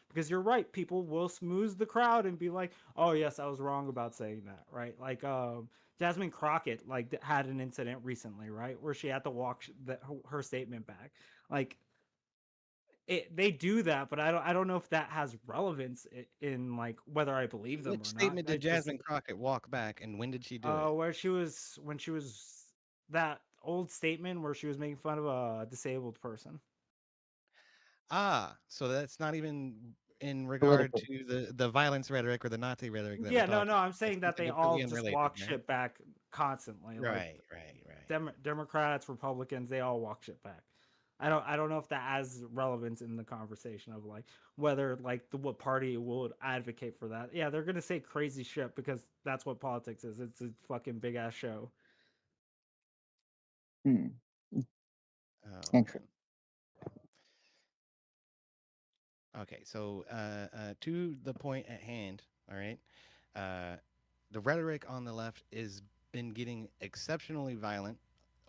because you're right, people will smooth the crowd and be like, "Oh yes, I was wrong about saying that," right? Like, Jasmine Crockett had an incident recently, right, where she had to walk her statement back. Like, they do that, but I don't know if that has relevance in like whether I believe them Which or not. statement I did just Jasmine Crockett walk back, and when did she do it? where when she was that old statement where she was making fun of a disabled person. Ah, so that's not even in regard Political. to the violence rhetoric or the Nazi rhetoric that we're Yeah, no, talking I'm about. That's saying that something they all completely just unrelated, walk right? shit back constantly. Like Right. Democrats, Republicans, they all walk shit back. I don't know if that has relevance in the conversation of like whether like what party would advocate for that. Yeah, they're gonna say crazy shit because that's what politics is. It's a fucking big ass show. Hmm. Oh Interesting. man. Okay, so to the point at hand, all right. Uh, the rhetoric on the left is been getting exceptionally violent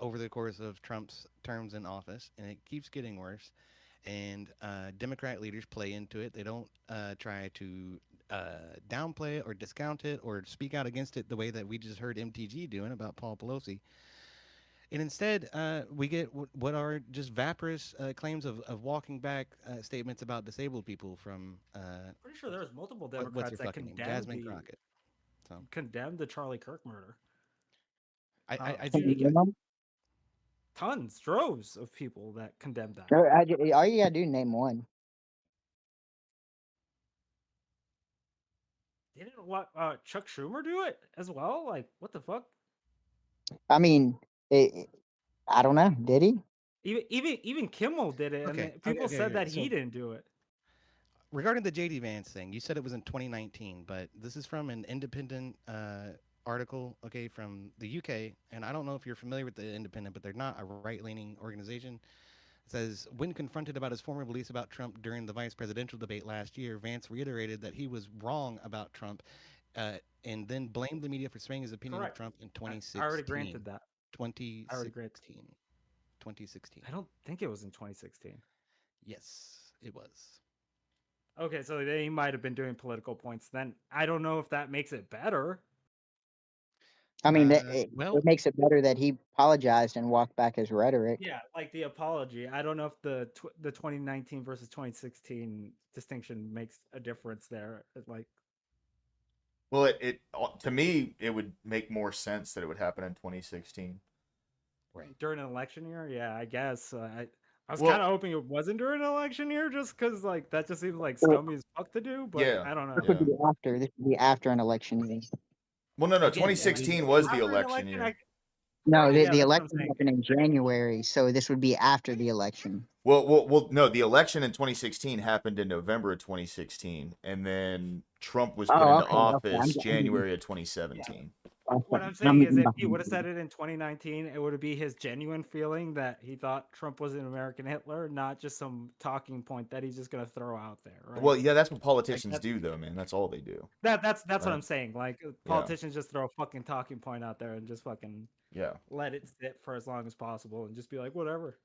over the course of Trump's terms in office, and it keeps getting worse. And Democrat leaders play into it. They don't try to downplay it or discount it or speak out against it the way that we just heard MTG doing about Paul Pelosi. And instead, we get what are just vaporous claims of walking back statements about disabled people from Pretty sure there's multiple what's her Democrats that fucking name, Jasmine Crockett. So condemned the Charlie Kirk murder. I Can do. you name them? Tons, droves of people that condemned that. No, all you gotta do is name one. Didn't what Chuck Schumer do it as well? Like, what the fuck? I mean, I don't know. Did he? Even Kimmel did it, and people said that he So didn't do it. regarding the JD Vance thing, you said it was in 2019, but this is from an independent article, okay, from the UK. And I don't know if you're familiar with the Independent, but they're not a right-leaning organization. It says, when confronted about his former beliefs about Trump during the vice presidential debate last year, Vance reiterated that he was wrong about Trump, and then blamed the media for swaying his opinion of Correct. Trump in I 2016. already granted that. 2016. 2016. I don't think it was in 2016. Yes, it was. Okay, so they might have been doing political points then. I don't know if that makes it better. I mean, Well, it makes it better that he apologized and walked back his rhetoric. Yeah, like the apology. I don't know if the 2019 versus 2016 distinction makes a difference there. Like, Well, it to me it would make more sense that it would happen in 2016. right. during an election year, yeah, I guess. I was Well- kind of hoping it wasn't during an election year, just because like that just seems like Well- scummy as fuck to do. But Yeah, I don't know. This would be after. This would be after an election year. Well, no, Again, I mean, 2016 was the After an election election, year. No, Right, the, yeah, the that's what I'm election saying. happened in January, so this would be after the election. Well, no, the election in 2016 happened in November of 2016, and then Trump was put Oh, into okay, office I'm- January of 2017. What I'm I'm saying is, getting if he behind would have you. said it in 2019, it would be his genuine feeling that he thought Trump was an American Hitler, not just some talking point that he's just gonna throw out there. Right? Well, yeah, that's what politicians Like, do, though, man. That's all they do. that's what Right. I'm saying. Like politicians just throw a fucking talking point out there and just fucking Yeah. let it sit for as long as possible and just be like, whatever.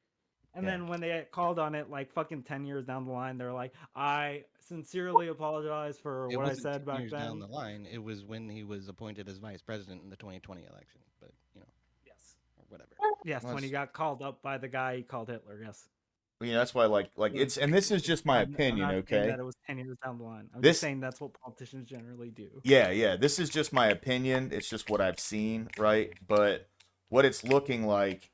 And Yeah. then when they get called on it, like fucking 10 years down the line, they're like, I sincerely apologize for it what I wasn't said 10 back years down then. the line. It was when he was appointed as vice president in the 2020 election. But Yes. or whatever. Yes, Well, when he got called up by the guy he called Hitler, yes. You know, that's why, like it's, and this is just my I'm opinion, not saying okay? that it was 10 years down the line. I'm This- just saying that's what politicians generally do. Yeah. This is just my opinion. It's just what I've seen, right? But what it's looking like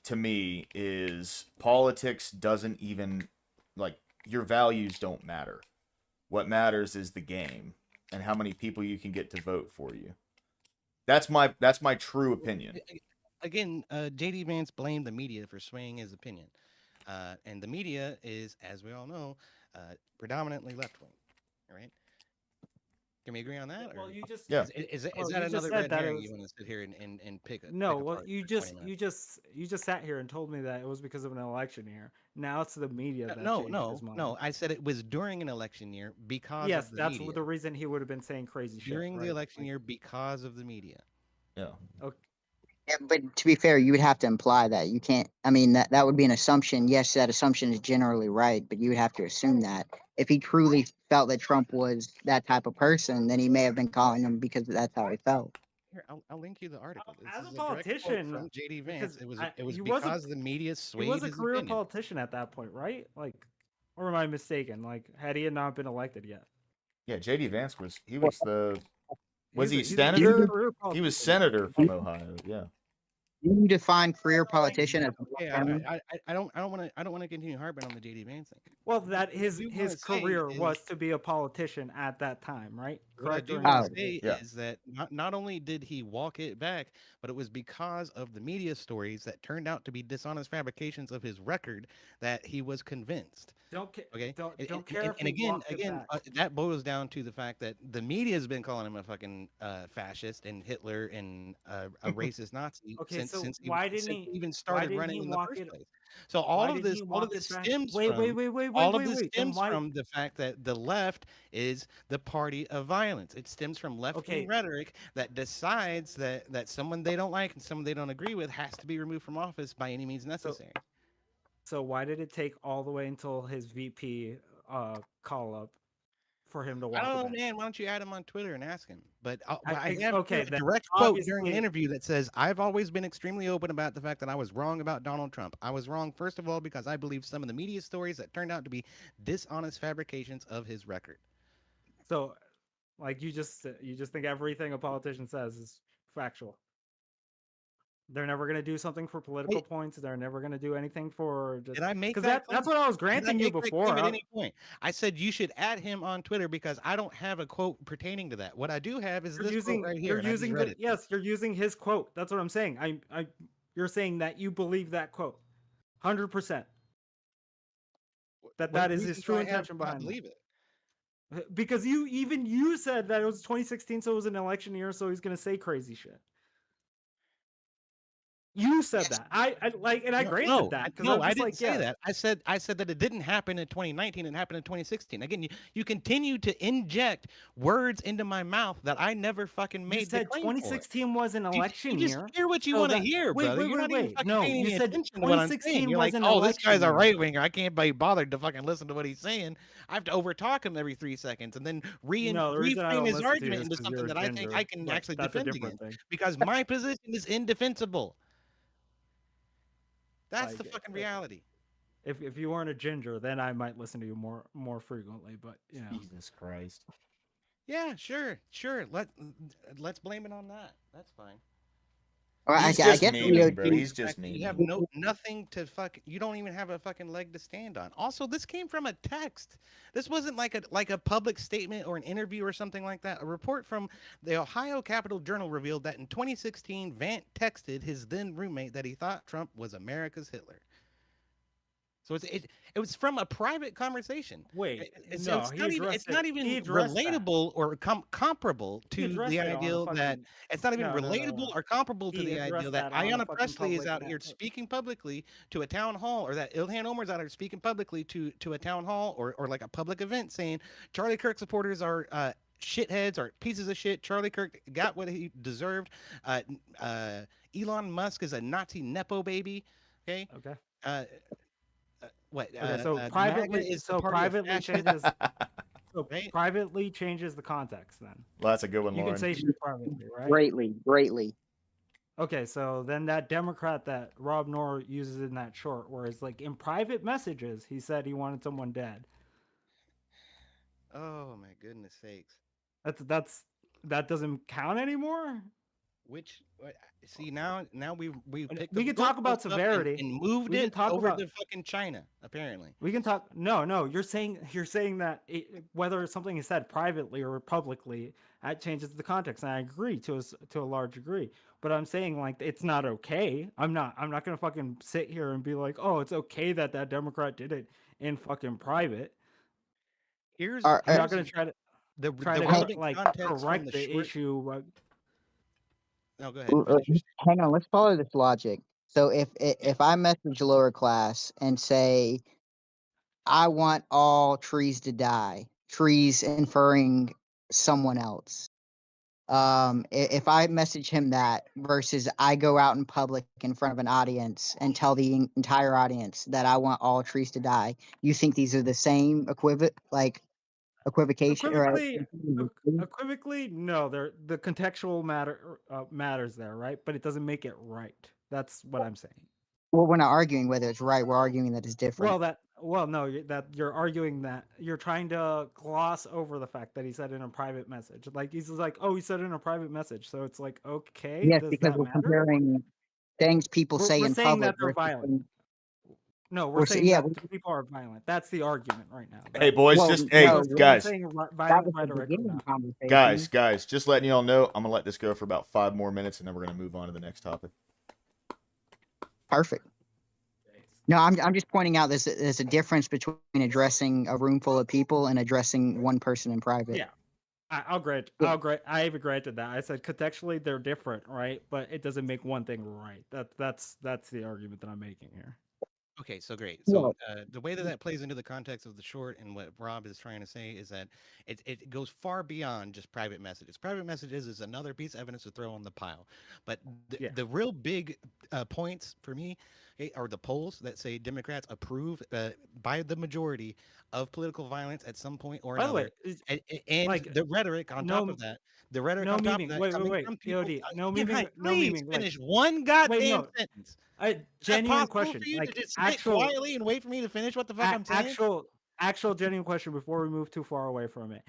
to me is politics doesn't even, like, your values don't matter. What matters is the game and how many people you can get to vote for you. That's my true opinion. Again, JD Vance blamed the media for swaying his opinion. And the media is, as we all know, predominantly left wing. All right. Can we agree on that? Well, or you just Yeah. is well, that you just another said red that it herring was- you want to sit here and pick? no. pick Well, apart you for just 20 minutes? you just sat here and told me that it was because of an election year. Now it's the media that No, changed his mind. no. I said it was during an election year because Yes, of the that's media. the reason he would have been saying crazy shit. During the right? election Like, year because of the media. Yeah. Okay. Yeah, but to be fair, you would have to imply that. You can't. I mean, that would be an assumption. Yes, that assumption is generally right, but you would have to assume that. If he truly felt that Trump was that type of person, then he may have been calling him because that's how he felt. Here, I'll link you the article. This As a is direct quote politician, from JD Vance. because It was I- it was he was a- because the media He swayed was a his career opinion. politician at that point, right? Like, or am I mistaken? Like, had he not been elected yet? Yeah, JD Vance was was he He's a senator? career He was politician. senator from Ohio. Yeah. You define career politician as Okay, I don't want to continue harping on the JD Vance thing. Well, that his do wanna say career is- was to be a politician at that time, right? What I Correct. do or want incorrect? to say Yeah. is that not only did he walk it back, but it was because of the media stories that turned out to be dishonest fabrications of his record that he was convinced. Don't care. Okay. Don't care if And he again, walked it back. that boils down to the fact that the media has been calling him a fucking fascist and Hitler and a racist Nazi Okay, since so since he, why since didn't he he- even why started didn't running he in the walk first it- place. So Why all of didn't this he all of walk this it back? stems Wait, from all of this Then stems why- from the fact that the left is the party of violence. It stems from left-wing Okay. rhetoric that decides that someone they don't like and someone they don't agree with has to be removed from office by any means necessary. So why did it take all the way until his VP call up for him to walk I don't it know, back? man. Why don't you add him on Twitter and ask him? But I I think- have okay, a then direct quote during an obviously- interview that says, "I've always been extremely open about the fact that I was wrong about Donald Trump. I was wrong, first of all, because I believe some of the media stories that turned out to be dishonest fabrications of his record." So, like, you just think everything a politician says is factual. They're never gonna do something for political points. They're never gonna do anything for just. Did I make Because that? that's what I was claim? Did I granting you make that before. claim at any point? I said you should add him on Twitter because I don't have a quote pertaining to that. What I do have is You're this using quote right here. you're and I just using read the it. yes, you're using his quote. That's what I'm saying. You're saying that you believe that quote, 100%. That What is his reason do true I have intention to not behind believe it. it. Because you said that it was 2016, so it was an election year, so he's gonna say crazy shit. You said Yes. that. I like, and I granted No, that because no, I'm I just didn't like, say yeah. that. I said that it didn't happen in 2019. It happened in 2016. Again, you continue to inject words into my mouth that I never fucking You made the said claim for. 2016 was an You election just year. hear what you So want to that hear, wait, brother. wait, You're wait, not even wait. fucking No, paying you any said attention to what I'm saying. 2016 You're was like, an oh, this election guy's a year. right winger. I can't be bothered to fucking listen to what he's saying. I have to overtalk him every 3 seconds and then No, the reason I reframe don't his listen to you argument is into because something you're a that I think ginger, I can but actually that's a defend different against thing. because my position is indefensible. That's the Like, fucking reality. if you weren't a ginger, then I might listen to you more frequently. But you know, Jesus Christ. Yeah, sure. Let's blame it on that. That's fine. Or He's I just guess memeing, bro. DOT. He's just You have memeing. nothing to you don't even have a fucking leg to stand on. Also, this came from a text. This wasn't like a public statement or an interview or something like that. A report from the Ohio Capitol Journal revealed that in 2016, Vance texted his then roommate that he thought Trump was America's Hitler. So it was from a private conversation. wait, It's no, he addressed it's not it. even He addressed that. relatable or comparable He to addressed the it on a ideal that fucking. it's not even No, no, no, relatable no. or comparable to He the ideal addressed that that on a Ayanna fucking Presley is public out here speaking publicly to a town hall, or that Ilhan Omar is out here speaking publicly to a town hall or like a public event saying Charlie Kirk supporters are shitheads or pieces of shit. Charlie Kirk got what he deserved. Elon Musk is a Nazi nepo baby. Okay. Okay. What? Okay. So MAGA privately, is the party of fascists, changes. So right? privately changes the context. Then Well, that's a good one, you can Lauren. say shit privately, right? Greatly. Okay, so then that Democrat that Rob Noor uses in that short, where it's like in private messages, he said he wanted someone dead. Oh my goodness sakes! That doesn't count anymore. See now we picked We up can the talk about goalposts up severity. and moved We can it talk over about. to fucking China. Apparently, We can talk. No, you're saying that whether something is said privately or publicly, that changes the context, and I agree to a large degree. But I'm saying like it's not okay. I'm not gonna fucking sit here and be like, oh, it's okay that Democrat did it in fucking private. here's Are, I'm are, not gonna try to the Hey, relevant like context from correct the the short. issue. No, go ahead. Finish your hang on, let's follow this logic. So if I message lower class and say I want all trees to die, trees inferring someone else. If I message him that versus I go out in public in front of an audience and tell the entire audience that I want all trees to die, you think these are the same equivocation or Equivocally, no. The contextual matters there, right? But it doesn't make it right. That's what I'm saying. well, we're not arguing whether it's right. We're arguing that it's different. No, that you're arguing that you're trying to gloss over the fact that he said in a private message. Like he's like, oh, he said in a private message, so it's like, okay, Yes, does because that we're matter? comparing things people say We're in saying public. that they're versus violent. things- No, we're we're sa- saying yeah, that people are violent. That's the argument right now. Hey, boys, well, just hey, no, We're guys, saying that violent was the rhetoric or beginning of not. the conversation. guys, just letting y'all know, I'm gonna let this go for about 5 more minutes, and then we're gonna move on to the next topic. Perfect. No, I'm just pointing out there's a difference between addressing a room full of people and addressing one person in private. Yeah. I've granted that. I said contextually they're different, right? But it doesn't make one thing right. That's the argument that I'm making here. Okay, so great. Well, So the way that plays into the context of the short and what Rob is trying to say is that it goes far beyond just private messages. Private messages is another piece of evidence to throw on the pile, but the real big points for me are the polls that say Democrats approve by the majority of political violence at some point or By the another, way, and like, the rhetoric on top of that. The rhetoric on top of that coming Wait, from people. EOD, no Yeah, memeing, right, no please memeing. Like, finish one wait, goddamn no, sentence. Is that genuine possible question. for you Like to just sit actual, quietly and wait for me to finish what the fuck I'm saying? actual genuine question before we move too far away from it.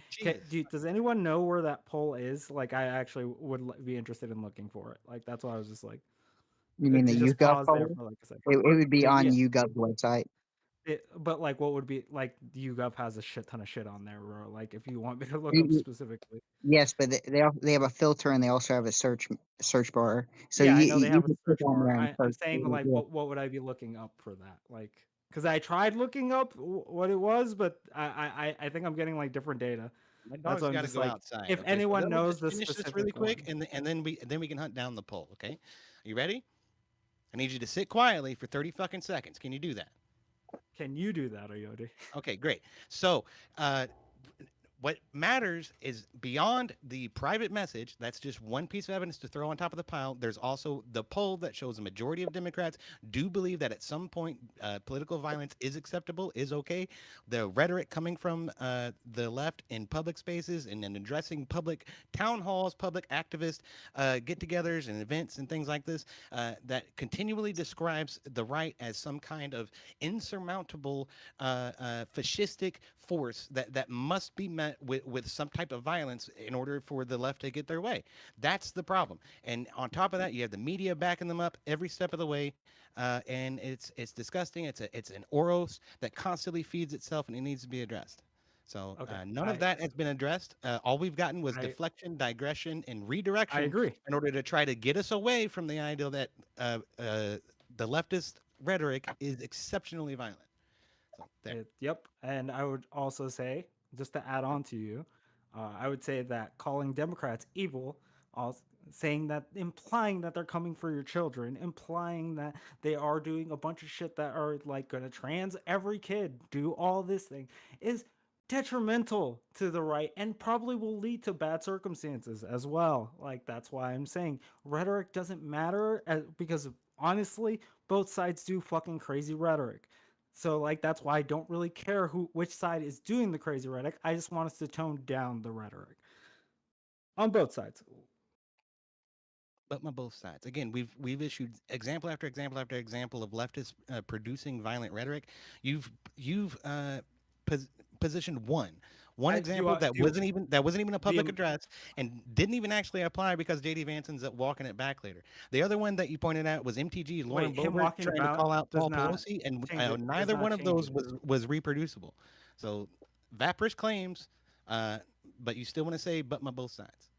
Does anyone know where that poll is? Like, I actually would be interested in looking for it. Like, that's why I was just like, you mean the just YouGov pause there poll? for like a second. It would be on Yeah. YouGov's website. But like, what would be like? YouGov has a shit ton of shit on there, bro. Like, if you want me to look up specifically. Yes, but they have a filter and they also have a search bar. So yeah, I know they have a can search click on bar. there and I'm search saying for it, like, yeah. what would I be looking up for that? Like, because I tried looking up what it was, but I think I'm getting like different data. My That's dog's why I'm got to just go like, outside. if Okay, anyone let me knows just the finish this specific really quick, one. and then we can hunt down the poll. Okay, are you ready? I need you to sit quietly for 30 fucking seconds. Can you do that? Can you do that, Oyodi? Okay, great. So, what matters is beyond the private message. That's just one piece of evidence to throw on top of the pile. There's also the poll that shows a majority of Democrats do believe that at some point political violence is acceptable, is okay. The rhetoric coming from the left in public spaces and in addressing public town halls, public activist get-togethers and events and things like this that continually describes the right as some kind of insurmountable fascistic force that must be met with some type of violence in order for the left to get their way. That's the problem. And on top of that, you have the media backing them up every step of the way. And it's disgusting. It's an Oros that constantly feeds itself, and it needs to be addressed. So Okay, none of that has been addressed. All we've gotten was deflection, digression, and redirection. I agree. In order to try to get us away from the idea that the leftist rhetoric is exceptionally violent. So there. Yep. And I would also say, just to add on to you, I would say that calling Democrats evil, saying that, implying that they're coming for your children, implying that they are doing a bunch of shit that are like going to trans every kid, do all this thing, is detrimental to the right and probably will lead to bad circumstances as well. Like, that's why I'm saying rhetoric doesn't matter, because honestly, both sides do fucking crazy rhetoric. So like, that's why I don't really care which side is doing the crazy rhetoric. I just want us to tone down the rhetoric on both sides. But on both sides. Again, we've issued example after example after example of leftists producing violent rhetoric. You've positioned one example that wasn't even a public address and didn't even actually apply because JD Vance ends up walking it back later. The other one that you pointed out was MTG Lauren Boebert trying to call out Paul Pelosi, and neither one of those was reproducible. So vaporous claims, but you still want to say but my both sides.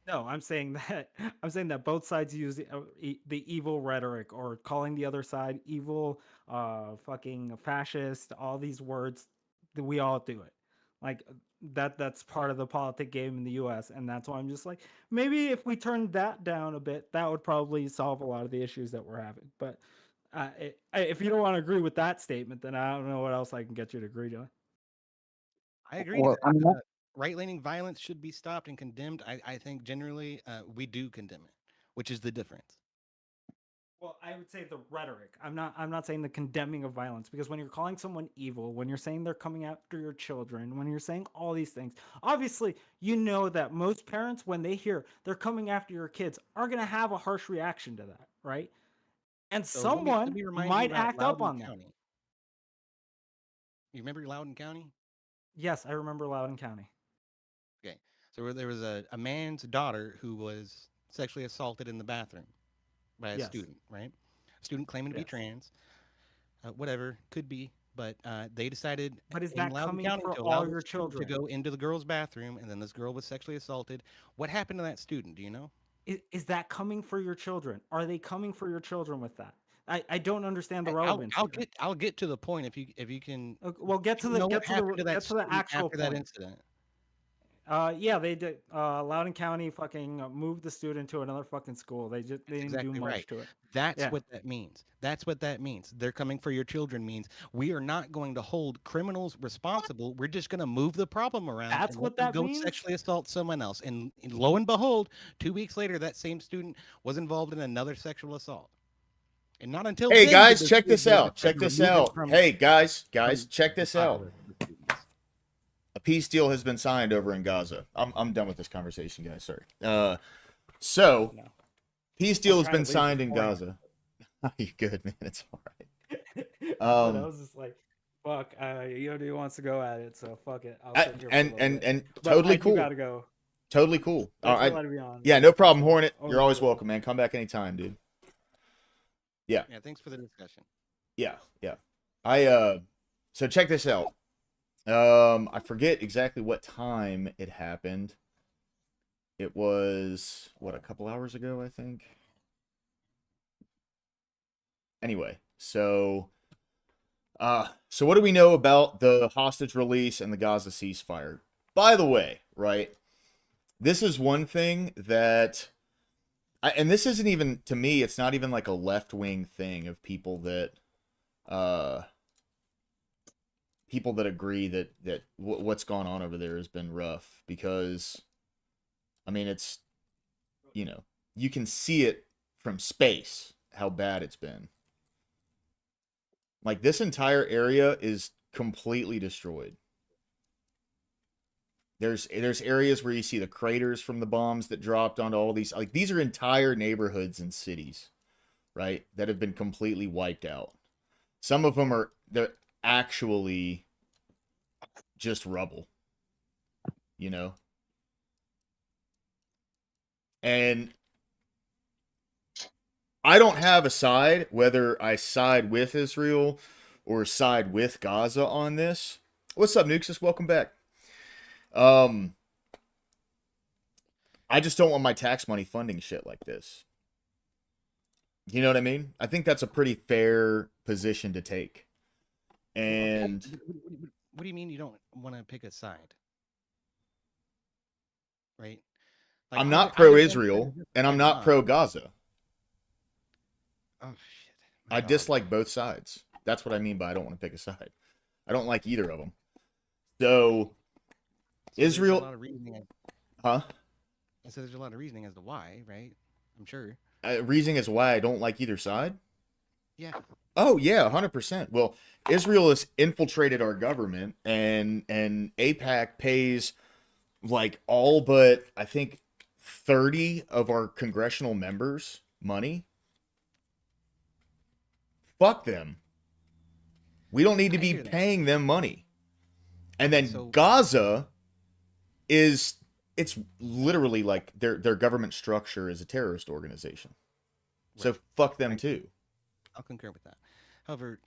No, I'm saying that both sides use the evil rhetoric, or calling the other side evil, fucking fascist, all these words. That we all do it. Like, that's part of the politic game in the US, and that's why I'm just like, maybe if we turned that down a bit, that would probably solve a lot of the issues that we're having. But if you don't want to agree with that statement, then I don't know what else I can get you to agree to. I agree. Well, I mean, Right-leaning violence should be stopped and condemned. I think generally we do condemn it, which is the difference. Well, I would say the rhetoric. I'm not saying the condemning of violence, because when you're calling someone evil, when you're saying they're coming after your children, when you're saying all these things, obviously you know that most parents, when they hear they're coming after your kids, are going to have a harsh reaction to that, right? And So someone might act up on County. them. You remember Loudoun County? Yes, I remember Loudoun County. Okay, so there was a man's daughter who was sexually assaulted in the bathroom by a student, right? A student claiming to be trans, whatever, could be, but they decided but is in that Loudoun coming County for to allow all your the student children to go into the girl's bathroom, and then this girl was sexually assaulted. What happened to that student? Do you know? Is that coming for your children? Are they coming for your children with that? I don't understand the relevance. I'll get to the point if you can. Okay, well, get to the actual after that incident. Yeah, they did. Loudoun County fucking moved the student to another fucking school. They didn't exactly do much right. to it. That's what that means. That's what that means. They're coming for your children means we are not going to hold criminals responsible. We're just going to move the problem around. That's what that go means? Sexually assault someone else, and lo and behold, 2 weeks later, that same student was involved in another sexual assault. And not until hey then guys, check this out. Check this out. Hey guys, check this out. A peace deal has been signed over in Gaza. I'm done with this conversation, guys. Sorry. So, peace deal has been signed in Gaza. You good, man? It's all right. But I was just like, fuck. Yodi wants to go at it, so fuck it. I'll sit here for a little bit. And But totally I do cool. gotta go. Totally cool. All Thanks for right. letting me on. Yeah, no problem, Hornet. Oh, You're always cool. welcome, man. Come back anytime, dude. Yeah. Yeah, thanks for the discussion. Yeah. So check this out. I forget exactly what time it happened. It was a couple hours ago, I think. Anyway, so what do we know about the hostage release and the Gaza ceasefire? By the way, right? This is one thing that and this isn't even, to me, it's not even like a left-wing thing of uh, people that agree that what's gone on over there has been rough, because, I mean, it's, you know, you can see it from space, how bad it's been. Like, this entire area is completely destroyed. There's areas where you see the craters from the bombs that dropped onto all these, like, these are entire neighborhoods and cities, right, that have been completely wiped out. Some of them they're actually just rubble, you know? And I don't have a side, whether I side with Israel or side with Gaza on this. What's up, Nuxus? Welcome back. I just don't want my tax money funding shit like this. You know what I mean? I think that's a pretty fair position to take. And what do you mean you don't want to pick a side? Right? Like, I'm not either one pro-Israel, side is and I'm right not on. pro-Gaza. Oh shit! My I dog. dislike both sides. That's what I mean by I don't want to pick a side. I don't like either of them. So there's Israel, a lot of reasoning. huh? So there's a lot of reasoning as to why, right? I'm sure. Reasoning is why I don't like either side. Yeah. Oh yeah, 100%. Well, Israel has infiltrated our government, and AIPAC pays like all but I think 30 of our congressional members money. Fuck them. We don't need to I be hear that. paying them money. And Okay, then so- Gaza it's literally like their government structure is a terrorist organization. So Right. fuck them too. I'll concur with that. However,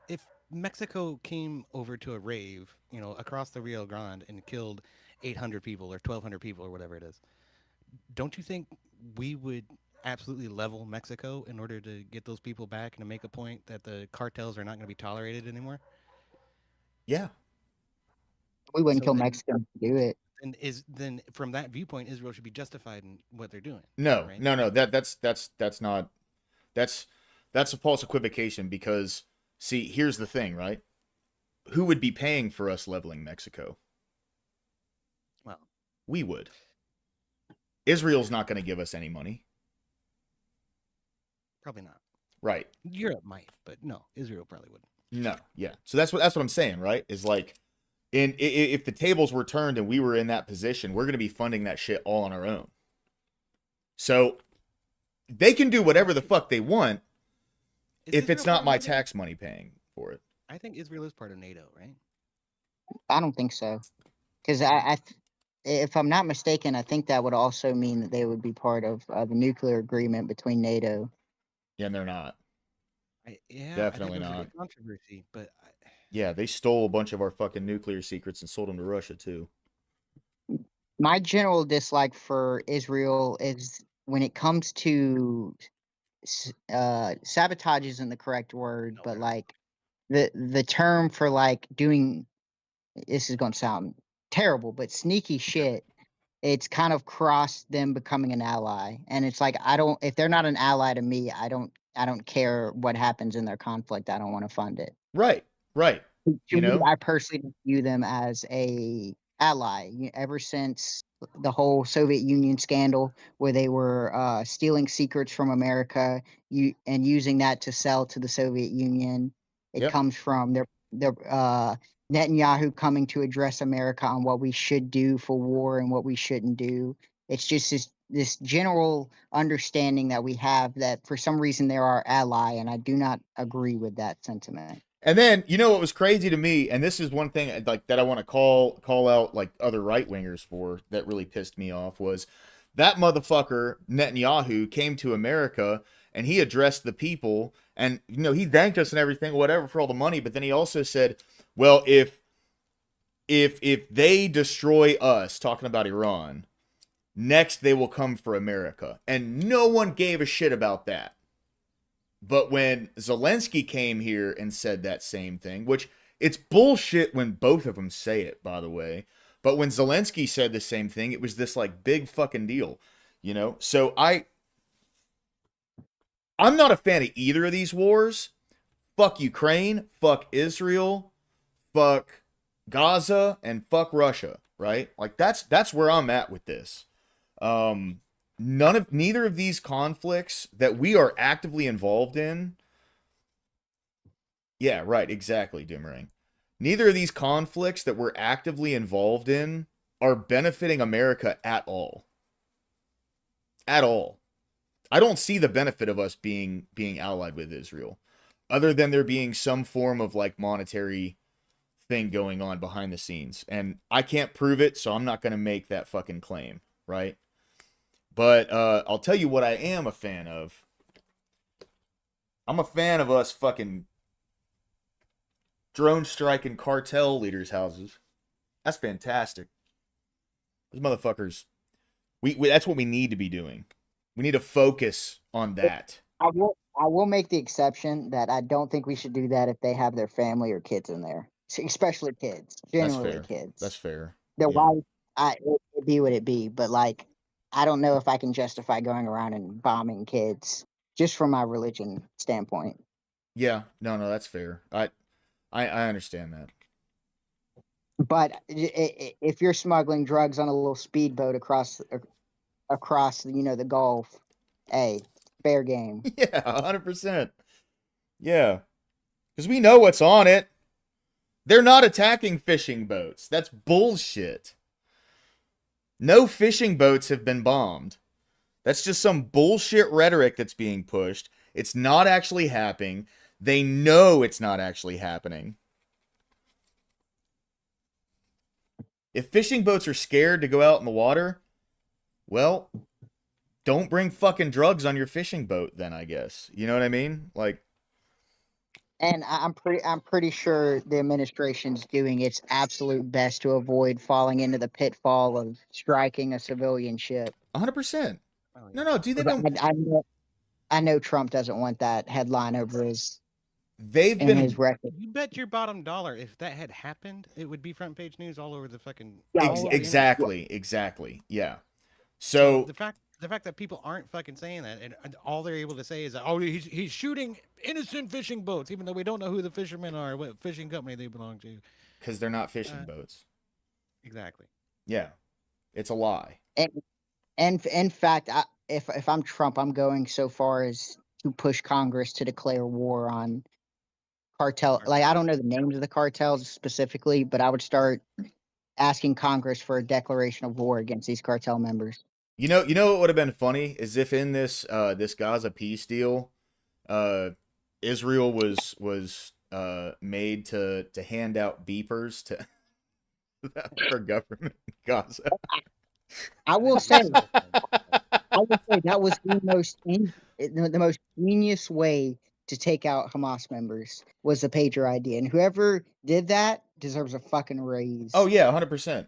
if Mexico came over to a rave, across the Rio Grande and killed 800 people or 1,200 people or whatever it is, don't you think we would absolutely level Mexico in order to get those people back and to make a point that the cartels are not going to be tolerated anymore? Yeah. We wouldn't So kill then- Mexicans to do it. Then from that viewpoint, Israel should be justified in what they're doing. No, right? no. That's not that's a false equivocation, because see, here's the thing, right? Who would be paying for us leveling Mexico? Well, We would. Israel's not going to give us any money. probably not. Right. Europe might, but no, Israel probably wouldn't. No. Yeah. So that's what I'm saying, right? Is like, if the tables were turned and we were in that position, we're going to be funding that shit all on our own. So they can do whatever the fuck they want if it's not my tax money paying for it. I think Israel is part of NATO, right? I don't think so, because if I'm not mistaken, I think that would also mean that they would be part of the nuclear agreement between NATO. Yeah, and they're not. Definitely I think there was a not. big controversy, but Yeah, they stole a bunch of our fucking nuclear secrets and sold them to Russia too. My general dislike for Israel is when it comes to sabotage isn't the correct word, No, but fair. like the term for like doing, this is going to sound terrible, but sneaky shit. It's kind of crossed them becoming an ally, and it's like if they're not an ally to me, I don't care what happens in their conflict. I don't want to fund it. Right. To You me, know? I personally view them as a ally. Ever since the whole Soviet Union scandal, where they were stealing secrets from America, and using that to sell to the Soviet Union, it Yep. comes from their Netanyahu coming to address America on what we should do for war and what we shouldn't do. It's just this general understanding that we have that for some reason they're our ally, and I do not agree with that sentiment. And then, you know what was crazy to me, and this is one thing like that I want to call out like other right wingers for, that really pissed me off, was that motherfucker Netanyahu came to America and he addressed the people, and he thanked us and everything, whatever, for all the money, but then he also said, well, if they destroy us, talking about Iran, next they will come for America. And no one gave a shit about that. But when Zelensky came here and said that same thing, which it's bullshit when both of them say it, by the way, but when Zelensky said the same thing, it was this like big fucking deal. You know? So I'm not a fan of either of these wars. Fuck Ukraine, fuck Israel, fuck Gaza, and fuck Russia, right? Like that's where I'm at with this. Neither of these conflicts that we are actively involved in. Yeah, right, exactly, Doomerang. Neither of these conflicts that we're actively involved in are benefiting America at all. At all. I don't see the benefit of us being allied with Israel, other than there being some form of like monetary thing going on behind the scenes. And I can't prove it, so I'm not going to make that fucking claim, right? But I'll tell you what I am a fan of. I'm a fan of us fucking drone striking cartel leaders' houses. That's fantastic. Those motherfuckers. We that's what we need to be doing. We need to focus on that. I will make the exception that I don't think we should do that if they have their family or kids in there, especially kids. That's Generally, fair. kids. That's fair. The Yeah. wife, it be what it be, but like, I don't know if I can justify going around and bombing kids just from my religion standpoint. Yeah. No, that's fair. I understand that. But if you're smuggling drugs on a little speedboat across the Gulf, hey, fair game. Yeah, 100%. Yeah. Because we know what's on it. They're not attacking fishing boats. That's bullshit. No fishing boats have been bombed. That's just some bullshit rhetoric that's being pushed. It's not actually happening. They know it's not actually happening. If fishing boats are scared to go out in the water, well, don't bring fucking drugs on your fishing boat then, I guess. You know what I mean? Like, And I'm pretty sure the administration's doing its absolute best to avoid falling into the pitfall of striking a civilian ship. 100%. Oh, No, yeah. dude, I know Trump doesn't want that headline over his they've in been his record. You bet your bottom dollar if that had happened, it would be front page news all over the fucking. Yeah, all over the internet. exactly. Yeah. So So the fact that people aren't fucking saying that, and all they're able to say is, "Oh, he's shooting innocent fishing boats," even though we don't know who the fishermen are, what fishing company they belong to. because they're not fishing boats. Exactly. Yeah. It's a lie. And in fact, if I'm Trump, I'm going so far as to push Congress to declare war on cartel. Like, I don't know the names of the cartels specifically, but I would start asking Congress for a declaration of war against these cartel members. You know what would have been funny is if in this Gaza peace deal, Israel was made to hand out beepers to for government in Gaza. I will say that was the most genius way to take out Hamas members was the pager idea, and whoever did that deserves a fucking raise. Oh yeah, 100%.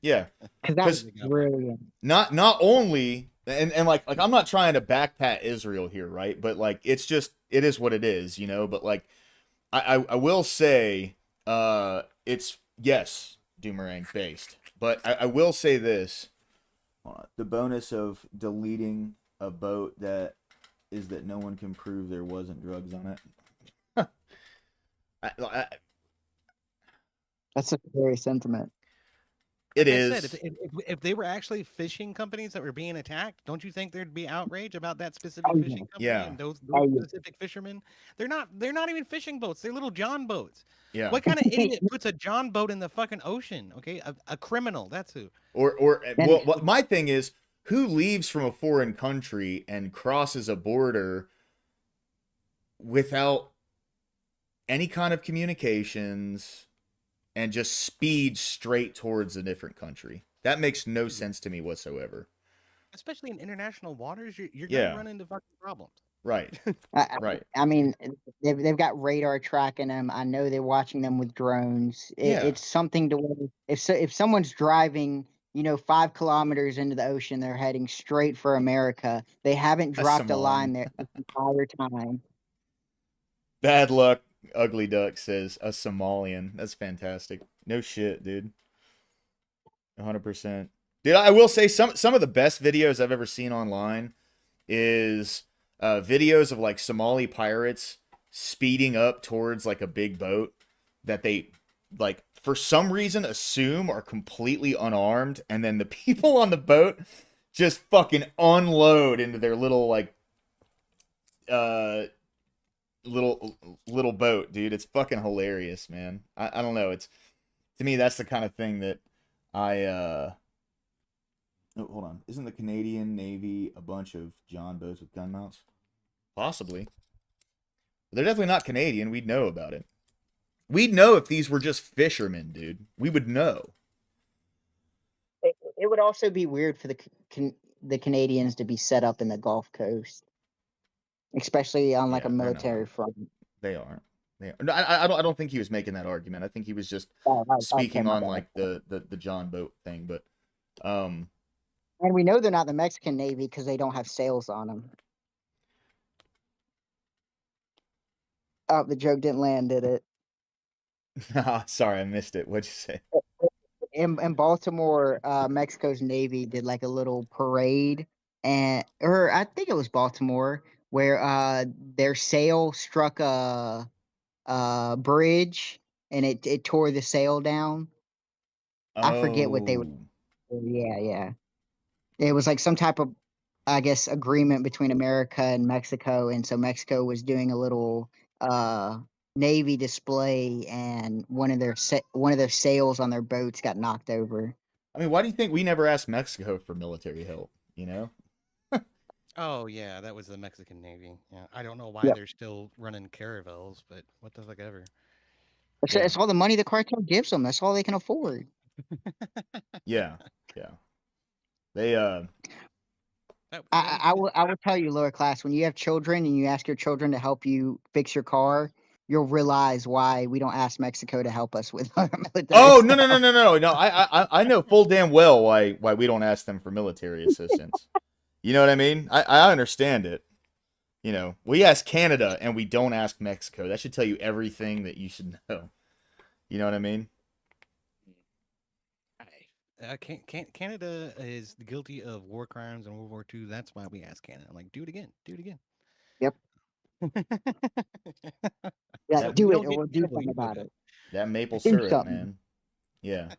Yeah, because that was brilliant. not only and like I'm not trying to backpat Israel here, right? But like it is what it is, you know. But like I will say it's yes Doomerang based, but I will say this: the bonus of deleting a boat that is that no one can prove there wasn't drugs on it. That's a scary sentiment. It Like I is. said, if they were actually fishing companies that were being attacked, don't you think there'd be outrage about that specific fishing company Yeah. and those Oh, yeah. specific fishermen? They're not even fishing boats. They're little John boats. Yeah. What kind of idiot puts a John boat in the fucking ocean? Okay, a criminal. That's who. Or well, what my thing is, who leaves from a foreign country and crosses a border without any kind of communications and just speeds straight towards a different country? That makes no sense to me whatsoever. Especially in international waters, you're Yeah. gonna run into fucking problems. Right. Right. I mean, they've got radar tracking them. I know they're watching them with drones. Yeah. It's something to where if someone's driving, 5 kilometers into the ocean, they're heading straight for America. They haven't dropped a line there the entire time. Bad luck, Ugly Duck says a Somalian. That's fantastic. No shit, dude. 100%. Dude, I will say some of the best videos I've ever seen online is videos of like Somali pirates speeding up towards like a big boat that they like for some reason assume are completely unarmed, and then the people on the boat just fucking unload into their little like uh little boat, dude. It's fucking hilarious, man. I don't know. It's to me that's the kind of thing that I oh, hold on. Isn't the Canadian Navy a bunch of John boats with gun mounts? Possibly. But they're definitely not Canadian. We'd know about it. We'd know if these were just fishermen, dude. We would know. It would also be weird for the Canadians to be set up in the Gulf Coast, especially on like Yeah, a they're military not. front. They aren't. No, I don't think he was making that argument. I think he was just Okay, speaking my on bad. like the John boat thing. But And we know they're not the Mexican Navy because they don't have sails on them. Oh, the joke didn't land, did it? sorry, I missed it. What'd you say? In Baltimore, Mexico's Navy did like a little parade, or I think it was Baltimore, where their sail struck a bridge and it tore the sail down. I forget what they were. Oh, Yeah, yeah. It was like some type of, I guess, agreement between America and Mexico, and so Mexico was doing a little uh Navy display, and one of their sails on their boats got knocked over. I mean, why do you think we never asked Mexico for military help? You know? Oh yeah, that was the Mexican Navy. Yeah, I don't know why Yeah, they're still running caravels, but what the fuck ever. Yeah, it's all the money the cartel gives them. That's all they can afford. yeah, yeah. They That was I will tell you, lower class, when you have children and you ask your children to help you fix your car, you'll realize why we don't ask Mexico to help us with our military Oh no no no stuff. no no no! I know full damn well why we don't ask them for military assistance. You know what I mean? I understand it. You know, we ask Canada and we don't ask Mexico. That should tell you everything that you should know. You know what I mean? Canada is guilty of war crimes in World War II. That's why we ask Canada. I'm like, do it again, do it again. Yep. Yeah, That do You it don't or get we'll in do trouble. something You do about it. it. that maple Do syrup, something. man. Yeah.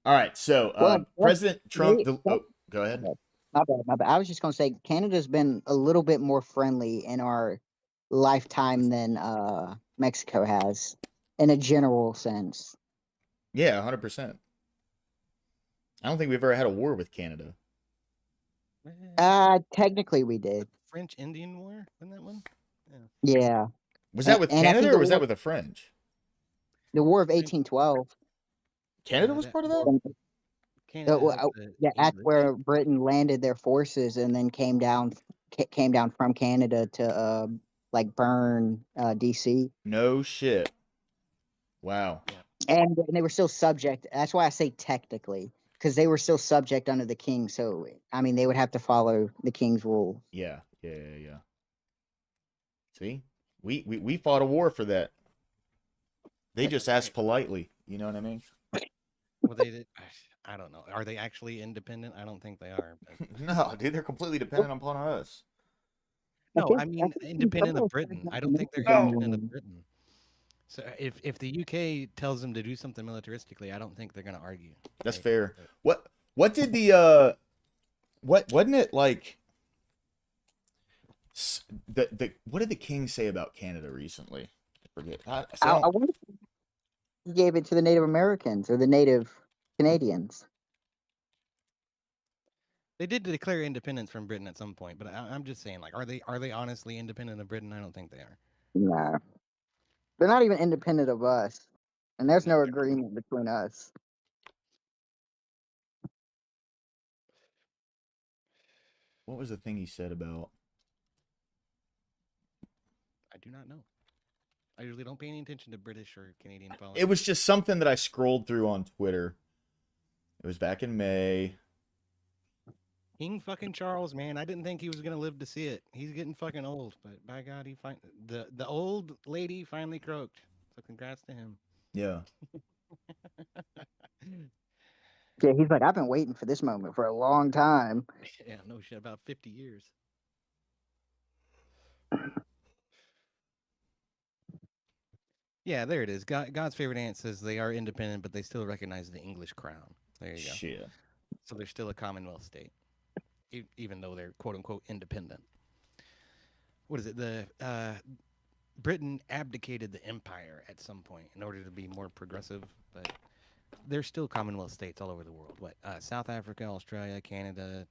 All right. So, Well, President Trump. they, Oh, go ahead. my bad, my bad. I was just gonna say Canada's been a little bit more friendly in our lifetime than Mexico has, in a general sense. Yeah, 100%. I don't think we've ever had a war with Canada. Technically we did. French Indian War, wasn't that one? Yeah. Yeah, Was that with and I Canada think or was that with the French? the War of French- 1812. Canada was that part of that? Canada helped the Yeah, that's English. where Britain landed their forces and then came down from Canada to like burn DC. No shit. Wow. And they were still subject. That's why I say technically, because they were still subject under the king. So I mean, they would have to follow the king's rule. Yeah. Yeah. Yeah. Yeah. See, we fought a war for that. They just asked politely. You know what I mean? Well, they did. I don't know. Are they actually independent? I don't think they are. But... No, dude, they're completely dependent upon us. No, I mean independent of Britain. I don't think they're independent of Britain. So if the UK tells them to do something militaristically, I don't think they're going to argue. That's right? fair. What did what wasn't it like the what did the king say about Canada recently? I forget. I wonder if he gave it to the Native Americans or the Native Canadians. They did declare independence from Britain at some point, but I'm just saying, like, are they honestly independent of Britain? I don't think they are. No, they're not even independent of us, and there's no agreement between us. What was the thing he said about? I do not know. I usually don't pay any attention to British or Canadian politics. It was just something that I scrolled through on Twitter. It was back in May. King fucking Charles, man. I didn't think he was gonna live to see it. He's getting fucking old, but by God, the old lady finally croaked. So congrats to him. Yeah. Yeah, he's like, I've been waiting for this moment for a long time. Yeah, no shit, about 50 years. Yeah, there it is. God's favorite aunt says they are independent, but they still recognize the English crown. There you go. Shit. So they're still a Commonwealth state, even though they're quote unquote independent. What is it? Britain abdicated the empire at some point in order to be more progressive, but they're still Commonwealth states all over the world. What? South Africa, Australia, Canada,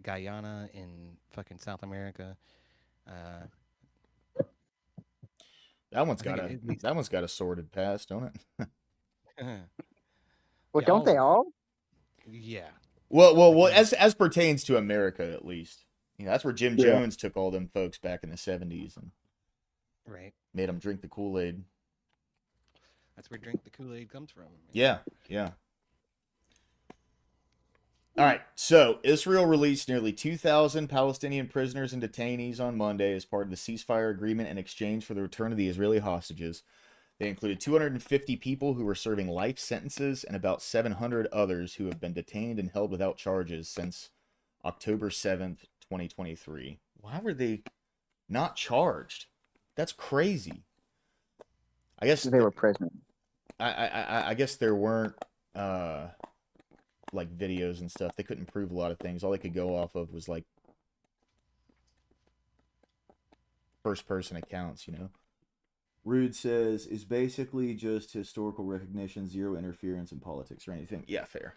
Guyana in fucking South America. That one's got a sordid past, don't it? Well, Yeah, don't they all? Yeah. Well, as pertains to America, at least. You know, that's where Jim Yeah. Jones took all them folks back in the 70s and Right. made them drink the Kool-Aid. That's where drink the Kool-Aid comes from. Yeah. All right, so Israel released nearly 2,000 Palestinian prisoners and detainees on Monday as part of the ceasefire agreement in exchange for the return of the Israeli hostages. They included 250 people who were serving life sentences and about 700 others who have been detained and held without charges since October 7th, 2023. Why were they not charged? That's crazy. I guess They were prisoners. I guess there weren't like videos and stuff. They couldn't prove a lot of things. All they could go off of was like first person accounts, you know. Rude says is basically just historical recognition, zero interference in politics or anything. Yeah, fair.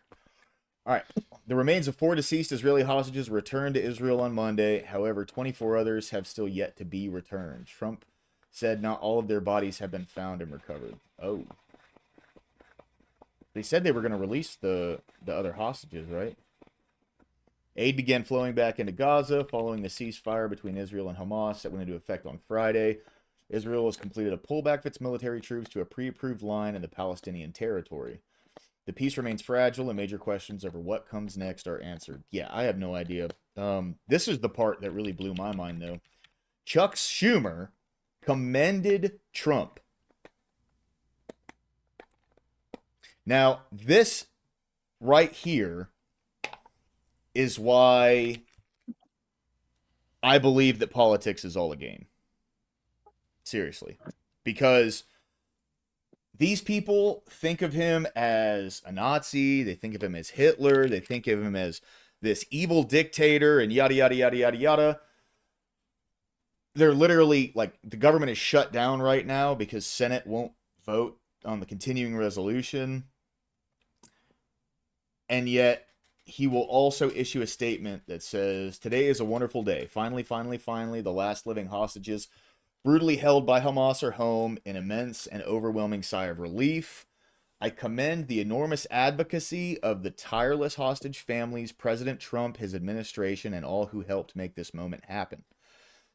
All right. The remains of 4 deceased Israeli hostages returned to Israel on Monday. However, 24 others have still yet to be returned. Trump said not all of their bodies have been found and recovered. Oh. They said they were going to release the other hostages, right? Aid began flowing back into Gaza following the ceasefire between Israel and Hamas that went into effect on Friday. Israel has completed a pullback of its military troops to a pre-approved line in the Palestinian territory. The peace remains fragile, and major questions over what comes next are answered. Yeah, I have no idea. This is the part that really blew my mind, though. Chuck Schumer commended Trump. Now, this right here is why I believe that politics is all a game. Seriously. Because these people think of him as a Nazi, they think of him as Hitler, they think of him as this evil dictator and yada, yada, yada, yada, yada. They're literally, like, the government is shut down right now because Senate won't vote on the continuing resolution. And yet, he will also issue a statement that says, today is a wonderful day. Finally, the last living hostages brutally held by Hamas are home, an immense and overwhelming sigh of relief. I commend the enormous advocacy of the tireless hostage families, President Trump, his administration, and all who helped make this moment happen.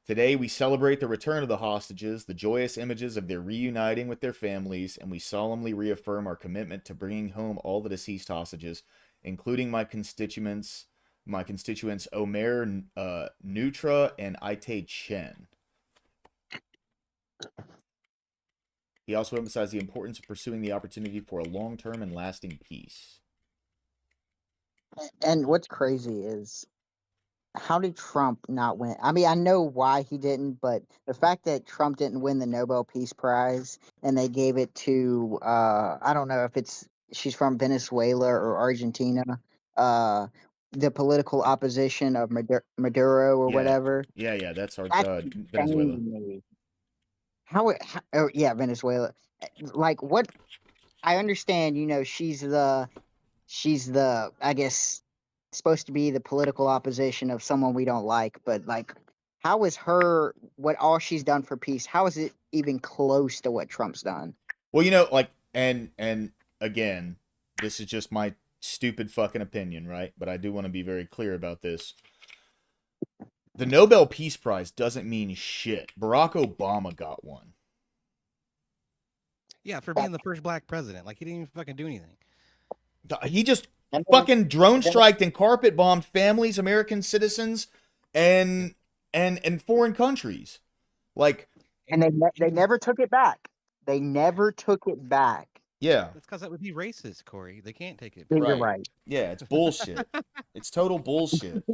Today, we celebrate the return of the hostages, the joyous images of their reuniting with their families, and we solemnly reaffirm our commitment to bringing home all the deceased hostages, including my constituents Omer Nutra and Ite Chen. He also emphasized the importance of pursuing the opportunity for a long-term and lasting peace. And what's crazy is, how did Trump not win? I mean, I know why he didn't, but the fact that Trump didn't win the Nobel Peace Prize and they gave it to, I don't know if she's from Venezuela or Argentina, the political opposition of Maduro or whatever. Yeah, that's our That's Venezuela. insane to me. Yeah, Venezuela. Like, what? I understand, she's the, I guess, supposed to be the political opposition of someone we don't like, but like, how is what all she's done for peace, how is it even close to what Trump's done? Well, like, and again, this is just my stupid fucking opinion, right? But I do want to be very clear about this. The Nobel Peace Prize doesn't mean shit. Barack Obama got one. Yeah, for being the first black president. Like, he didn't even fucking do anything. He just fucking drone striked and carpet bombed families, American citizens, and foreign countries. Like, and they never took it back. They never took it back. Yeah. That's because that would be racist, Corey. They can't take it. You're Right. right. Yeah, it's bullshit. It's total bullshit.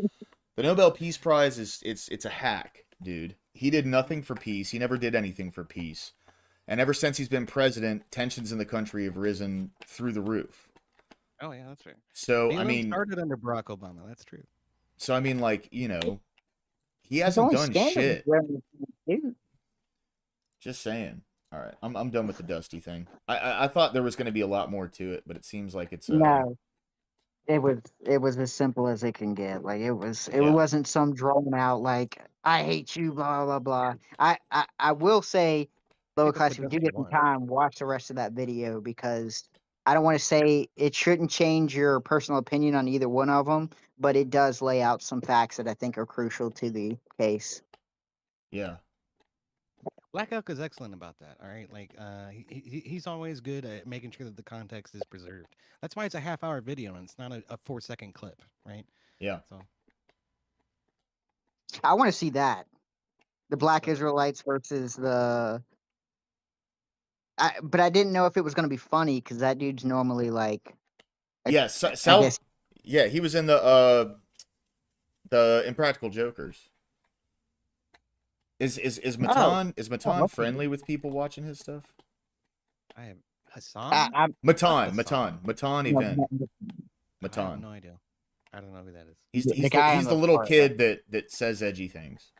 The Nobel Peace Prize is it's a hack, dude. He did nothing for peace. He never did anything for peace. And ever since he's been president, tensions in the country have risen through the roof. Oh yeah, that's fair. So Neither I of them mean, started under Barack Obama. That's true. so I mean, like, you know, he He's hasn't only done scandal. shit. Dude. Just saying. All right, I'm done with the Dusty thing. I thought there was going to be a lot more to it, but it seems like it's No, it was as simple as it can get. Like it Yeah. wasn't some drawn out like I hate you, blah blah blah. I will say, lower think that's class, if what you do Dusty get some wants. time, watch the rest of that video because I don't want to say it shouldn't change your personal opinion on either one of them, but it does lay out some facts that I think are crucial to the case. yeah. Black Elk is excellent about that. All right, like he's always good at making sure that the context is preserved. That's why it's a half-hour video and it's not a 4-second clip, right? Yeah. So I want to see that the Black Israelites versus the. But I didn't know if it was going to be funny because that dude's normally like. Yeah, I guess. Yeah, he was in the Impractical Jokers. Is Matan okay. friendly with people watching his stuff? I have Hassan. Matan event. I have Matan. no idea. I don't know who that is. He's guy on the the little far kid that says edgy things.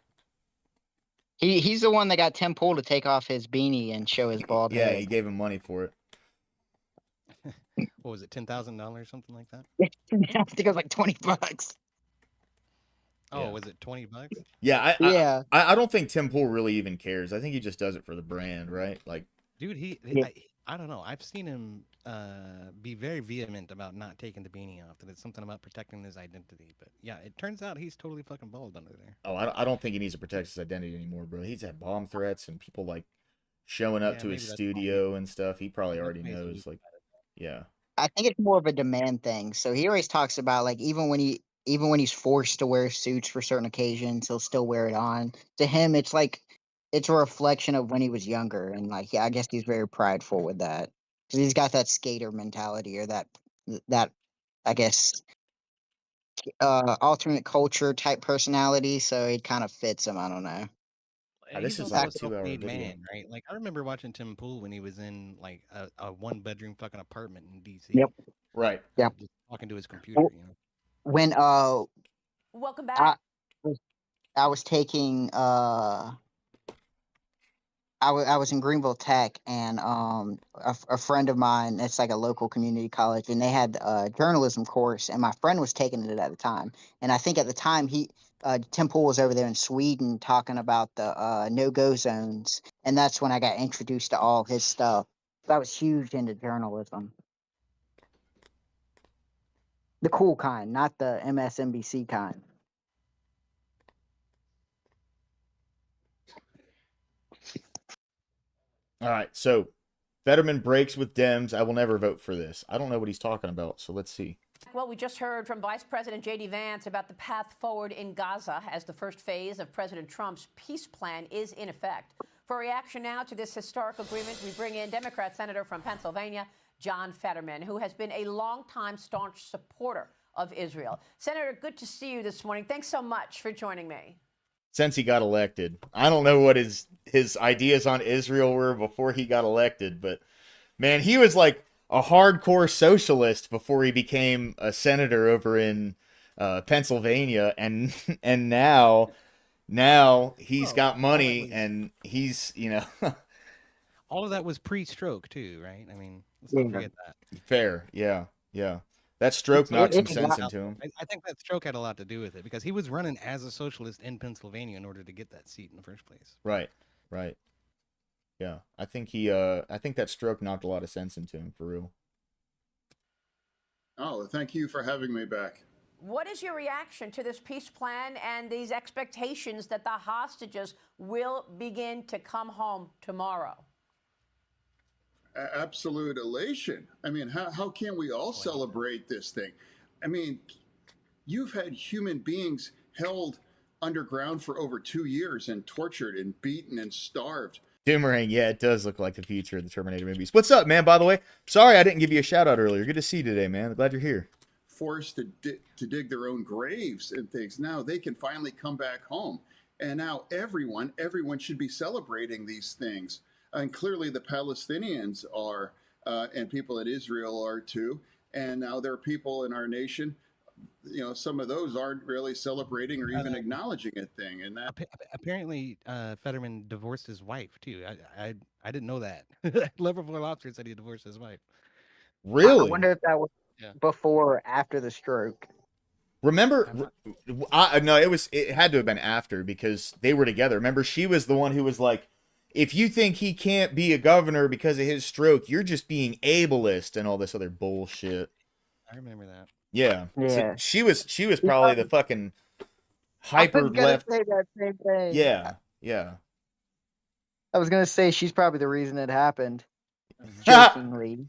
He's the one that got Tim Pool to take off his beanie and show his bald Yeah, head. he gave him money for it. What was it? $10,000, something like that. I think it was like $20. Oh, Yeah. was it $20? Yeah, Yeah. I don't think Tim Pool really even cares. I think he just does it for the brand, right? Like, Dude, Yeah. I don't know. I've seen him be very vehement about not taking the beanie off. That it's something about protecting his identity. But yeah, it turns out he's totally fucking bald under there. oh, I don't think he needs to protect his identity anymore, bro. He's had bomb threats and people like showing up Yeah, to maybe his that's studio and stuff. He probably That's already why he's knows. weak Like, about it. yeah, I think it's more of a demand thing. So he always talks about like even when he's forced to wear suits for certain occasions, he'll still wear it on. To him, it's like it's a reflection of when he was younger, and like yeah, I guess he's very prideful with that because he's got that skater mentality or that I guess alternate culture type personality. So it kind of fits him. I don't know. this He's is also like a a 2-hour self-made video. man, right? Like I remember watching Tim Pool when he was in like a one-bedroom fucking apartment in DC. Yep. Right. Yep. Just talking to his computer, Well, you know. When Welcome I back. I was taking I was in Greenville Tech, and a friend of mine, it's like a local community college, and they had a journalism course, and my friend was taking it at the time, and I think at the time Tim Pool was over there in Sweden talking about the no-go zones, and that's when I got introduced to all his stuff. So I was huge into journalism, the cool kind, not the MSNBC kind. All right. So, Fetterman breaks with Dems. I will never vote for this. I don't know what he's talking about. So let's see. Well, we just heard from Vice President J.D. Vance about the path forward in Gaza as the first phase of President Trump's peace plan is in effect. For reaction now to this historic agreement, we bring in Democrat Senator from Pennsylvania, John Fetterman, who has been a longtime staunch supporter of Israel. Senator, good to see you this morning. Thanks so much for joining me. Since he got elected, I don't know what his ideas on Israel were before he got elected, but man, he was like a hardcore socialist before he became a senator over in Pennsylvania, and now he's got money and he's All of that was pre-stroke too, right? I mean, let's Yeah. not forget that. fair, yeah. That stroke knocked some sense into him. I think that stroke had a lot to do with it because he was running as a socialist in Pennsylvania in order to get that seat in the first place. Right. Yeah, I think that stroke knocked a lot of sense into him for real. Oh, thank you for having me back. What is your reaction to this peace plan and these expectations that the hostages will begin to come home tomorrow? Absolute elation. I mean, how can we all celebrate this thing? I mean, you've had human beings held underground for over 2 years and tortured and beaten and starved. Doomerang, yeah, it does look like the future of the Terminator movies. What's up, man, by the way? Sorry I didn't give you a shout-out earlier. Good to see you today, man. Glad you're here. Forced to dig their own graves and things. Now they can finally come back home. And now everyone should be celebrating these things. And clearly the Palestinians are, and people in Israel are too. And now there are people in our nation, some of those aren't really celebrating or even acknowledging a thing. And that Apparently, Fetterman divorced his wife too. I didn't know that. Liverpool Lobster said he divorced his wife. I Really? wonder if that was Yeah. before or after the stroke. Remember, no, it had to have been after because they were together. Remember, she was the one who was like, if you think he can't be a governor because of his stroke, you're just being ableist and all this other bullshit. I remember that. Yeah. Yeah. So she was probably the fucking hyper I was gonna left. say that same thing. Yeah. Yeah. I was gonna say she's probably the reason it happened. Jokingly.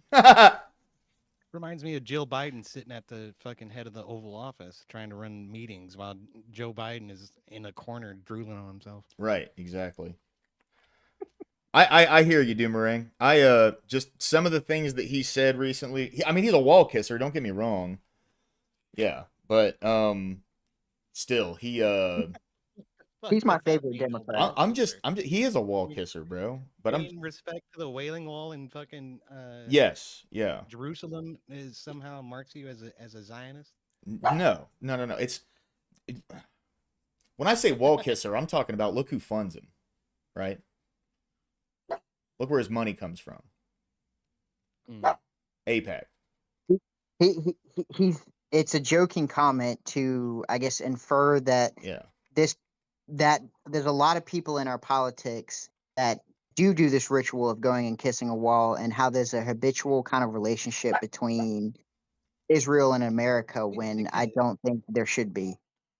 Reminds me of Jill Biden sitting at the fucking head of the Oval Office trying to run meetings while Joe Biden is in a corner drooling on himself. Right, exactly. I hear you, Doomerang. I just some of the things that he said recently. I mean, he's a wall kisser. Don't get me wrong. Yeah, but still, he He's my favorite Democrat. he is a wall kisser, bro. But in respect to the Wailing Wall in fucking yes, yeah. Jerusalem is somehow marks you as a Zionist. No. It's when I say wall kisser, I'm talking about look who funds him, right? Look where his money comes from. AIPAC. He's. It's a joking comment to, I guess, infer that that there's a lot of people in our politics that do this ritual of going and kissing a wall, and how there's a habitual kind of relationship between Israel and America when I don't think there should be.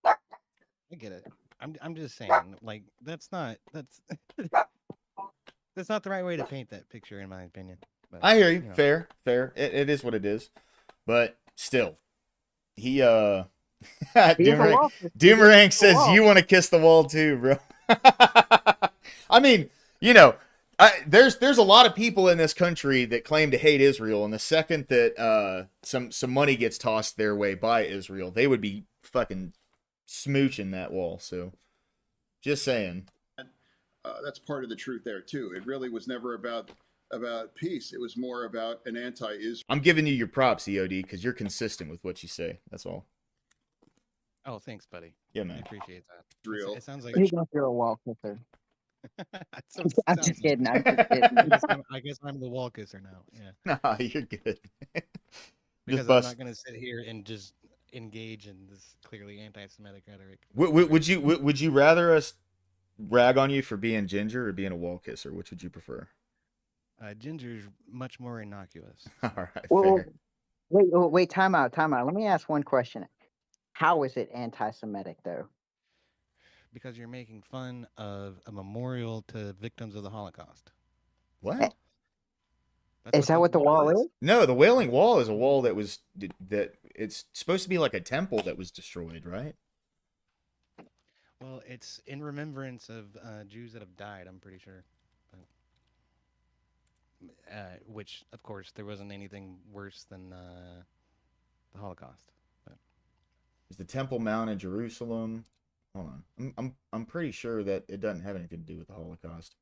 I get it. I'm just saying, like, that's not the right way to paint that picture, in my opinion. But, I hear you. Fair. It is what it is. But still, he Doomerang says you want to kiss the wall too, bro. I mean, there's a lot of people in this country that claim to hate Israel, and the second that some money gets tossed their way by Israel, they would be fucking smooching that wall. So, just saying. That's part of the truth there too. It really was never about peace. It was more about an anti-Israel. I'm giving you your props, EOD, because you're consistent with what you say. That's all. Oh, thanks, buddy. Yeah, man. I appreciate that. Real. It sounds like you're a wall kisser. I'm just kidding. I guess I'm the wall kisser now. Yeah. Nah, you're good. Because I'm not going to sit here and just engage in this clearly anti-Semitic rhetoric. Would you rather us rag on you for being ginger or being a wall kisser? Which would you prefer? Ginger's much more innocuous. All right. Well, fair. wait, time out. Let me ask one question. How is it anti-Semitic though? Because you're making fun of a memorial to victims of the Holocaust. What? Is that what the wall is? No, the Wailing Wall is a wall that it's supposed to be like a temple that was destroyed, right? Well, it's in remembrance of Jews that have died, I'm pretty sure. Which, of course, there wasn't anything worse than the Holocaust. But. Is the Temple Mount in Jerusalem? Hold on, I'm pretty sure that it doesn't have anything to do with the Holocaust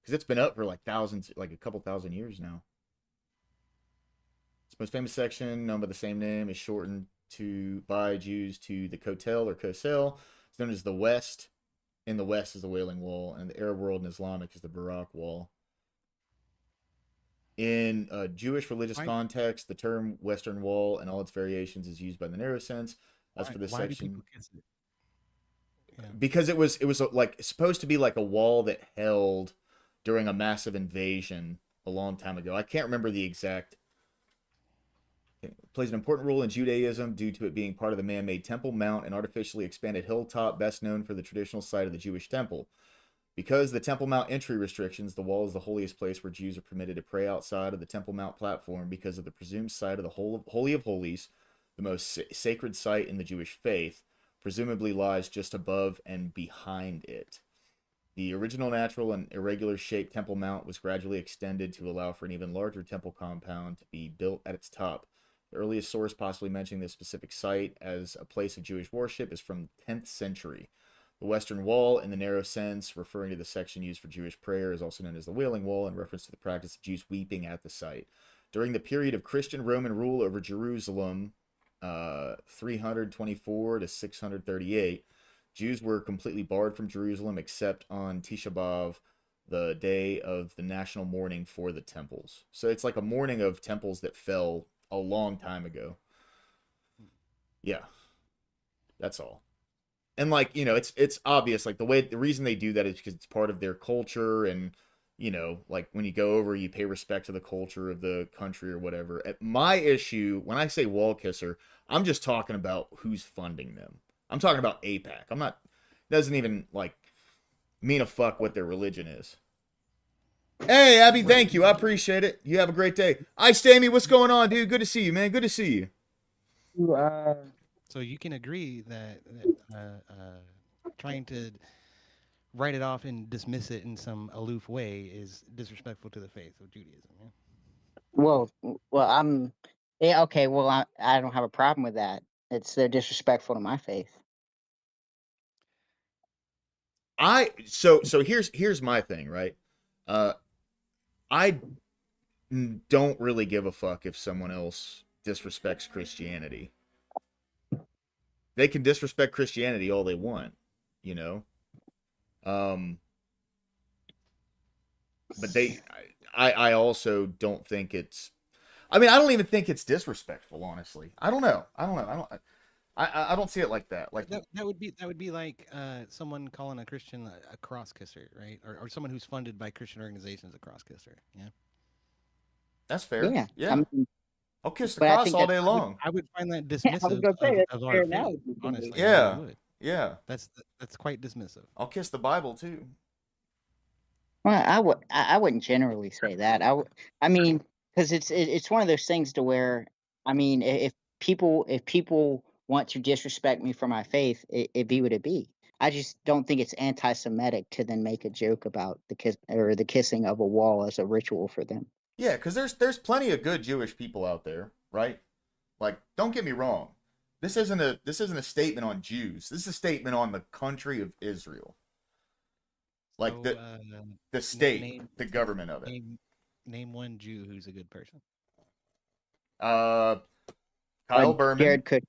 because it's been up for like a couple thousand years now. Its most famous section, known by the same name, is shortened by Jews to the Kotel or Kosel. It's known as the West. In the West is the Wailing Wall, and the Arab world and Islamic is the Barak Wall. In a Jewish religious context, the term Western Wall and all its variations is used by the narrow sense. As for this section, because it was like supposed to be like a wall that held during a massive invasion a long time ago. I can't remember the exact. It plays an important role in Judaism due to it being part of the man-made Temple Mount, an artificially expanded hilltop best known for the traditional site of the Jewish temple. Because the Temple Mount entry restrictions, the wall is the holiest place where Jews are permitted to pray outside of the Temple Mount platform because of the presumed site of the Holy of Holies, the most sacred site in the Jewish faith, presumably lies just above and behind it. The original natural and irregular shaped Temple Mount was gradually extended to allow for an even larger temple compound to be built at its top. The earliest source possibly mentioning this specific site as a place of Jewish worship is from the 10th century. The Western Wall, in the narrow sense, referring to the section used for Jewish prayer, is also known as the Wailing Wall in reference to the practice of Jews weeping at the site. During the period of Christian Roman rule over Jerusalem, 324 to 638, Jews were completely barred from Jerusalem except on Tisha B'Av, the day of the national mourning for the temples. So it's like a mourning of temples that fell a long time ago. Yeah, that's all. And like, you know, it's obvious, like the reason they do that is because it's part of their culture, and you know, like when you go over, you pay respect to the culture of the country or whatever. My issue when I say wall kisser, I'm just talking about who's funding them. I'm talking about AIPAC. I'm not, doesn't even like mean a fuck what their religion is. Hey, Abby, thank you. I appreciate it. You have a great day. Stammy, what's going on, dude? Good to see you, man. Good to see you. So you can agree that trying to write it off and dismiss it in some aloof way is disrespectful to the faith of Judaism. Yeah? Well, yeah, okay. Well, I don't have a problem with that. They're disrespectful to my faith. So here's my thing, right? I don't really give a fuck if someone else disrespects Christianity. They can disrespect Christianity all they want, you know. But I also don't think it's. I mean, I don't even think it's disrespectful, honestly. I don't know. I don't see it like that. Like that would be like someone calling a Christian a cross kisser, right? Or someone who's funded by Christian organizations a cross kisser. Yeah, that's fair. Yeah. Yeah. I mean, I'll kiss the but I cross think all that- day long. I would find that I was dismissive gonna say, that's of a our fair faith. analogy. Honestly, I Yeah. really would. Yeah. That's quite dismissive. I'll kiss the Bible too. Well, I wouldn't generally say that. I mean, because it's one of those things to where, I mean, if people want to disrespect me for my faith, it be what it be. I just don't think it's anti-Semitic to then make a joke about the kiss or the kissing of a wall as a ritual for them. Yeah, because there's plenty of good Jewish people out there, right? Like, don't get me wrong. This isn't a statement on Jews. This is a statement on the country of Israel. Like So, the state, name- the government of it. Name one Jew who's a good person. Kyle Berman. Jared could.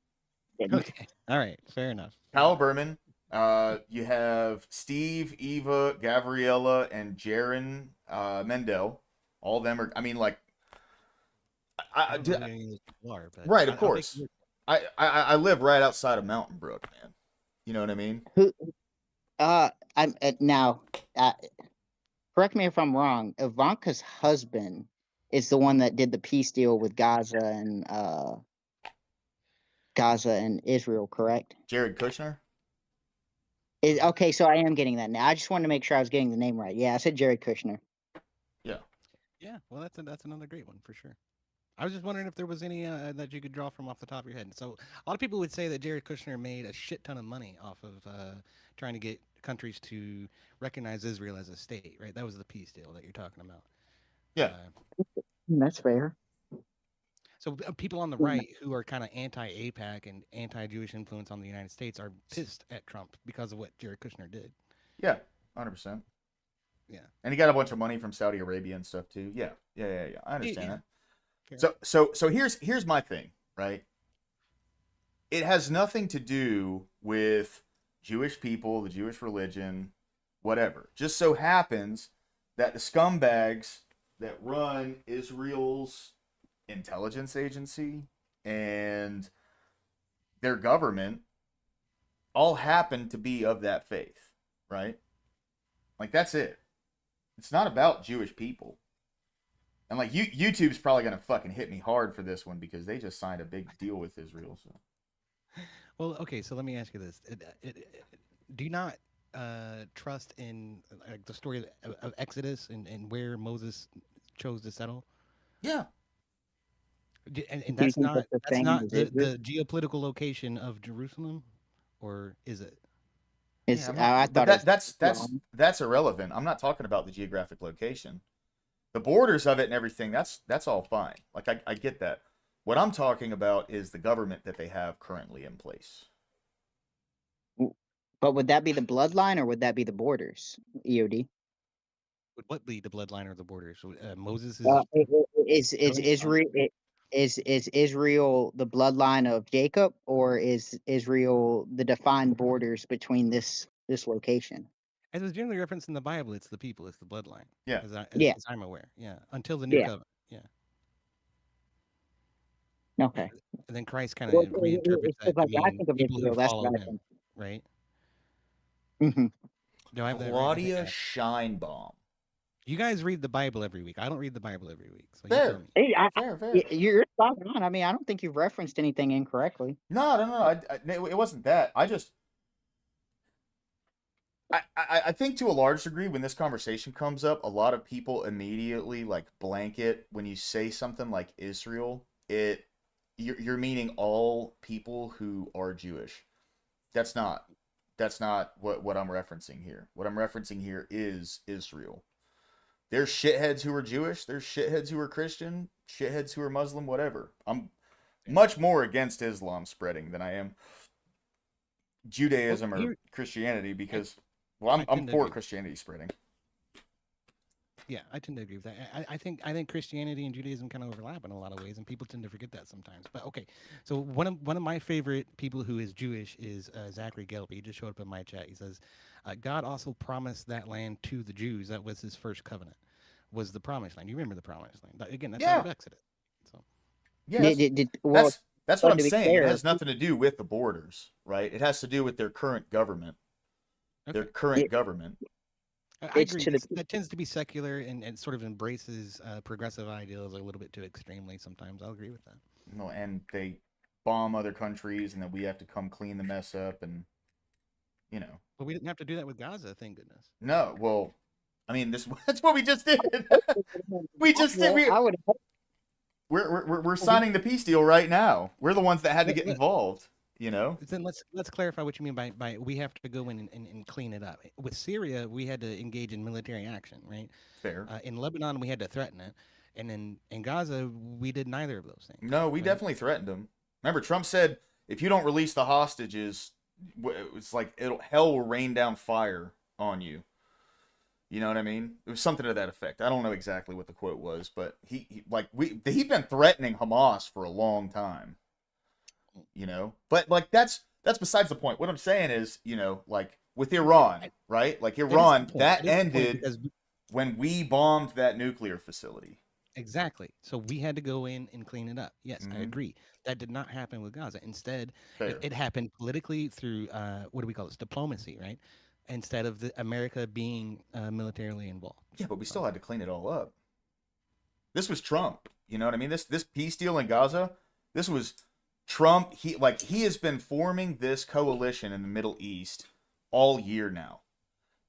Okay, all right, fair enough. Kyle Berman. You have Steve, Eva, Gabriella, and Jaron Mendel. All of them are. I mean, like, I don't know who any of those people are, but right, of I think course. I live right outside of Mountain Brook, man. You know what I mean? I'm now. Correct me if I'm wrong. Ivanka's husband is the one that did the peace deal with Gaza and Israel, correct? Jared Kushner. Okay, so I am getting that now. I just wanted to make sure I was getting the name right. Yeah, I said Jared Kushner. Yeah, well, that's another great one for sure. I was just wondering if there was any that you could draw from off the top of your head. So a lot of people would say that Jared Kushner made a shit ton of money off of trying to get countries to recognize Israel as a state, right? That was the peace deal that you're talking about. Yeah. That's fair. So people on the right who are kind of anti-AIPAC and anti-Jewish influence on the United States are pissed at Trump because of what Jared Kushner did. Yeah, 100%. Yeah. And he got a bunch of money from Saudi Arabia and stuff too. Yeah. I understand Yeah. that. So here's my thing, right? It has nothing to do with Jewish people, the Jewish religion, whatever. Just so happens that the scumbags that run Israel's intelligence agency and their government all happen to be of that faith, right? Like, that's it. It's not about Jewish people. And like YouTube's probably gonna fucking hit me hard for this one because they just signed a big deal with Israel. So. Well, okay, so let me ask you this: do you not trust in like the story of Exodus and where Moses chose to settle? Yeah. And Do you that's think not that's the same as the Israel? geopolitical location of Jerusalem, or is it? It's I'm not. I But thought it was that's irrelevant. I'm not talking about the geographic location. The borders of it and everything, that's all fine. Like I get that. What I'm talking about is the government that they have currently in place. But would that be the bloodline or would that be the borders? EOD. Would what be the bloodline or the borders? Moses Is Israel is Israel the bloodline of Jacob, or is Israel the defined borders between this location? as is generally referenced in the Bible, it's the people, it's the bloodline. Yeah. Yeah. As I'm aware. Yeah. Until the new Yeah. covenant. Yeah. Okay. And then Christ kind Well, of reinterprets that to like I mean think of people who Israel, that's follow what I him, think. right? Hmm. Do I have that right? Claudia Scheinbaum. You guys read the Bible every week. I don't read the Bible every week. So you tell Fair. me. Hey, Fair. you're spot on. I mean, I don't think you've referenced anything incorrectly. No. It wasn't that. I think to a large degree, when this conversation comes up, a lot of people immediately like blanket when you say something like Israel. You're meaning all people who are Jewish. That's not what I'm referencing here. What I'm referencing here is Israel. There's shitheads who are Jewish. There's shitheads who are Christian. Shitheads who are Muslim. Whatever. I'm much more against Islam spreading than I am Judaism or Christianity because, well, I'm for Christianity spreading. Yeah, I tend to agree with that. I think Christianity and Judaism kind of overlap in a lot of ways, and people tend to forget that sometimes. But okay, so one of my favorite people who is Jewish is Zachary Gelby. He just showed up in my chat. He says, God also promised that land to the Jews. That was his first covenant, was the promised land. You remember the promised land? Again, that's out of Exodus. So yes, well, that's what I'm to be saying. fair, It has nothing to do with the borders, right? It has to do with their current government. Their current government. I agree. That tends to be secular and sort of embraces progressive ideals a little bit too extremely sometimes. I'll agree with that. No, and they bomb other countries, and then we have to come clean the mess up, and you know. But we didn't have to do that with Gaza, thank goodness. No, well, I mean, that's what we just did. We just did. We're signing the peace deal right now. We're the ones that had to get involved. You know. Then let's clarify what you mean by we have to go in and clean it up. With Syria, we had to engage in military action, right? Fair. In Lebanon, we had to threaten it, and in Gaza, we did neither of those things. No, we definitely threatened them. Remember, Trump said if you don't release the hostages, it's like hell will rain down fire on you. You know what I mean? It was something to that effect. I don't know exactly what the quote was, but he'd been threatening Hamas for a long time. You know, but like that's besides the point. What I'm saying is, you know, like with Iran, right? Like Iran, that ended when we bombed that nuclear facility. Exactly. So we had to go in and clean it up. Yes, I agree. That did not happen with Gaza. Instead, it happened politically through what do we call this? Diplomacy, right? Instead of America being militarily involved. Yeah, but we still had to clean it all up. This was Trump. You know what I mean? This peace deal in Gaza, this was Trump. He has been forming this coalition in the Middle East all year now.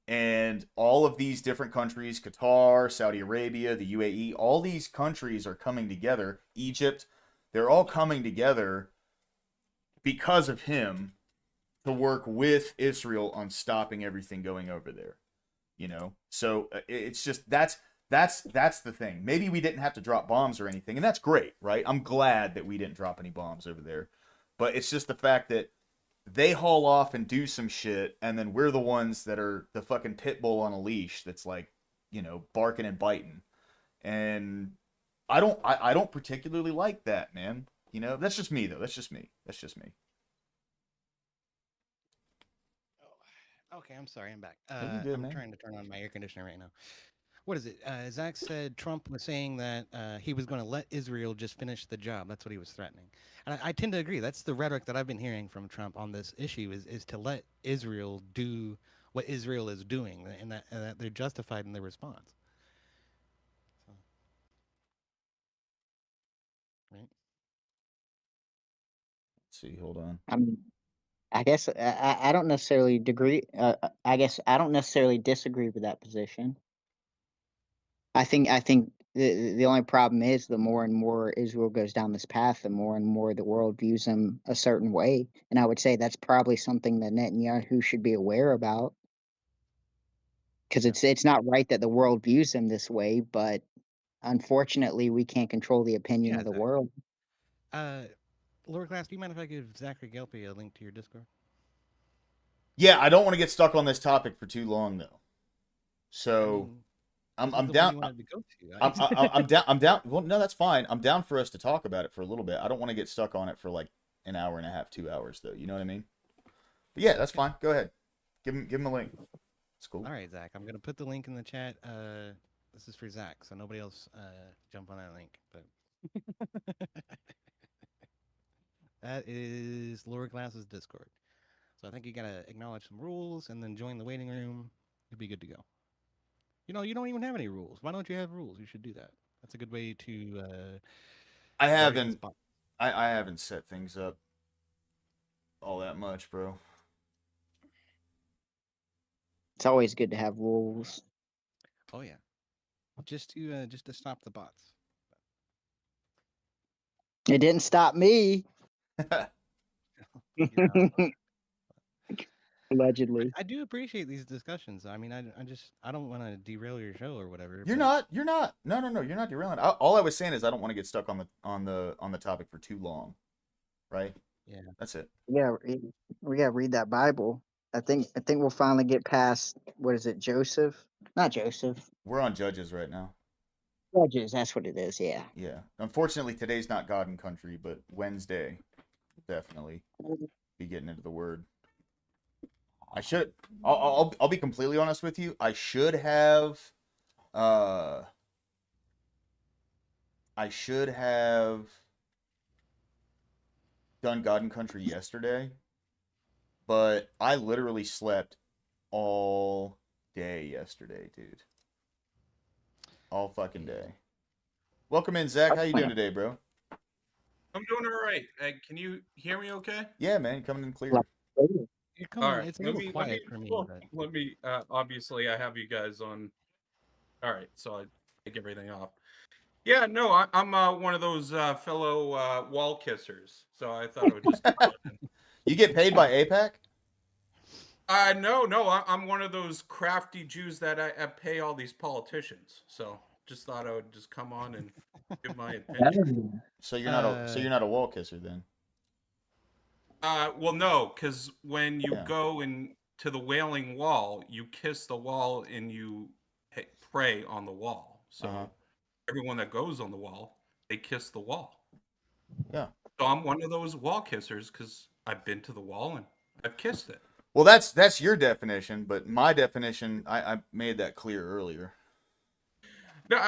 And all of these different countries, Qatar, Saudi Arabia, the UAE, all these countries are coming together. Egypt, they're all coming together because of him to work with Israel on stopping everything going over there. You know? So it's just that's the thing. Maybe we didn't have to drop bombs or anything, and that's great, right? I'm glad that we didn't drop any bombs over there. But it's just the fact that they haul off and do some shit, and then we're the ones that are the fucking pit bull on a leash that's like, you know, barking and biting. And I don't particularly like that, man. You know, that's just me though. That's just me. Okay, I'm sorry. I'm back. Good, I'm man. trying to turn on my air conditioner right now. What is it? Zach said Trump was saying that he was going to let Israel just finish the job. That's what he was threatening. And I tend to agree. That's the rhetoric that I've been hearing from Trump on this issue is to let Israel do what Israel is doing, and that they're justified in their response. So, right? Let's see, hold on. I mean, I guess I don't necessarily agree. I guess I don't necessarily disagree with that position. I think The only problem is the more and more Israel goes down this path, the more and more the world views them a certain way. And I would say that's probably something that Netanyahu should be aware about, because it's not right that the world views him this way, but unfortunately we can't control the opinion Yeah, of the Zach. world. Lower class, do you mind if I give Zachary Gelpy a link to your Discord? Yeah, I don't want to get stuck on this topic for too long though. So this is I'm the one down. you wanted to go to. I'm down. I'm down. Well, no, that's fine. I'm down for us to talk about it for a little bit. I don't want to get stuck on it for like an hour and a half, 2 hours though. You know what I mean? But yeah, that's fine. Go ahead. Give him a link. It's cool. All right, Zach. I'm gonna put the link in the chat. This is for Zach, so nobody else jump on that link. But that is Lower Class's Discord. So I think you gotta acknowledge some rules and then join the waiting room. You'll be good to go. You know, you don't even have any rules. Why don't you have rules? You should do that. That's a good way to. I bargain haven't. spot. I haven't set things up all that much, bro. It's always good to have rules. Oh yeah, just to stop the bots. It didn't stop me. You know, Allegedly. I do appreciate these discussions. I mean, I don't want to derail your show or whatever. You're not. You're not. No. You're not derailing. All I was saying is I don't want to get stuck on the topic for too long, right? Yeah, that's it. Yeah, we gotta read that Bible. I think we'll finally get past, what is it, Joseph? Not Joseph. We're on Judges right now. Judges, that's what it is. Yeah. Yeah. Unfortunately, today's not God and Country, but Wednesday, definitely be getting into the Word. I should. I'll be completely honest with you. I should have. I should have done God and Country yesterday, but I literally slept all day yesterday, dude. All fucking day. Welcome in, Zach. How you doing today, bro? I'm doing all right. Can you hear me okay? Yeah, man. Coming in clear. You're coming. All right. It's a little quiet for me. Well, But... let me. Obviously, I have you guys on. All right, so I take everything off. Yeah, no, I'm one of those fellow wall kissers. So I thought I would just. You get paid by APAC? No, I'm one of those crafty Jews that I pay all these politicians. So just thought I would just come on and give my opinion. So you're not a wall kisser then? Well, no, because when you go to the Wailing Wall, you kiss the wall and you pray on the wall. So everyone that goes on the wall, they kiss the wall. Yeah. So I'm one of those wall kissers because I've been to the wall and I've kissed it. Well, that's your definition, but my definition, I made that clear earlier. No,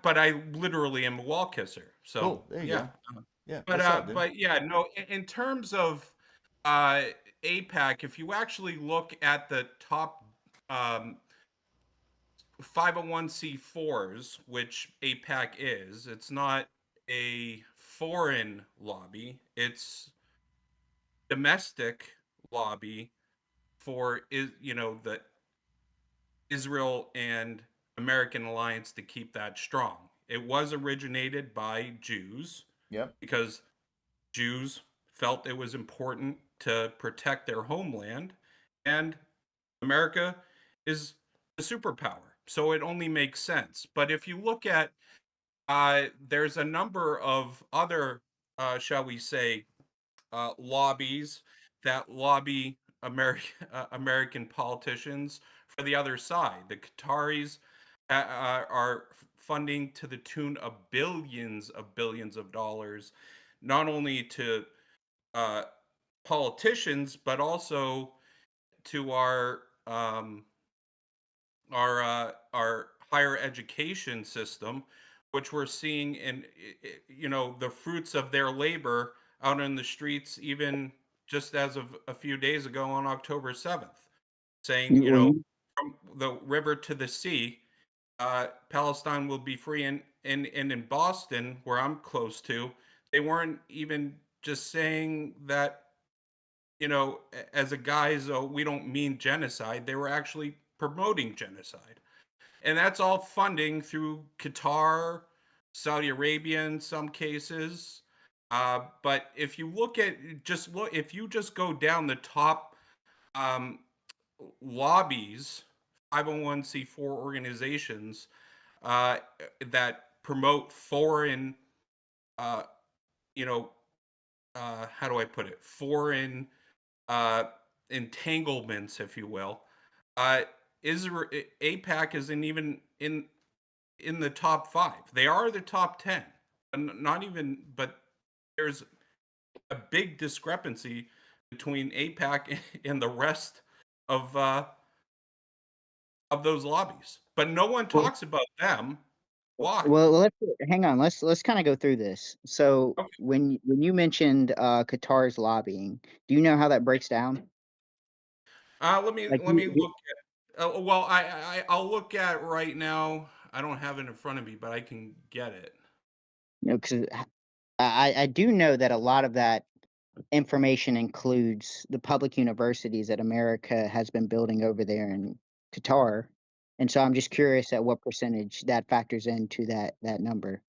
but I literally am a wall kisser. So cool. There you go. Yeah. But yeah, no. In terms of APAC, if you actually look at the top 501c4s, which APAC is, it's not a foreign lobby. It's domestic lobby for the Israel and American alliance to keep that strong. It was originated by Jews. Yep. Because Jews felt it was important to protect their homeland, and America is a superpower, so it only makes sense. But if you look at, there's a number of other, shall we say, lobbies that lobby American politicians for the other side. The Qataris are funding to the tune of billions of dollars, not only to politicians but also to our higher education system, which we're seeing in the fruits of their labor out in the streets, even just as of a few days ago on October 7th, saying from the river to the sea, Palestine will be free. And in Boston, where I'm close to, they weren't even just saying that, as a guise, we don't mean genocide. They were actually promoting genocide. and that's all funding through Qatar, Saudi Arabia in some cases. But if you look at if you just go down the top um, lobbies, 501c4 organizations that promote foreign, uh, you know, how do I put it? Foreign uh, entanglements, if you will. Uh, Israel, APAC isn't even in the top 5. They are the top 10, not even. But there's a big discrepancy between APAC and the rest of those lobbies. But no one Well, talks about them. Why? let's hang on. Let's kind of go through this. So Okay. when you mentioned Qatar's lobbying, do you know how that breaks down? Let me Like look at. Well, I'll look at right now. I don't have it in front of me, but I can get it. you know, because I do know that a lot of that information includes the public universities that America has been building over there in Qatar. And so I'm just curious at what percentage that factors into that number.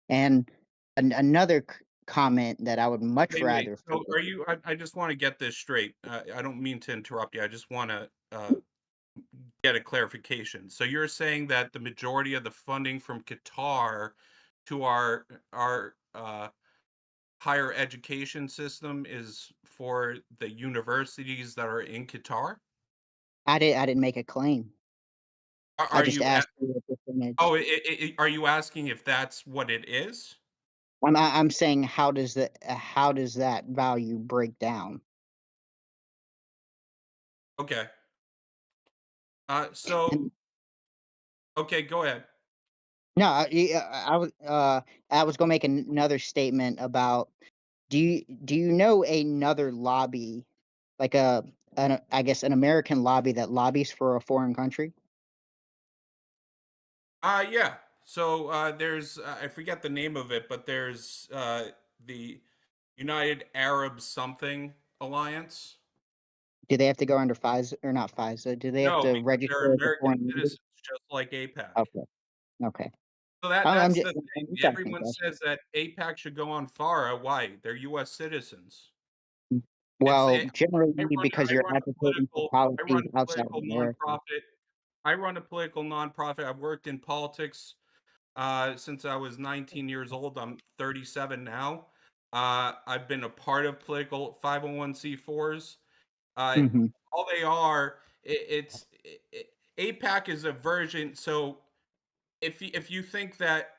And another comment that I would much Wait. rather So focus. are you? I just want to get this straight. I don't mean to interrupt you. I just want to get a clarification. So you're saying that the majority of the funding from Qatar to our higher education system is for the universities that are in Qatar? I didn't make a claim. I Are just you? asked you a percentage. Oh, are you asking if that's what it is? I'm saying how does that value break down? Okay. So And okay, go ahead. no, I was gonna make another statement about do you know another lobby, like I guess an American lobby that lobbies for a foreign country? Yeah. So there's I forget the name of it, but there's the United Arab something Alliance. Do they have to go under FISA or not FISA? Do they have No, to because they're register as a American foreign leader? citizens, just like APAC. Okay, okay. So I'm that's just, the I'm thing. just asking a Everyone question. says that APAC should go on FARA. Why? They're U.S. citizens. It's Well, a, generally because you're advocating for I policies run a outside of political America. nonprofit. I run a political nonprofit. I've worked in politics since I was 19 years old. I'm 37 now. I've been a part of political 501c4s. Uh, Hmm. all they are, APAC is a version. So if you think that,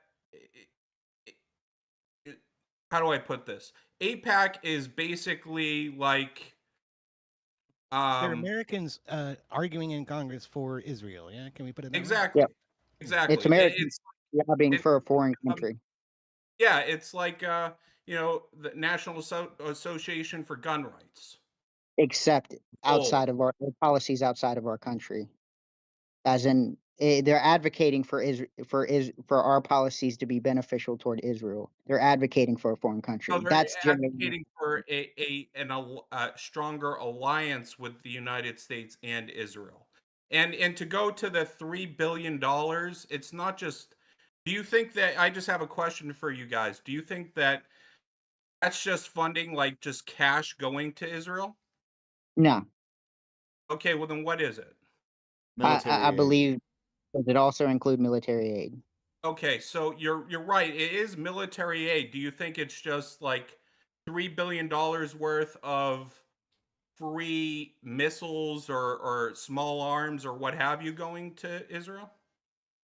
how do I put this? APAC is basically like, They're um, Americans arguing in Congress for Israel. Yeah, can we put it that way? exactly, Yeah, Yeah. it's exactly. American lobbying It's for a foreign um, country, yeah, it's like the National Association for Gun Rights. except Oh, outside of our policies outside of our country. As in, they're advocating for for our policies to be beneficial toward Israel. They're advocating for a foreign no, country. they're That's generally advocating for a stronger alliance with the United States and Israel. And to go to the $3 billion, it's not just. Do you think that I just have a question for you guys? Do you think that that's just funding, like just cash going to Israel? no. Okay, well then what is it? I Military aid. believe does it also include military aid? Okay, so you're right. It is military aid. Do you think it's just like $3 billion worth of free missiles or small arms or what have you going to Israel?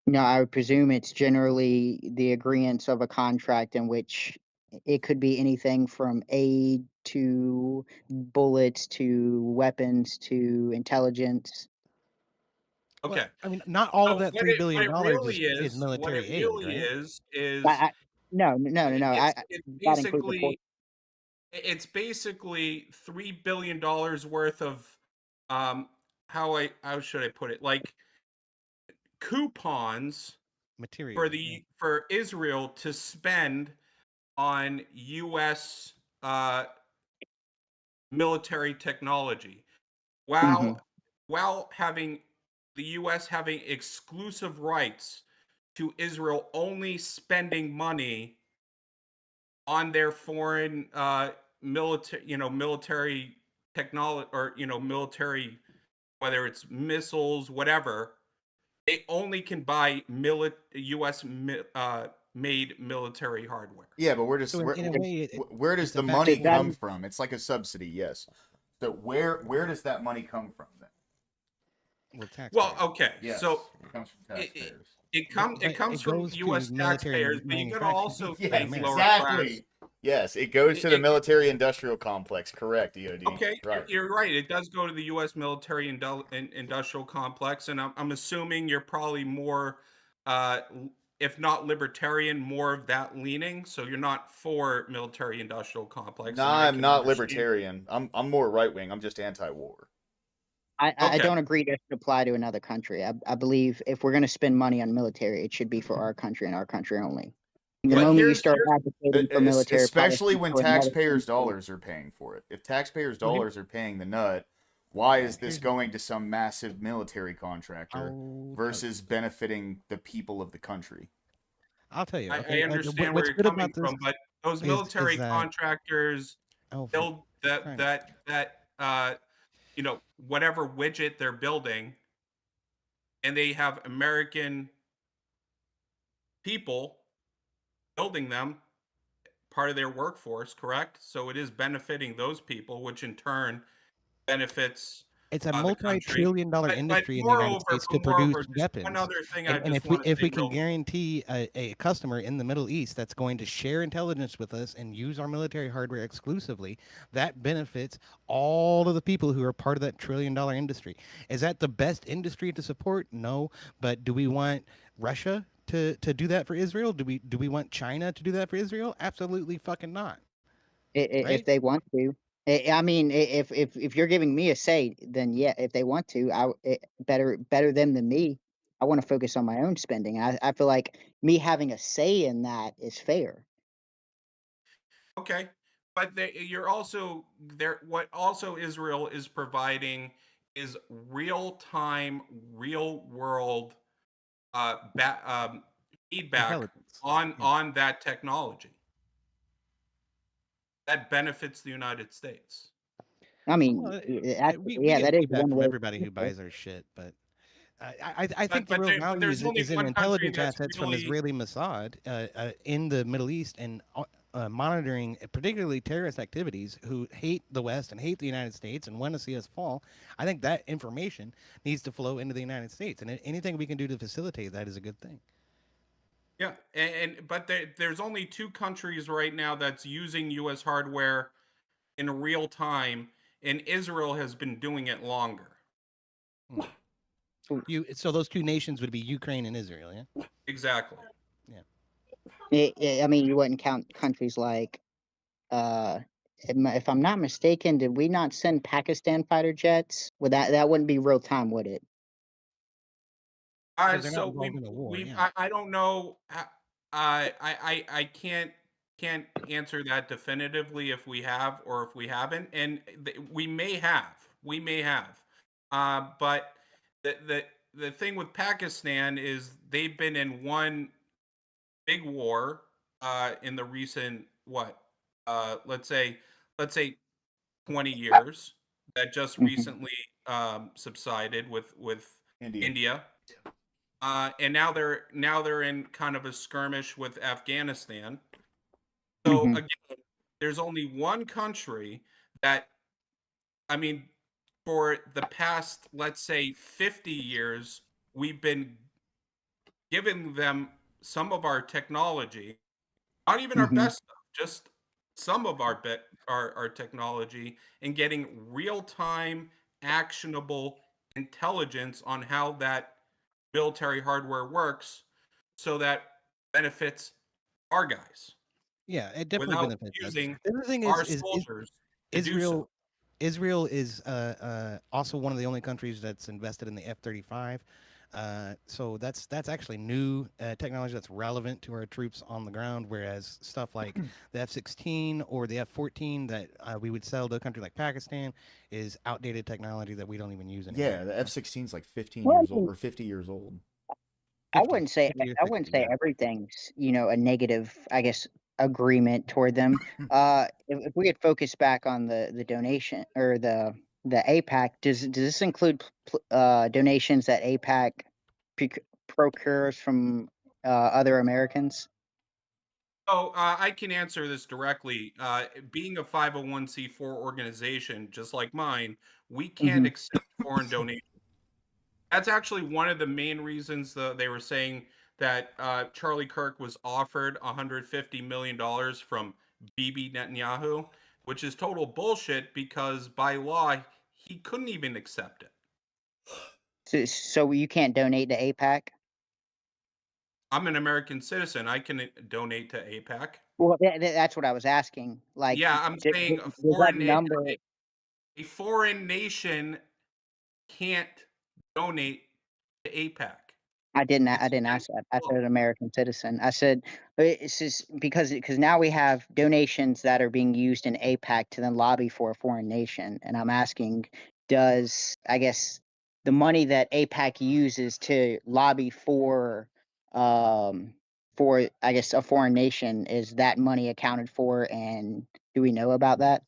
No, I would presume it's generally the agreements of a contract in which it could be anything from aid to bullets to weapons to intelligence. Well, Okay. I mean, not all of So that $3 billion what it military aid, really right? is No. it's That includes the port. basically $3 billion worth of um how should I put it? Like coupons Material. Yeah. for Israel to spend on US military technology Hmm. while having the U.S. having exclusive rights to Israel only spending money on their foreign military technology, or military, whether it's missiles, whatever. They only can buy U.S. made military hardware. Yeah, but where does So in a way, where does it's a the back money and come forth. from? It's like a subsidy, yes. So where does that money come from then? Well, Well, taxpayers. okay, Yes, so it comes from it, taxpayers. it But comes it from goes to U.S. military taxpayers, but you got to manufacturing also in think Yes, America. lower class. exactly. Yes, it goes to the It, military industrial complex. Correct, EOD. okay, Right. you're right. It does go to the U.S. military industrial complex, and I'm assuming you're probably more, if not libertarian, more of that leaning. So you're not for military industrial complex, and Nah, I I'm can not understand. libertarian. I'm more right wing. I'm just anti-war. I Okay, don't agree that should apply to another country. I believe if we're going to spend money on military, it should be for our country and our country only. The but moment you here's start advocating for military Especially policies when for another taxpayers' country, dollars are paying for it. If taxpayers' Well, dollars are paying the nut, why yeah, is this here's going to some massive military contractor I'll tell you. versus benefiting the people of the country? I'll tell you. I Okay, understand where what's you're good coming about this from, but those is military that contractors oh, for build Christ. whatever widget they're building, and they have American people building them, part of their workforce, correct? So it is benefiting those people, which in turn benefits It's a the country. multi-trillion-dollar But industry in the United moreover, States to produce just one weapons. other thing I And just want to if say we can real quick. guarantee a customer in the Middle East that's going to share intelligence with us and use our military hardware exclusively, that benefits all of the people who are part of that trillion-dollar industry. Is that the best industry to support? No. But do we want Russia to do that for Israel? Do we want China to do that for Israel? Absolutely fucking not. Right? if they want to. I mean, if you're giving me a say, then yeah, if they want to, better them than me. I want to focus on my own spending. I feel like me having a say in that is fair. Okay, but you're also there. What also Israel is providing is real time, real world feedback Intelligence. on Yeah. that technology that benefits the United States. I mean, Well, we yeah, get that is feedback one from way. everybody who buys our shit, but I think the But real value there's only is in one country intelligence that's assets from really Israeli Mossad in the Middle East and monitoring particularly terrorist activities who hate the West and hate the United States and want to see us fall. I think that information needs to flow into the United States, and anything we can do to facilitate that is a good thing. yeah, but there's only two countries right now that's using U.S. hardware in real time, and Israel has been doing it longer. So those two nations would be Ukraine and Israel, yeah. Exactly. Yeah. I mean, you wouldn't count countries like, if I'm not mistaken, did we not send Pakistan fighter jets? Would that wouldn't be real time, would it? Because they're not So involved in a war, we yeah. I don't know. I can't answer that definitively if we have or if we haven't, and we may have. We may have. But the thing with Pakistan is they've been in one big war in the recent what let's say 20 years that just Mhm. recently subsided with India. India. And now they're in kind of a skirmish with Afghanistan. So Mhm. again, there's only one country that, I mean, for the past, let's say, 50 years, we've been giving them some of our technology, not even our Mhm. best stuff, just some of our technology, and getting real time, actionable intelligence on how that military hardware works, so that benefits our guys Yeah, it definitely without benefits us. using The other thing our is soldiers to do so. Israel is also one of the only countries that's invested in the F-35. So that's actually new technology that's relevant to our troops on the ground. Whereas stuff like the F-16 or the F-14 that we would sell to a country like Pakistan is outdated technology that we don't even use Yeah, anymore. the F-16 is like 15 Well, years old or 50 years old. I 50, wouldn't say 50 or I 60, wouldn't say yeah. everything's, a negative, I guess, agreement toward them. If we could focus back on the donation or the APAC, does this include donations that APAC procures from other Americans? Oh, I can answer this directly. Being a 501c4 organization, just like mine, we can't Hmm. accept foreign donations. That's actually one of the main reasons they were saying that Charlie Kirk was offered $150 million from Bibi Netanyahu, which is total bullshit because by law, he couldn't even accept it. So you can't donate to APAC? I'm an American citizen. I can donate to APAC. Well, that's what I was asking. Like, Yeah, I'm saying does that number? a foreign nation can't donate to APAC. I It's didn't ask against that. the I law. said American citizen. I said it's just because now we have donations that are being used in APAC to then lobby for a foreign nation, and I'm asking, does I guess the money that APAC uses to lobby um for I guess a foreign nation, is that money accounted for, and do we know about that?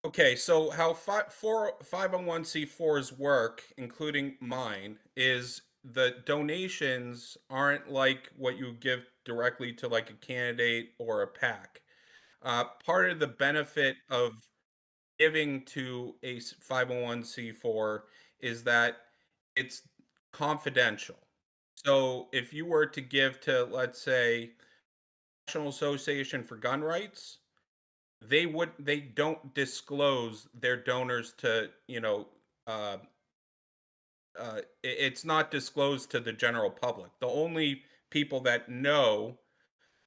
Okay, so how 501c4s work, including mine, is the donations aren't like what you give directly to like a candidate or a PAC. Part of the benefit of giving to a 501c4 is that it's confidential. So if you were to give to, let's say, National Association for Gun Rights, they don't disclose their donors to, uh, it's not disclosed to the general public. The only people that know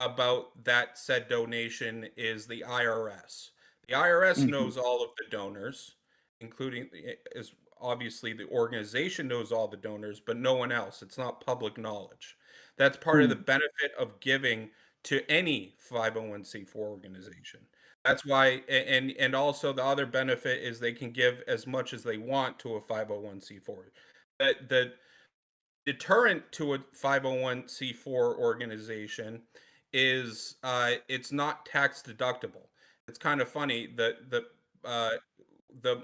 about that said donation is the IRS. The IRS Hmm. knows all of the donors, including is obviously the organization knows all the donors, but no one else. It's not public knowledge. That's part of the benefit of giving to any 501c4 organization. That's why and also the other benefit is they can give as much as they want to a 501c4. The deterrent to a 501c4 organization is it's not tax deductible. It's kind of funny that the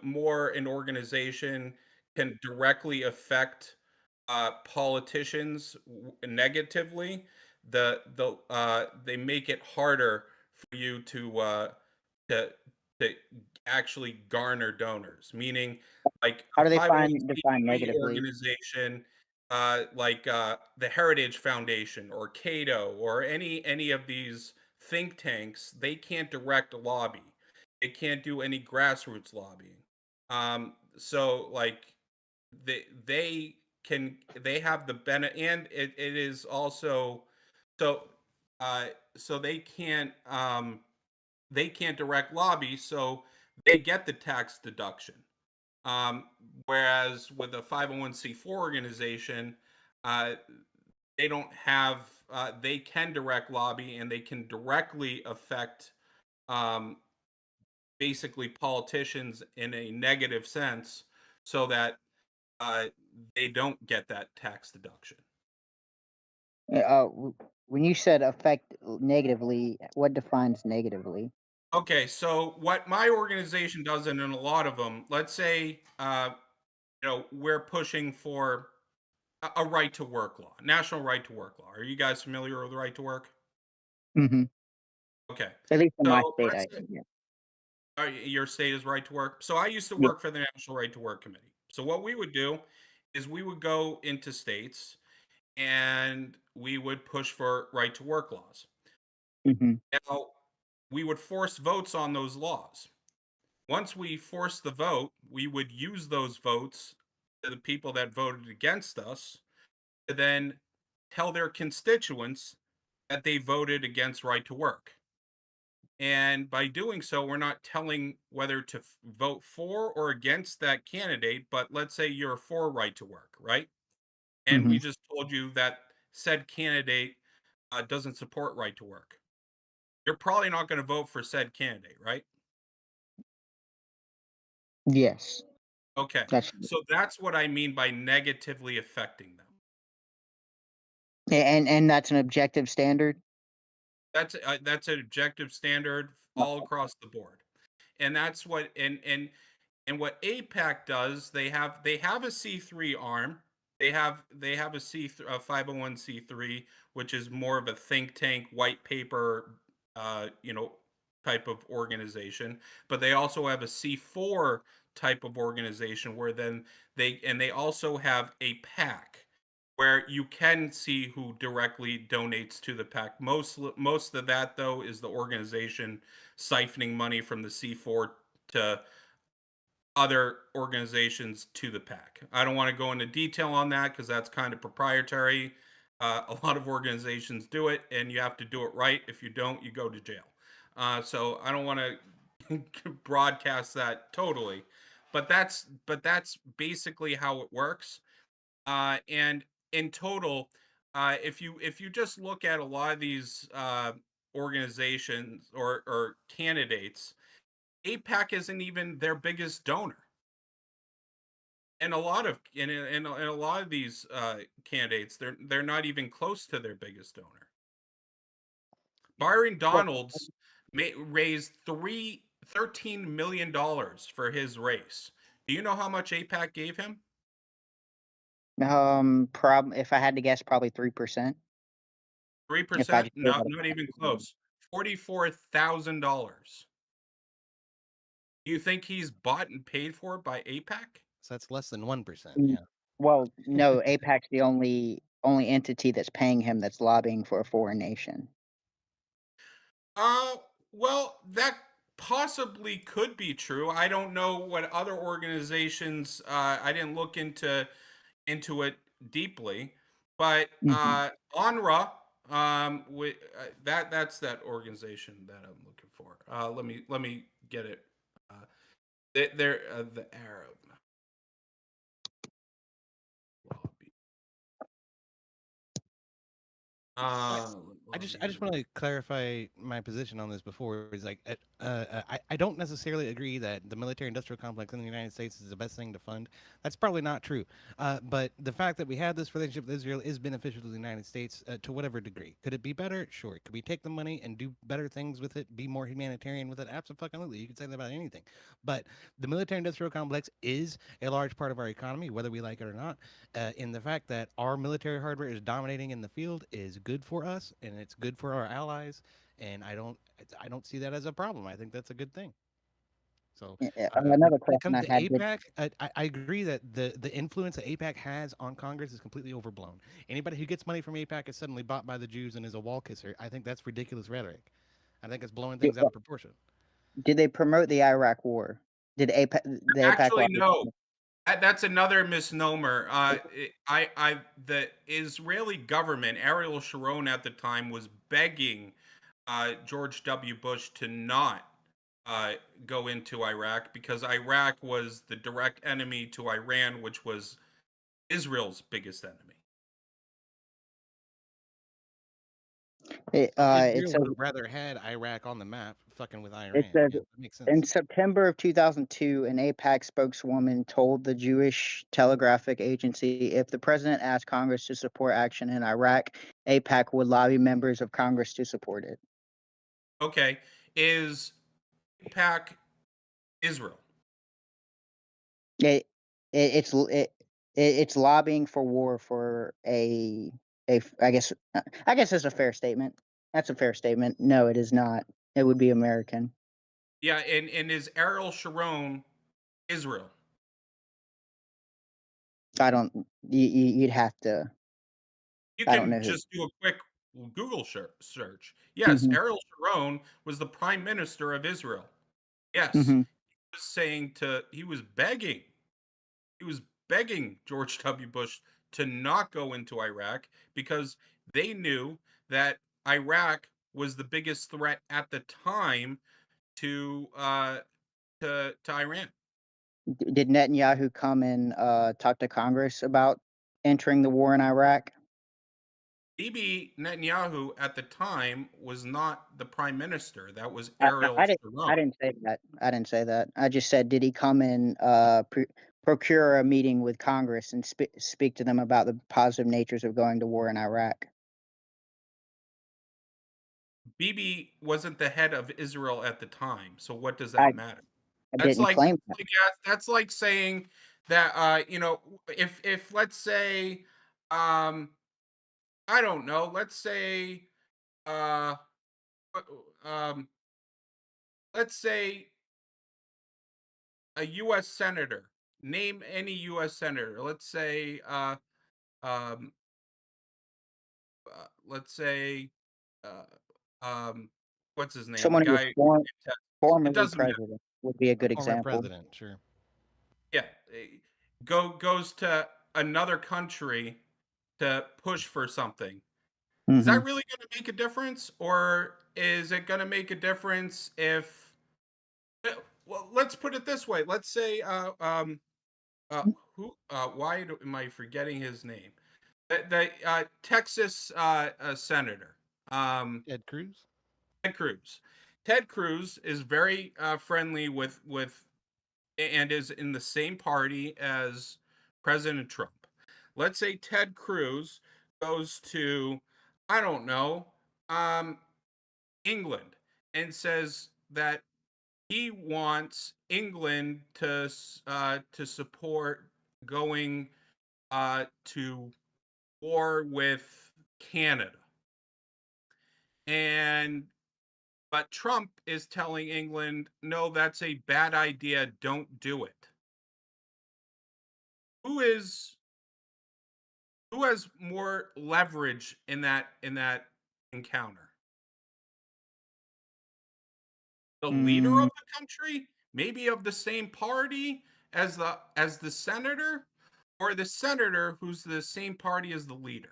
more an organization can directly affect politicians negatively, they make it harder for you to to actually garner donors. Meaning, like How a do they define 501c3 negatively? organization, like the Heritage Foundation or Cato or any of these think tanks, they can't direct lobby. It can't do any grassroots lobbying. So like they have the benefit, and it is also so so they can't direct lobby, so they get the tax deduction. Um, Whereas with a 501c4 organization, uh, they don't have they can direct lobby and they can directly affect um, basically politicians in a negative sense so that uh, they don't get that tax deduction. When you said affect negatively, what defines negatively? Okay, so what my organization does, and in a lot of them, let's say, we're pushing for a right to work law, national right to work law. Are you guys familiar with the right to work? Hmm. Okay, At least in my so state, let's I say yeah. your state is right to work. So I used to Yeah. work for the National Right to Work Committee. So what we would do is we would go into states and we would push for right to work laws. Hmm. Now, we would force votes on those laws. Once we forced the vote, we would use those votes to the people that voted against us to then tell their constituents that they voted against right to work. And by doing so, we're not telling whether to vote for or against that candidate, but let's say you're for right to work, right? and we Mhm. just told you that said candidate doesn't support right to work. You're probably not going to vote for said candidate, right? Yes, Okay. that's So that's what I mean by negatively affecting them. and that's an objective standard. That's an objective standard all across the board. And that's what and what APAC does, they have a C3 arm. They have a 501c3, which is more of a think tank, white paper, type of organization. But they also have a C4 type of organization where then they also have a PAC where you can see who directly donates to the PAC. Most of that though is the organization siphoning money from the C4 to other organizations to the pack. I don't want to go into detail on that because that's kind of proprietary. A lot of organizations do it, and you have to do it right. If you don't, you go to jail. So I don't want to broadcast that totally, but that's basically how it works. And in total, if you just look at a lot of these organizations or candidates, APAC isn't even their biggest donor. And a lot of these candidates, they're not even close to their biggest donor. Byron Donalds raised $13 million for his race. Do you know how much APAC gave him? If I had to guess, probably 3%. If I 3%? just No, not even close. $44,000. Do you think he's bought and paid for by APAC? So that's less than 1%. Mm, Yeah. well, no, APAC's the only entity that's paying him that's lobbying for a foreign nation. Uh, well, that possibly could be true. I don't know what other organizations. I didn't look into it deeply, but Mhm. UNRWA. That's that organization that I'm looking for. Let me get it. They're the Arab lobby. Uh, I just want to clarify my position on this before. Is like I don't necessarily agree that the military-industrial complex in the United States is the best thing to fund. That's probably not true. But the fact that we have this relationship with Israel is beneficial to the United States to whatever degree. Could it be better? Sure. Could we take the money and do better things with it? Be more humanitarian with it? Absolutely. You can say that about anything. But the military-industrial complex is a large part of our economy, whether we like it or not. In the fact that our military hardware is dominating in the field is good for us and it's good for our allies, and I don't see that as a problem. I think that's a good thing. So when Another it question comes I to had. APAC, I agree that the influence that APAC has on Congress is completely overblown. Anybody who gets money from APAC is suddenly bought by the Jews and is a wall kisser. I think that's ridiculous rhetoric. I think it's blowing things out of proportion. Did they promote the Iraq War? Did the APAC Actually, lobby? no. That's another misnomer. The Israeli government, Ariel Sharon at the time, was begging George W. Bush to not go into Iraq because Iraq was the direct enemy to Iran, which was Israel's biggest enemy. So It Israel says would have rather had Iraq on the map, fucking with Iran. it says Yeah, that makes in sense. September of 2002, an AIPAC spokeswoman told the Jewish Telegraphic Agency if the president asked Congress to support action in Iraq, AIPAC would lobby members of Congress to support it. Okay, is AIPAC Israel? It, it's lobbying for war for I guess it's a fair statement. That's a fair statement. No, it is not. It would be American. Yeah, and is Ariel Sharon Israel? I don't. You'd have to. You I don't can know who. just do a quick Google search. Yes, Hmm. Ariel Sharon was the prime minister of Israel. Yes, Hmm. he was begging George W. Bush to not go into Iraq because they knew that Iraq was the biggest threat at the time to Iran. Did Netanyahu come and talk to Congress about entering the war in Iraq? Bibi Netanyahu at the time was not the prime minister. That was I, Ariel I didn't. Sharon. I didn't say that. I didn't say that. I just said, did he come and procure a meeting with Congress and speak to them about the positive natures of going to war in Iraq? Bibi wasn't the head of Israel at the time, so what does I, that matter? I That's didn't like claim that. that's like saying that if let's say I don't know, let's say uh um let's say a US senator, name any US senator. Um let's say uh um what's his name? The Someone who was guy in Texas. It formerly doesn't matter. president would be a A good former example. president, sure. Yeah, goes to another country to push for something. Is Hmm. that really going to make a difference, or is it going to make a difference if? Well, let's put it this way. Let's say, who? Am I forgetting his name? The Texas senator, Ted Cruz. Ted Cruz. Ted Cruz is very friendly with and is in the same party as President Trump. Let's say Ted Cruz goes to, I don't know, um, England and says that he wants England to support going to war with Canada, and but Trump is telling England, no, that's a bad idea. Don't do it. Who is who has more leverage in that encounter? The leader Mm, of the country, maybe of the same party as the senator, or the senator who's the same party as the leader?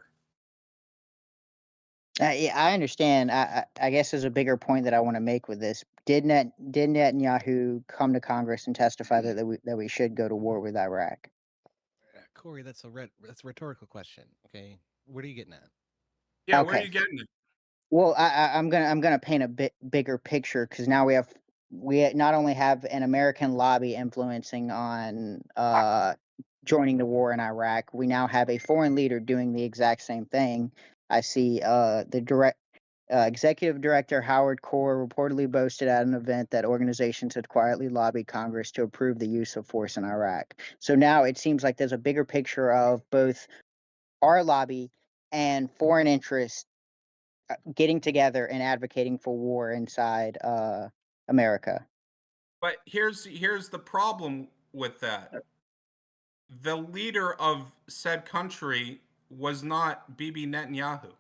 yeah, I understand. I guess there's a bigger point that I want to make with this. Did Netanyahu come to Congress and testify that we should go to war with Iraq? Corey, that's a rhetorical question. Okay, what are you getting at? Yeah, where are Okay. you getting it? Well, I'm gonna paint a bit bigger picture because now we not only have an American lobby influencing on joining the war in Iraq, we now have a foreign leader doing the exact same thing. I see executive director Howard Core reportedly boasted at an event that organizations had quietly lobbied Congress to approve the use of force in Iraq. So now it seems like there's a bigger picture of both our lobby and foreign interests getting together and advocating for war inside America. But here's the problem with that. The leader of said country was not Bibi Netanyahu.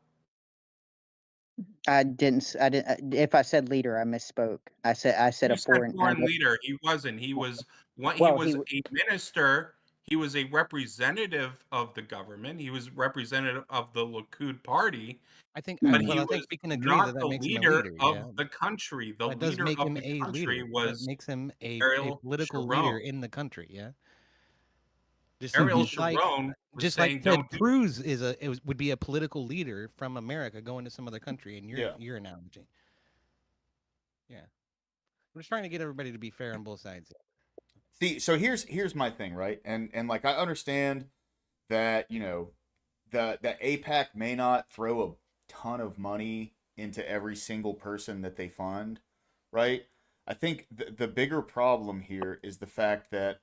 I didn't. I didn't. If I said leader, I misspoke. I said You a said foreign. foreign leader. He wasn't. He was what? He Well, was a minister. He was a representative of the government. He was representative of the Likud party, I think, but Mhm. he I think was we can agree not that the that makes him a leader leader. Yeah, of the country. The that does leader make of him the a country leader. That was makes him a Ariel political Sharon. leader in the country. Yeah, just Ariel Mhm. just like Sharon was just like saying, Ted "Don't do it." Cruz would be a political leader from America going to some other country. In Yeah. your analogy, yeah, I'm just trying to get everybody to be fair on both sides. See, so here's my thing, right? And like I understand that, the APAC may not throw a ton of money into every single person that they fund, right? I think the bigger problem here is the fact that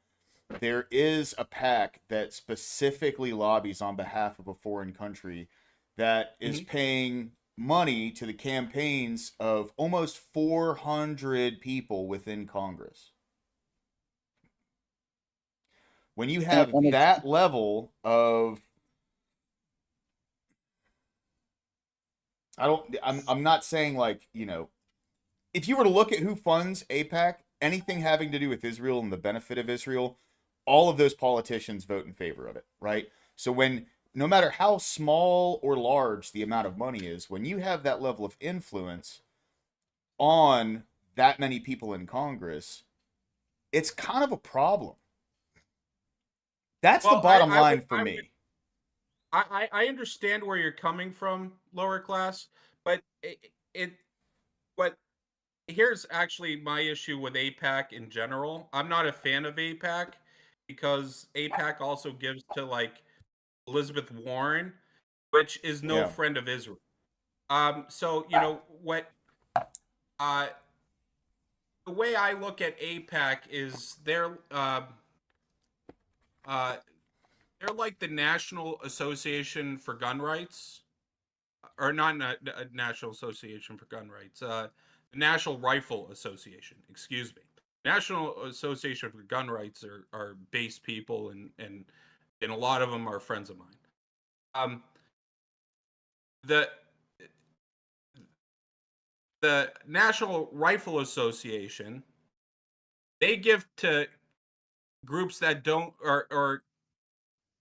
there is a PAC that specifically lobbies on behalf of a foreign country that is paying money to the campaigns of almost 400 people within Congress. When you and, have and it's that level of, I'm not saying like, if you were to look at who funds APAC, anything having to do with Israel and the benefit of Israel, all of those politicians vote in favor of it, right? So no matter how small or large the amount of money is, when you have that level of influence on that many people in Congress, it's kind of a problem. That's the Well, bottom line for I would me. I understand where you're coming from, lower class, but but here's actually my issue with APAC in general. I'm not a fan of APAC because APAC also gives to like Elizabeth Warren, which is no Yeah. friend of Israel. So what uh the way I look at APAC is uh they're like the National Association for Gun Rights, or not National Association for Gun Rights, the National Rifle Association. Excuse me. National Association for Gun Rights are base people, and a lot of them are friends of mine. The the National Rifle Association, they give to groups that don't, or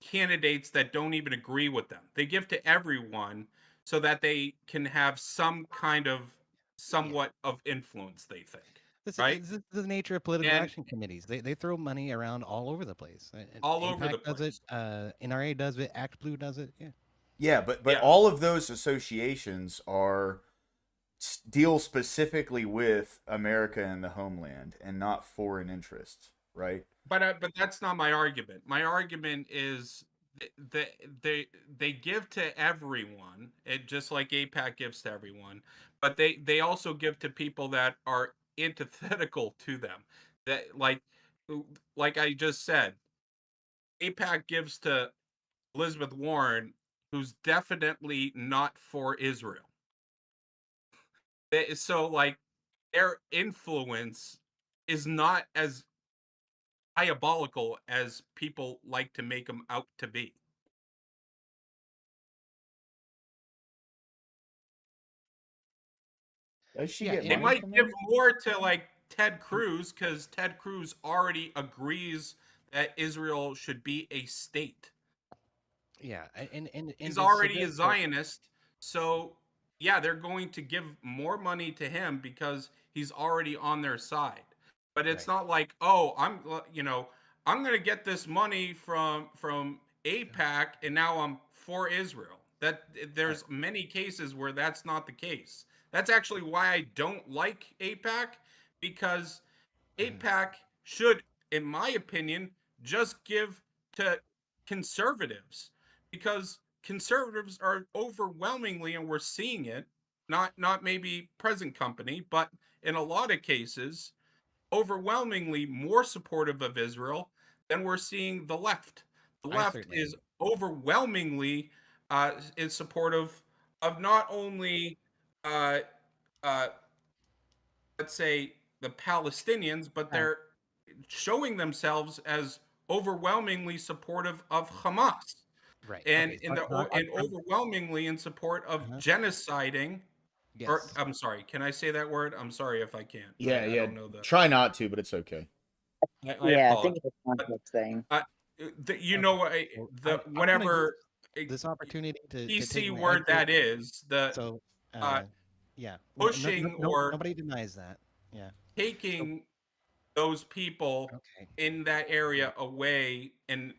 candidates that don't even agree with them. They give to everyone so that they can have some kind of somewhat of influence, they think, right? This is the nature of political And action committees. They throw money around all over the place. And all over APAC the does it. place. NRA does it. Act Blue does it. Yeah. Yeah, but Yeah. all of those associations deal specifically with America and the homeland and not foreign interests, right? But that's not my argument. My argument is they give to everyone, just like APAC gives to everyone, but they also give to people that are antithetical to them. That like I just said, APAC gives to Elizabeth Warren, who's definitely not for Israel. So like their influence is not as diabolical as people like to make them out to be. Does she Yeah. get They money might from give that? more to like Ted Cruz because Ted Cruz already agrees that Israel should be a state. Yeah. And He's to already a suggest that. Zionist, so yeah, they're going to give more money to him because he's already on their side. But it's Right. not like, oh, I'm going to get this money from APAC and now I'm for Israel. That there's many cases where that's not the case. That's actually why I don't like APAC, because APAC should, in my opinion, just give to conservatives, because conservatives are overwhelmingly, and we're seeing it, not maybe present company, but in a lot of cases, overwhelmingly more supportive of Israel than we're seeing the left. The I left certainly is am. overwhelmingly is supportive of not only uh, uh, let's say the Palestinians, but Right. they're showing themselves as overwhelmingly supportive of Hamas, Right. and Okay. So, and overwhelmingly in support of uh-huh. genociding. Or Yes. I'm sorry, can I say that word? I'm sorry if I can't. Yeah, I yeah. don't know the. Try not to, but it's okay. I Yeah, I think apologize. it's a But context thing. you know Okay. what? Well, The I'm gonna use whatever this opportunity to take PC my word exit. that is, the So, uh, yeah. pushing or Nobody denies that. Yeah. So, taking those people okay. in that area away in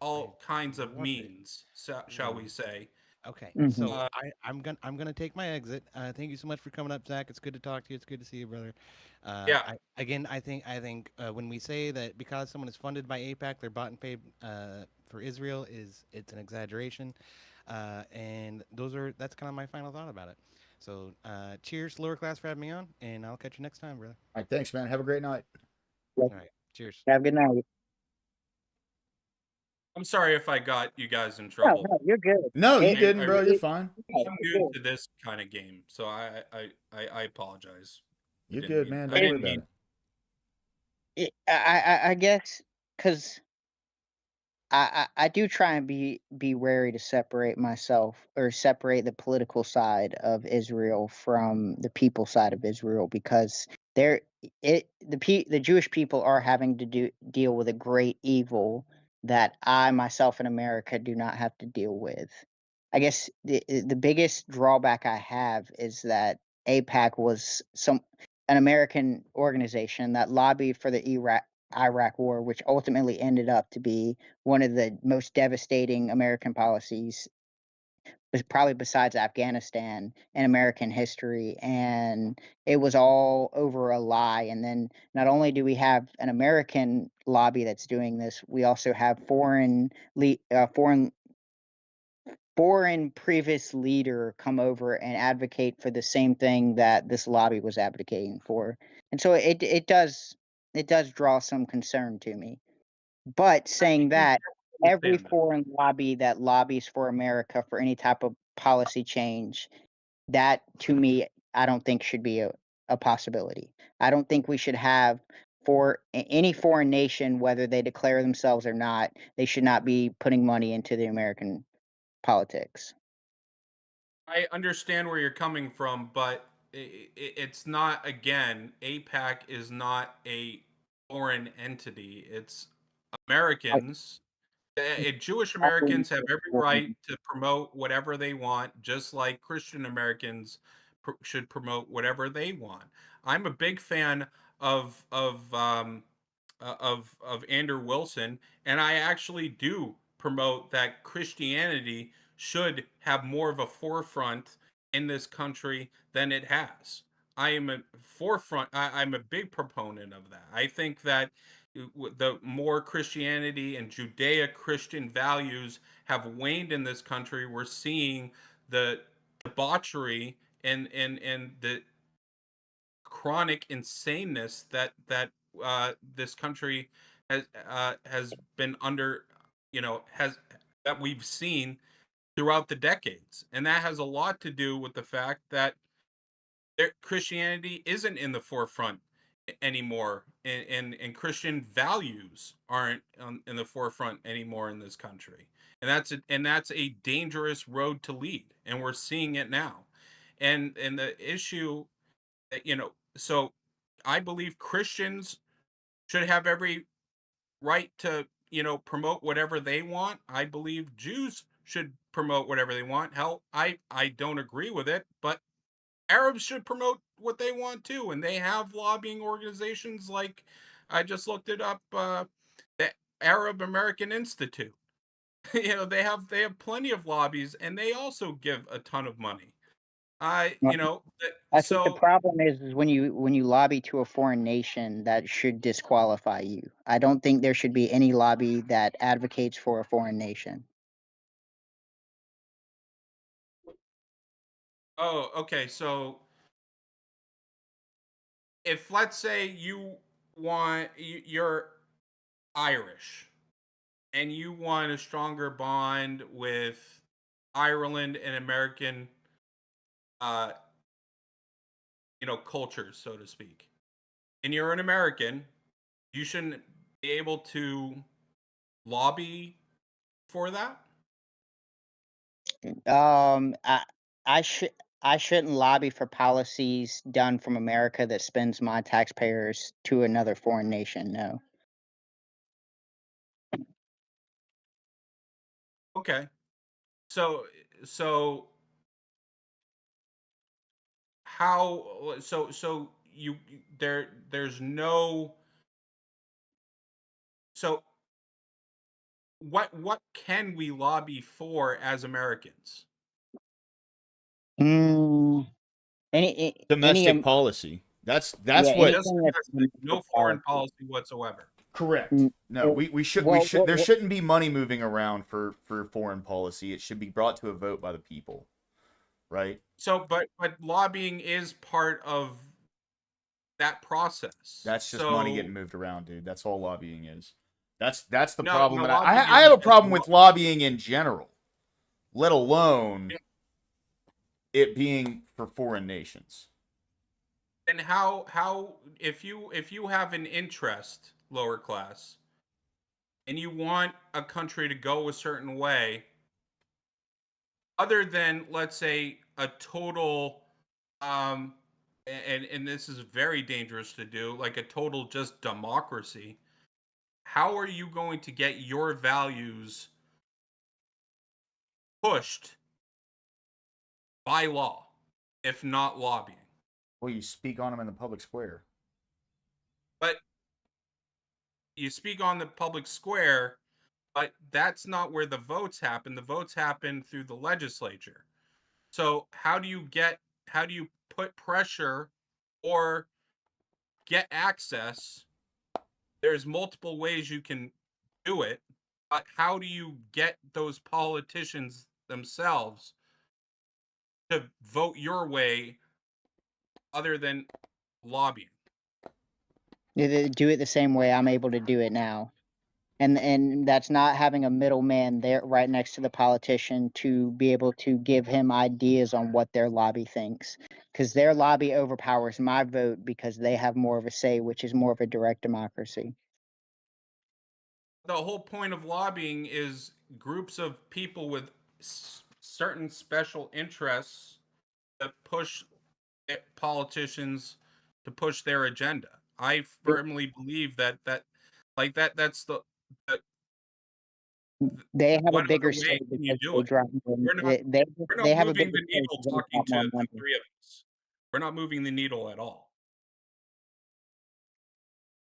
I all kinds of love it. means, shall we say. Okay, Mhm. so Uh, I'm gonna take my exit. Thank you so much for coming up, Zach. It's good to talk to you. It's good to see you, brother. yeah, I think when we say that because someone is funded by APAC, they're bought and paid for Israel, it's an exaggeration, and that's kind of my final thought about it. So, cheers, lower class, for having me on, and I'll catch you next time, brother. All right, thanks, man. Have a great night. All right, cheers. Have a good night. I'm sorry if I got you guys in No, trouble. no, you're good. No, you It, didn't, I bro. really, You're fine. I'm you're new good. to this kind of game, so I apologize. I You're didn't good, mean man. I Don't worry didn't about mean it. I guess because I do try and be wary to separate myself or separate the political side of Israel from the people side of Israel, because the Jewish people are having to deal with a great evil that I myself in America do not have to deal with. I guess the biggest drawback I have is that APAC was an American organization that lobbied for the Iraq War, which ultimately ended up to be one of the most devastating American policies, probably besides Afghanistan, in American history. And it was all over a lie. And then not only do we have an American lobby that's doing this, we also have foreign previous leader come over and advocate for the same thing that this lobby was advocating for. And so it does draw some concern to me. But saying that, every understand that. foreign lobby that lobbies for America for any type of policy change, that to me, I don't think should be a possibility. I don't think we should have any foreign nation, whether they declare themselves or not, they should not be putting money into the American politics. I understand where you're coming from, but it's not, again, APAC is not a foreign entity. It's Americans. Jewish Americans have every right to promote whatever they want, just like Christian Americans should promote whatever they want. I'm a big fan of Andrew Wilson, and I actually do promote that Christianity should have more of a forefront in this country than it has. I am a forefront. I'm a big proponent of that. I think that the more Christianity and Judeo-Christian values have waned in this country, we're seeing the debauchery and the chronic insaneness that this country has been under, has that we've seen throughout the decades, and that has a lot to do with the fact that Christianity isn't in the forefront anymore, and Christian values aren't in the forefront anymore in this country, and that's a dangerous road to lead, and we're seeing it now, and the issue, so I believe Christians should have every right to, promote whatever they want. I believe Jews should promote whatever they want. Hell, I don't agree with it, but Arabs should promote what they want too, and they have lobbying organizations like, I just looked it up, the Arab American Institute. They have plenty of lobbies, and they also give a ton of money. I Well, you know I think the so problem is when you lobby to a foreign nation, that should disqualify you. I don't think there should be any lobby that advocates for a foreign nation. Oh, okay. So if, let's say, you're Irish and you want a stronger bond with Ireland and American, uh, cultures, so to speak, and you're an American, you shouldn't be able to lobby for that. Um, I I should I shouldn't lobby for policies done from America that spends my taxpayers to another foreign nation. No. Okay. So so how so there's no, so what can we lobby for as Americans? Mm, any Domestic policy. That's yeah, what. Just anything that's domestic, domestic no foreign policy. policy whatsoever. Correct. Mm, No, well, we should well, there well, shouldn't be money moving around for foreign policy. It should be brought to a vote by the people, right? So, but lobbying is part of that process. That's just money So getting moved around, dude. That's all lobbying is. That's the no, problem no, that lobbying I have a is problem with lobbying in general, let alone it being for foreign nations. and how if you have an interest, lower class, and you want a country to go a certain way, other than, let's say, a total, um and this is very dangerous to do, like a total just democracy, how are you going to get your values pushed by law if not lobbying? Well, you speak on them in the public square. But you speak on the public square, but that's not where the votes happen. The votes happen through the legislature. So how do you put pressure or get access? There's multiple ways you can do it, but how do you get those politicians themselves to vote your way other than lobbying? They do it the same way I'm able to do it now. And that's not having a middleman there right next to the politician to be able to give him ideas on what their lobby thinks, because their lobby overpowers my vote because they have more of a say, which is more of a direct democracy. The whole point of lobbying is groups of people with certain special interests that push politicians to push their agenda. I firmly believe that's They have a what bigger other say way can you because do they it? drive more, We're they not have a moving bigger the say needle because they talking got to more the money. three of us. We're not moving the needle at all.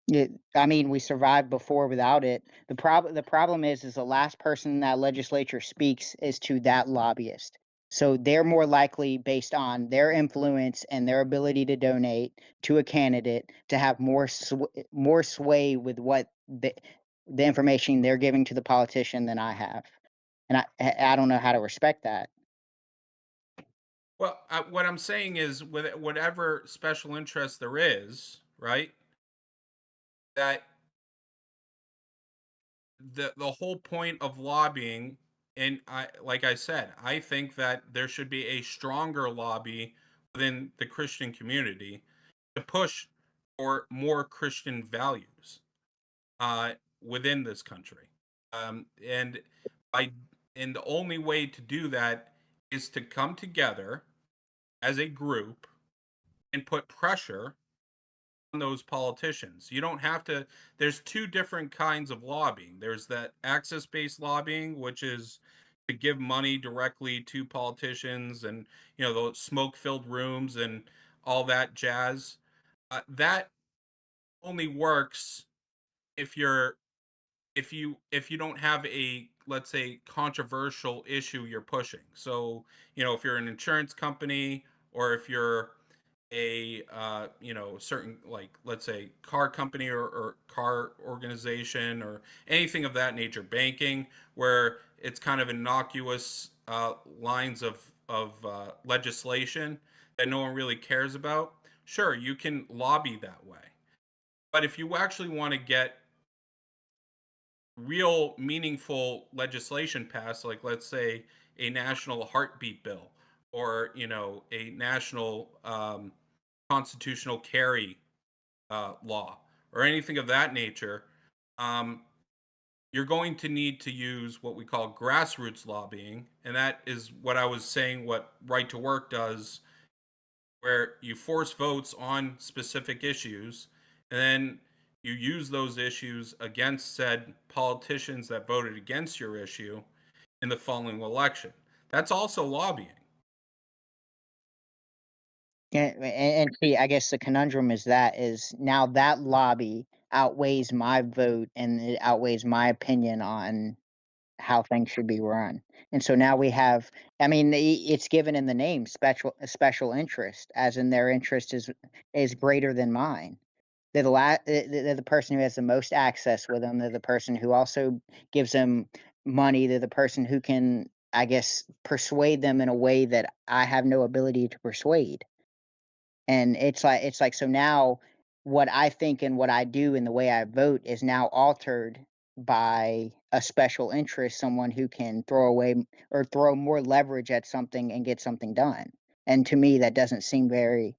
Yeah, I mean, we survived before without it. The problem is the last person that legislature speaks is to that lobbyist. So they're more likely, based on their influence and their ability to donate to a candidate, to have more sway with what the information they're giving to the politician than I have. And I don't know how to respect that. Well, what I'm saying is, with whatever special interest there is, right? That the whole point of lobbying, and like I said, I think that there should be a stronger lobby within the Christian community to push for more Christian values within this country. And by and the only way to do that is to come together as a group and put pressure on those politicians. You don't have to. There's two different kinds of lobbying. There's that access-based lobbying, which is to give money directly to politicians, and those smoke-filled rooms and all that jazz. That only works if you don't have a, let's say, controversial issue you're pushing. So if you're an insurance company, or if you're a certain, like, let's say, car company, or car organization, or anything of that nature, banking, where it's kind of innocuous lines of legislation that no one really cares about. Sure, you can lobby that way, but if you actually want to get real meaningful legislation passed, like, let's say, a national heartbeat bill, or a national constitutional carry law, or anything of that nature, um, you're going to need to use what we call grassroots lobbying, and that is what I was saying, what Right to Work does, where you force votes on specific issues, and then you use those issues against said politicians that voted against your issue in the following election. That's also lobbying. Yeah, and see, I guess the conundrum is now that lobby outweighs my vote and it outweighs my opinion on how things should be run. And so now we have, I mean, it's given in the name, special interest, as in their interest is greater than mine. They're the person who has the most access with them. They're the person who also gives them money. They're the person who can, I guess, persuade them in a way that I have no ability to persuade. And it's like so now what I think and what I do and the way I vote is now altered by a special interest, someone who can throw away or throw more leverage at something and get something done. And to me, that doesn't seem very.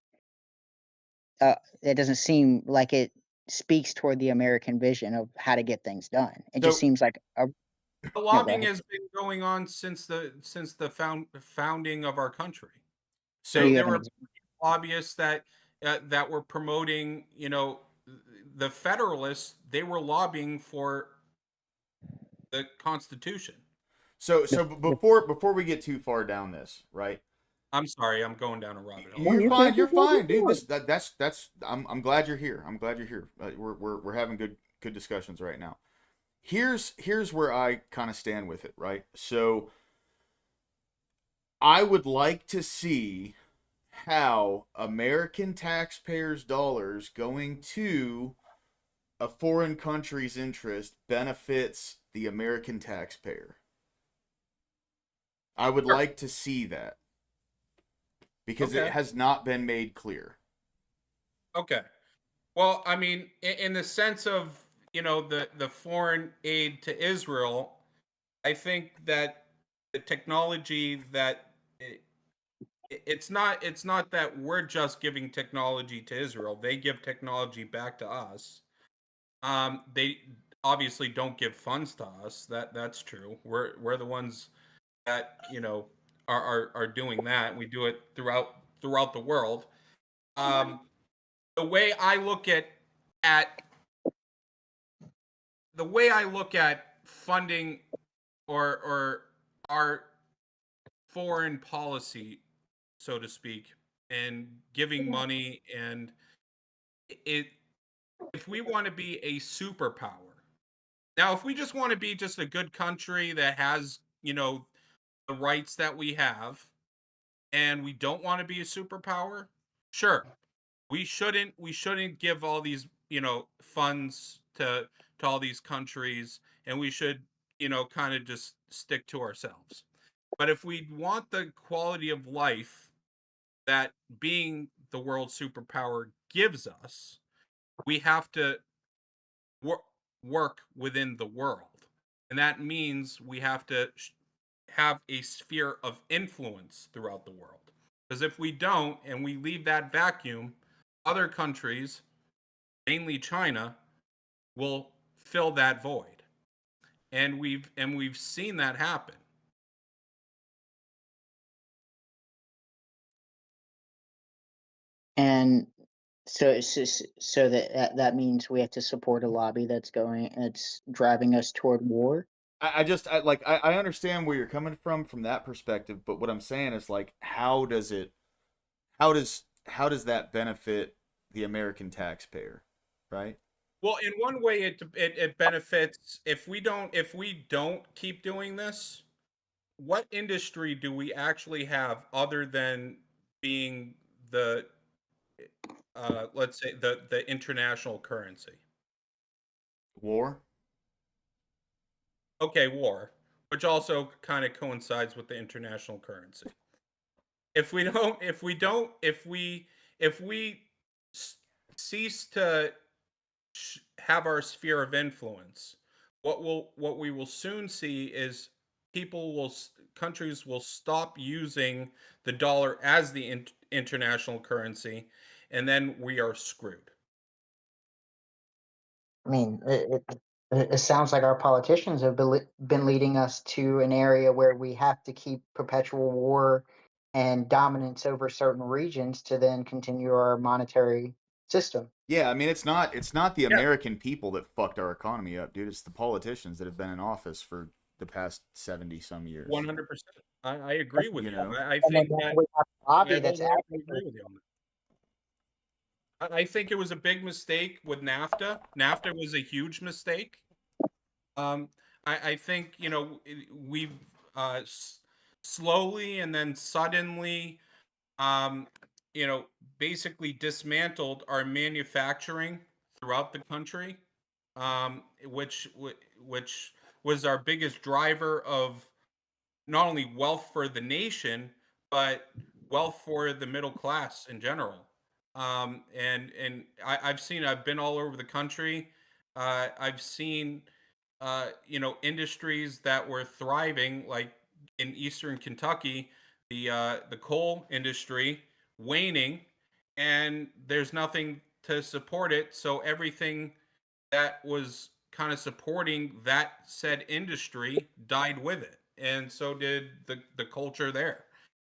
It doesn't seem like it speaks toward the American vision of how to get things done. It just So seems like a. the No, go lobbying ahead. has been going on since the founding of our country. Do So you So have there an were example? lobbyists that were promoting, the Federalists. They were lobbying for the Constitution. before we get too far down this, right? I'm sorry, I'm going down a rabbit hole. No, You're you're fine. good. You're You're good. fine, dude. You're good. That's. I'm glad you're here. I'm glad you're here. We're having good good discussions right now. Here's where I kind of stand with it, right? So I would like to see how American taxpayers' dollars going to a foreign country's interest benefits the American taxpayer. I would like to see that because it Okay. has not been made clear. Okay. Well, I mean, in the sense of, the foreign aid to Israel, I think that the technology that it's not that we're just giving technology to Israel. They give technology back to us. They obviously don't give funds to us. That's true. We're the ones that, are doing that. We do it throughout the world. Um, the way I look at the way I look at funding or our foreign policy, so to speak, and giving money, and it if we want to be a superpower. Now, if we just want to be just a good country that has, the rights that we have, and we don't want to be a superpower, sure. We shouldn't give all these, funds to all these countries, and we should, kind of just stick to ourselves. But if we want the quality of life that being the world superpower gives us, we have to work within the world. And that means we have to have a sphere of influence throughout the world. Because if we don't and we leave that vacuum, other countries, mainly China, will fill that void. And we've seen that happen. And so that means we have to support a lobby that's driving us toward war. I understand where you're coming from that perspective, but what I'm saying is like, how does that benefit the American taxpayer, right? Well, in one way, it benefits if we don't keep doing this. What industry do we actually have other than being the let's say the international currency? War? Okay, war, which also kind of coincides with the international currency. If we s- cease to have our sphere of influence, what we will soon see is countries will stop using the dollar as the international currency, and then we are screwed. I mean, it sounds like our politicians have been leading us to an area where we have to keep perpetual war and dominance over certain regions to then continue our monetary system. Yeah, I mean it's not the Yeah, American people that fucked our economy up, dude. It's the politicians that have been in office for the past 70 some years. 100%. I agree with You you. know? I And then think now that we have a I lobby that's wholeheartedly advocating. agree with you on that. I think it was a big mistake with NAFTA. NAFTA was a huge mistake. Um, I think, we've slowly and then suddenly, um, basically dismantled our manufacturing throughout the country, which was our biggest driver of not only wealth for the nation, but wealth for the middle class in general. I've been all over the country. I've seen industries that were thriving, like in eastern Kentucky, the coal industry waning, and there's nothing to support it. So everything that was kind of supporting that said industry died with it, and so did the culture there.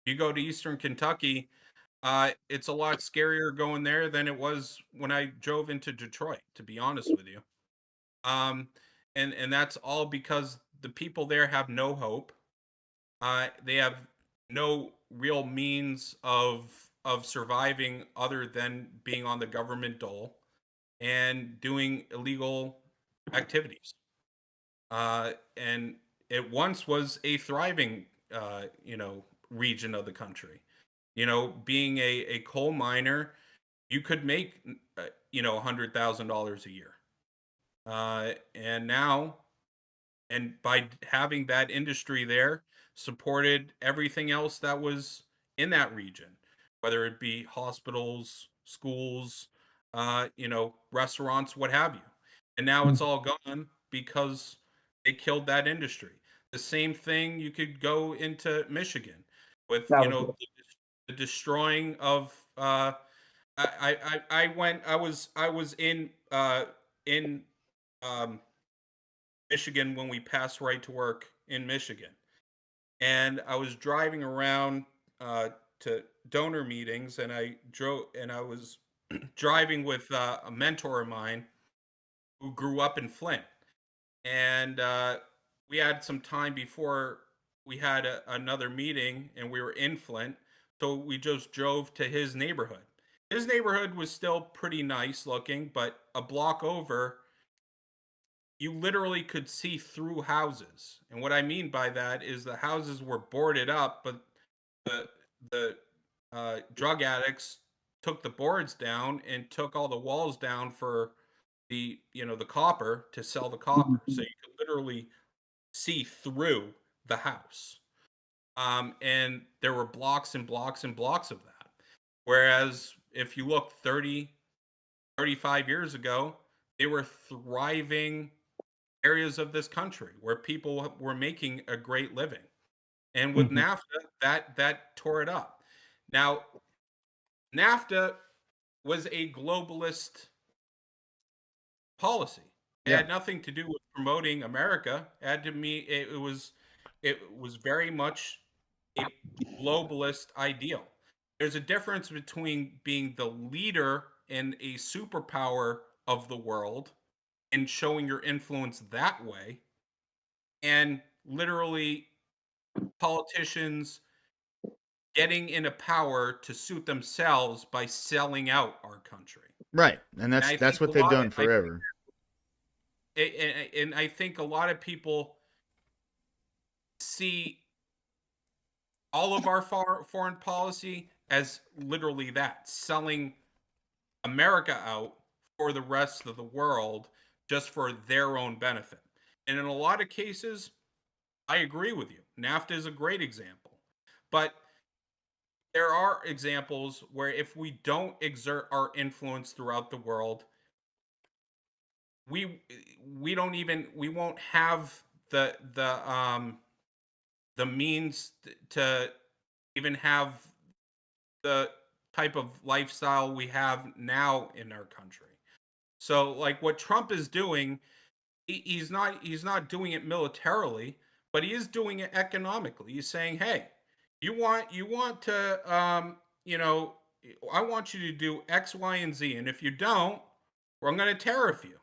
You go to eastern Kentucky, it's a lot scarier going there than it was when I drove into Detroit, to be honest with you. um, and that's all because the people there have no hope. They have no real means of surviving other than being on the government dole and doing illegal activities. And it once was a thriving, region of the country. Being a coal miner, you could make, $100,000 a year. And now, and by having that industry there, supported everything else that was in that region, whether it be hospitals, schools, restaurants, what have you. And now it's all gone because they killed that industry. The same thing you could go into Michigan with, the destroying of. I was in um, Michigan when we passed right to work in Michigan, and I was driving around to donor meetings, and I was driving with a mentor of mine who grew up in Flint, and we had some time before we had another meeting, and we were in Flint, so we just drove to his neighborhood. His neighborhood was still pretty nice looking, but a block over, you literally could see through houses. And what I mean by that is the houses were boarded up, but the drug addicts took the boards down and took all the walls down for the copper to sell the copper. So you could literally see through the house. And there were blocks and blocks and blocks of that. Whereas if you look 30, 35 years ago, they were thriving areas of this country where people were making a great living. And with NAFTA, that tore it up. Now, NAFTA was a globalist policy. It had nothing to do with promoting America. It was very much a globalist ideal. There's a difference between being the leader in a superpower of the world and showing your influence that way, and literally politicians getting into power to suit themselves by selling out our country. Right, and I that's think what they've done forever. And I think a lot of people see all of our foreign policy as literally that, selling America out for the rest of the world just for their own benefit. And in a lot of cases, I agree with you. NAFTA is a great example. But there are examples where if we don't exert our influence throughout the world, we won't have the means to even have the type of lifestyle we have now in our country. So like what Trump is doing, he's not doing it militarily, but he is doing it economically. He's saying, "Hey, you want to I want you to do X, Y, and Z, and if you don't, I'm going to tariff you."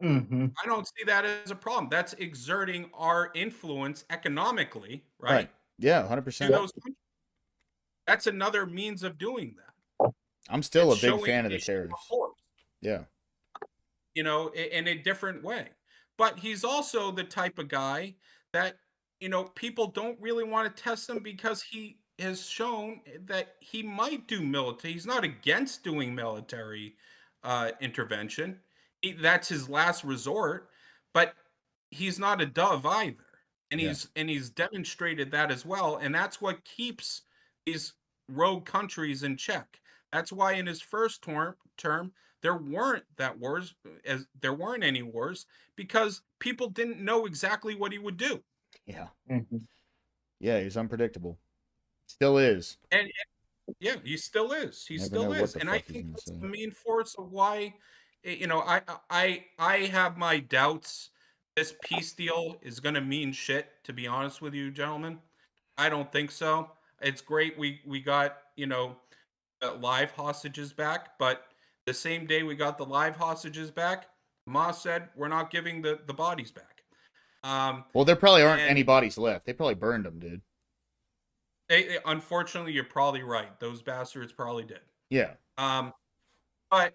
I don't see that as a problem. That's exerting our influence economically, right? Yeah, To 100%. those countries. That's another means of doing that. I'm still It's a big showing fan of the a show of tariffs. force, Yeah. in a different way. But he's also the type of guy that, people don't really want to test him because he has shown that he might do military. He's not against doing military intervention. That's his last resort, but he's not a dove either. And Yeah. he's demonstrated that as well. And that's what keeps these rogue countries in check. That's why in his first term there weren't any wars because people didn't know exactly what he would do. Yeah. Yeah, he's unpredictable. Still is. And yeah, he still is. He Never still know what is. the And I fuck he's think gonna that's say. the main force of why, I have my doubts this peace deal is going to mean shit, to be honest with you, gentlemen. I don't think so. It's great we got, live hostages back, but the same day we got the live hostages back, Hamas said we're not giving the bodies back. Well, there probably aren't and any bodies left. They probably burned them, dude. Unfortunately, you're probably right. Those bastards probably did. Yeah. But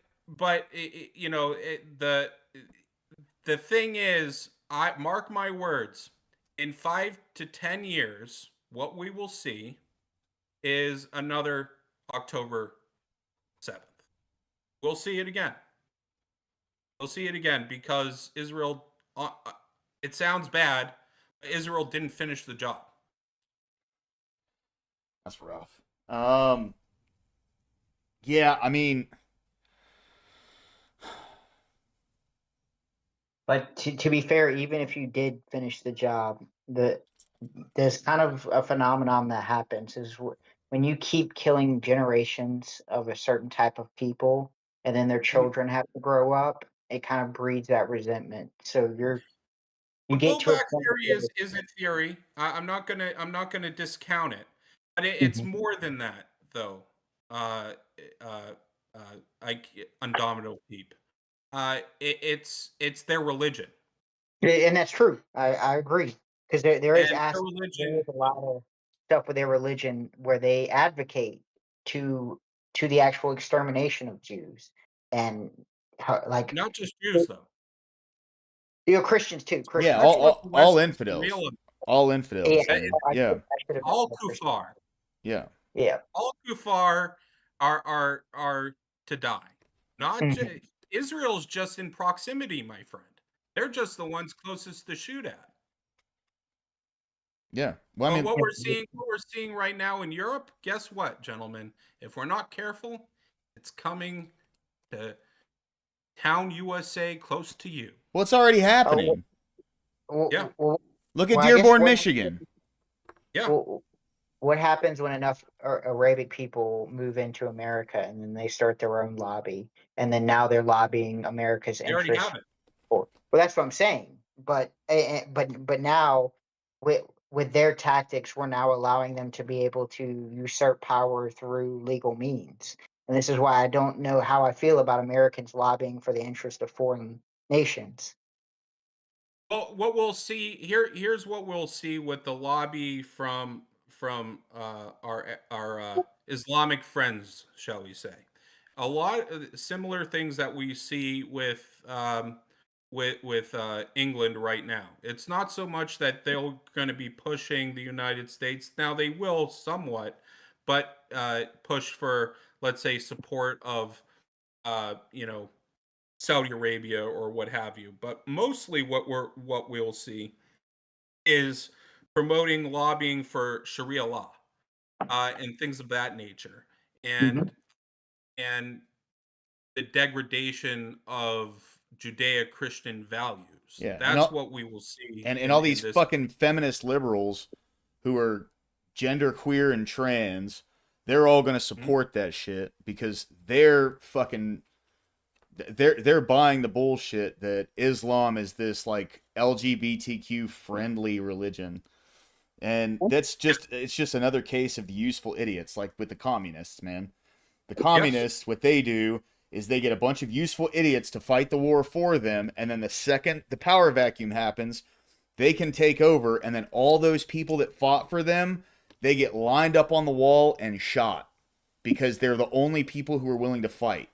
the thing is, I mark my words, in 5 to 10 years, what we will see is another October 7th. We'll see it again. We'll see it again because Israel, it sounds bad, but Israel didn't finish the job. That's rough. Yeah, I mean, But to be fair, even if you did finish the job, there's kind of a phenomenon that happens is when you keep killing generations of a certain type of people, and then their children have to grow up, it kind of breeds that resentment. So you The get to a blowback point theory where is a theory. I'm not gonna discount it, but it's Mhm. more than that, though. Uh, uh, Undomitable Peep. It's their religion, And that's true. I agree because there is and their there is religion. a lot of stuff with their religion where they advocate to the actual extermination of Jews and like Not just Jews, though. Christians too. yeah, Christians That's too. what the all West makes a infidels, meal of. all Yeah, infidels. It's Yeah, I should have all mentioned the Christians. kuffar. yeah, Yeah. All kuffar are to die. Not Mhm. ju- Israel's just in proximity, my friend. They're just the ones closest to shoot at. yeah. Well, I But mean, what we're seeing right now in Europe, guess what, gentlemen? If we're not careful, it's coming to town USA close to you. well, it's already Oh, happening. Yeah, Look at I guess Dearborn, Michigan. yeah. what what happens when enough Arabic people move into America and then they start their own lobby and then now they're lobbying America's They already interests have it. for. Well, that's what I'm saying. But now with their tactics, we're now allowing them to be able to usurp power through legal means. And this is why I don't know how I feel about Americans lobbying for the interest of foreign nations. Well, what we'll see here's what we'll see with the lobby from our Islamic friends, shall we say? A lot of similar things that we see with England right now. It's not so much that they're going to be pushing the United States. Now they will somewhat, but push for, let's say, support of you know, Saudi Arabia or what have you. But mostly what we'll see is promoting lobbying for Sharia law and things of that nature, Mhm. and the degradation of Judeo-Christian values. Yeah, That's what we will see and in all these this. fucking feminist liberals who are gender queer and trans, they're all going to Mhm. support that shit because they're buying the bullshit that Islam is this like LGBTQ friendly religion. And it's just another case of the useful idiots like with the communists, man. The Yes. communists, what they do is they get a bunch of useful idiots to fight the war for them, and then the second the power vacuum happens, they can take over, and then all those people that fought for them, they get lined up on the wall and shot because they're the only people who are willing to fight.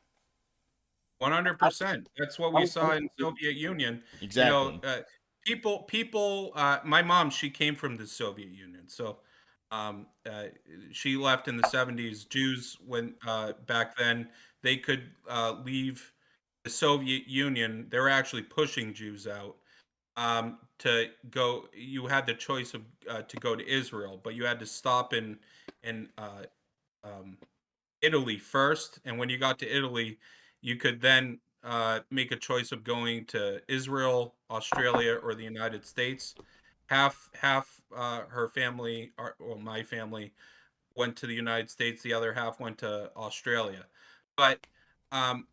100%. That's what we saw in Soviet Union. You know, Exactly. people. My mom, she came from the Soviet Union, so um, uh, she left in the 70s. Jews, when back then, they could leave the Soviet Union. They were actually pushing Jews out to go. You had the choice of to go to Israel, but you had to stop in um, Italy first, and when you got to Italy, you could then make a choice of going to Israel, Australia, or the United States. Half her family, or well, my family, went to the United States. The other half went to Australia. But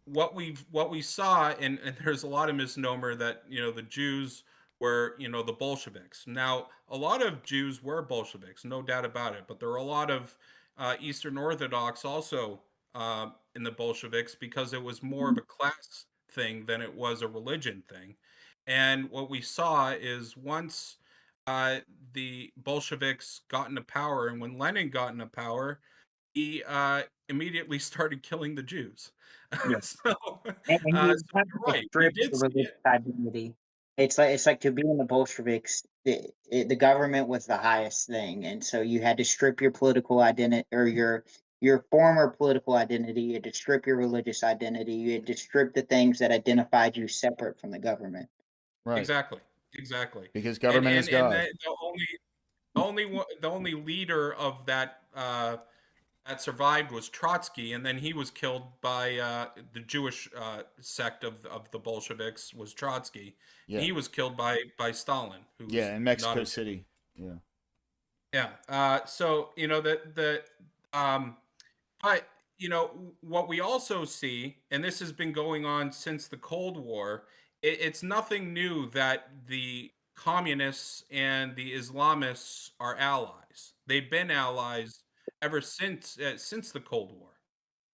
what we saw, and there's a lot of misnomer that the Jews were the Bolsheviks. Now a lot of Jews were Bolsheviks, no doubt about it. But there were a lot of Eastern Orthodox also in the Bolsheviks because it was more of a class thing than it was a religion thing. And what we saw is once uh, the Bolsheviks got into power, and when Lenin got into power, he immediately started killing the Jews. Yeah. so, And so you have you're to right. We strip did the see religious it. identity. It's like to be in the Bolsheviks, the government was the highest thing, and so you had to strip your political identity or your former political identity. You had to strip your religious identity. You had to strip the things that identified you separate from the government. Right. Exactly. Exactly. Because And government is God. the only leader of that that survived was Trotsky, and then he was killed by the Jewish sect of the Bolsheviks was Trotsky. Yeah. He was killed by Stalin, who was Yeah, in not Mexico a City. Yeah. yeah. So um, but what we also see, and this has been going on since the Cold War, it's nothing new that the communists and the Islamists are allies. They've been allies ever since the Cold War.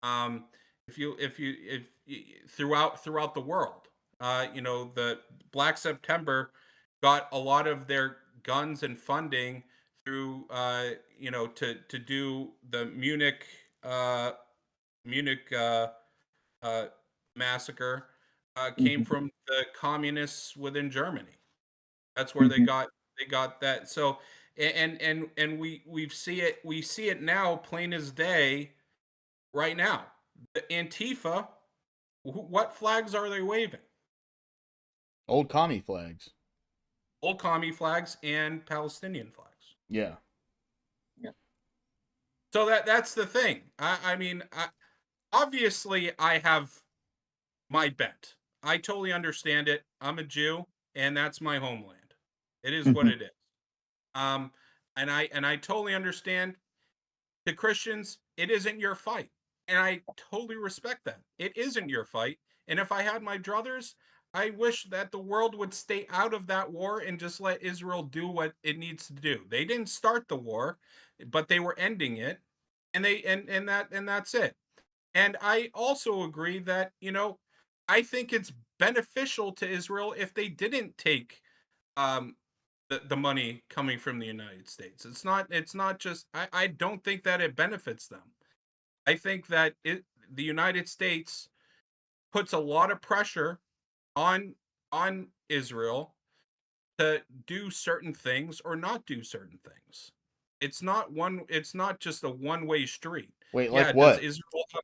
Um, if throughout the world, the Black September got a lot of their guns and funding through to do the uh, Munich uh, massacre came Mhm, from the communists within Germany. That's where mhm, they got that. So and we see it now plain as day right now. The Antifa, what flags are they waving? Old commie flags. Old commie flags and Palestinian flags. Yeah. yeah. So that's the thing. I mean, obviously I have my bent. I totally understand it. I'm a Jew, and that's my homeland. It is what Mhm, it is. Um, and I totally understand the Christians. It isn't your fight, and I totally respect that. It isn't your fight, and if I had my druthers, I wish that the world would stay out of that war and just let Israel do what it needs to do. They didn't start the war, but they were ending it, and that's it. And I also agree that, I think it's beneficial to Israel if they didn't take um, the money coming from the United States. It's not just I don't think that it benefits them. I think that the United States puts a lot of pressure on Israel to do certain things or not do certain things. It's not just a one-way street. Wait, like Yeah, does what? Israel have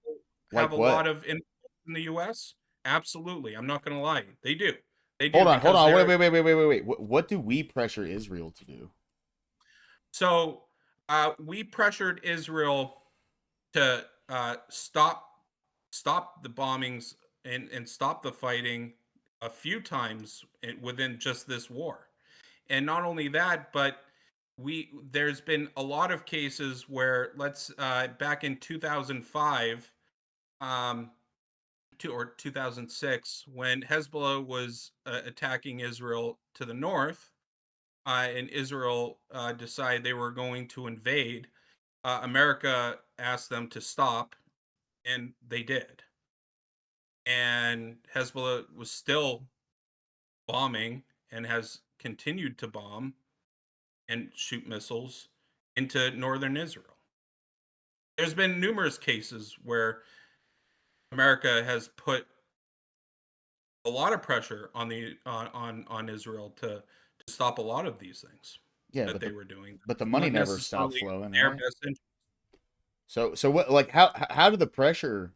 Like a what? lot of influence in the US? Absolutely. I'm not going to lie. They do. They do Hold on, hold because on. Wait, they're wait, wait, wait, wait, wait, wait. What do we pressure Israel to do? so we pressured Israel to stop the bombings and stop the fighting a few times within just this war. And not only that, but there's been a lot of cases where let's back in 2005 or 2006 when Hezbollah was attacking Israel to the north, and Israel decided they were going to invade. America asked them to stop, and they did. And Hezbollah was still bombing and has continued to bomb and shoot missiles into northern Israel. There's been numerous cases where America has put a lot of pressure on the on Israel to stop a lot of these things Yeah, that they were doing. but the money Not never stopped necessarily flowing, their right? best interest. So what, like, how did the pressure,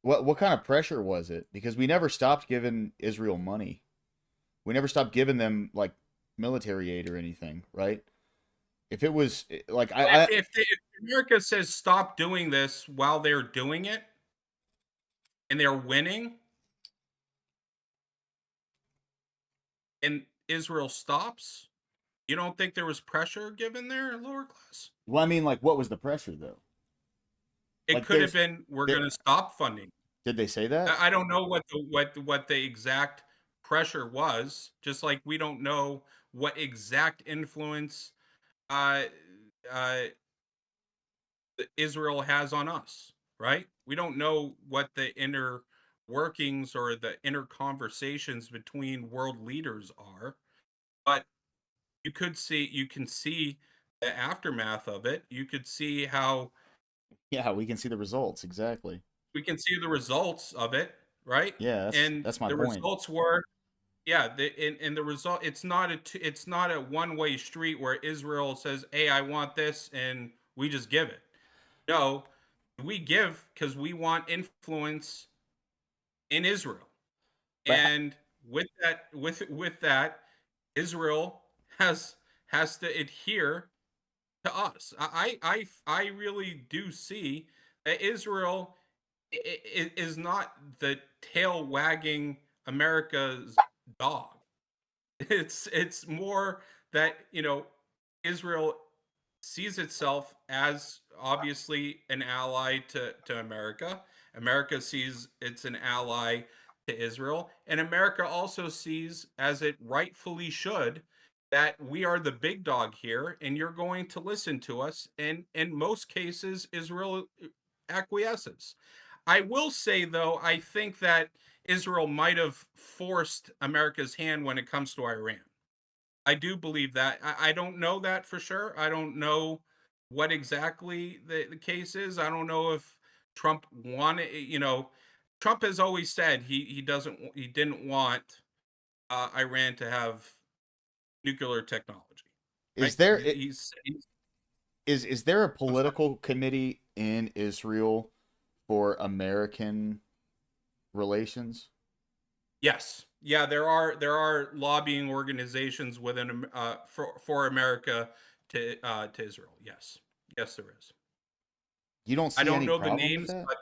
what kind of pressure was it? Because we never stopped giving Israel money. We never stopped giving them like military aid or anything, right? If it was like If America says stop doing this while they're doing it and they're winning, and Israel stops, you don't think there was pressure given there, lower class? well, I mean, like, what was the pressure though? It Like, could have been we're there, going to stop funding. did they say that? I don't know what the exact pressure was. Just like we don't know what exact influence uh, uh, Israel has on us, right? We don't know what the inner workings or the inner conversations between world leaders are, but you can see the aftermath of it. You could see how Yeah, we can see the results exactly. we can see the results of it, right? Yeah, And that's my the point. results were Yeah, in the result, it's not it's not a one-way street where Israel says, "Hey, I want this," and we just give it. No, we give because we want influence in Israel, But and with that, Israel has to adhere to us. I really do see that Israel is not the tail wagging America's dog. It's more that, Israel sees itself as obviously an ally to America. America sees it's an ally to Israel, and America also sees, as it rightfully should, that we are the big dog here, and you're going to listen to us. And in most cases, Israel acquiesces. I will say, though, I think that Israel might have forced America's hand when it comes to Iran. I do believe that. I don't know that for sure. I don't know what exactly the case is. I don't know if Trump wanted, Trump has always said he didn't want Iran to have nuclear technology, right? is there He's is there a I'm sorry. political committee in Israel for American relations? Yes. Yeah, there are lobbying organizations within for America to Israel. Yes. Yes, there is. You don't I see don't any know the problem with names, that? but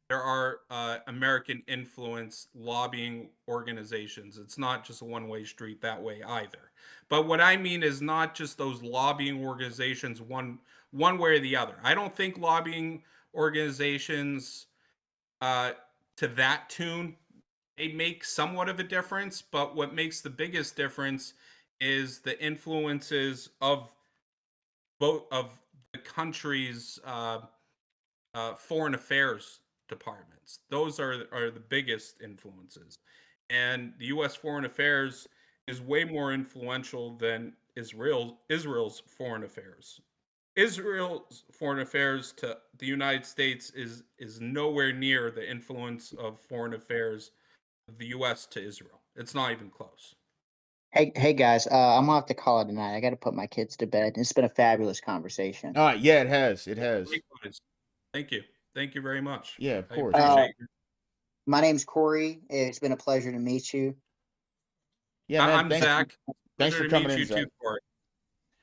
there are American influence lobbying organizations. It's not just a one-way street that way either. But what I mean is not just those lobbying organizations one way or the other. I don't think lobbying organizations uh, to that tune, they make somewhat of a difference, but what makes the biggest difference is the influences of both of the country's foreign affairs departments. Those are the biggest influences, and the U.S. foreign affairs is way more influential than Israel's foreign affairs. Israel's foreign affairs to the United States is nowhere near the influence of foreign affairs of the U.S. to Israel. It's not even close. Hey guys, I'm gonna have to call it tonight. I got to put my kids to bed. It's been a fabulous conversation. Yeah, it has. It has. Likewise. Thank you. Thank you very much. Yeah, of I course, man. appreciate you. My name's Corey. It's been a pleasure to meet you. Yeah, man. I'm Thanks. Zach. Thanks Pleasure for to coming meet in, you too, Zach. Corey.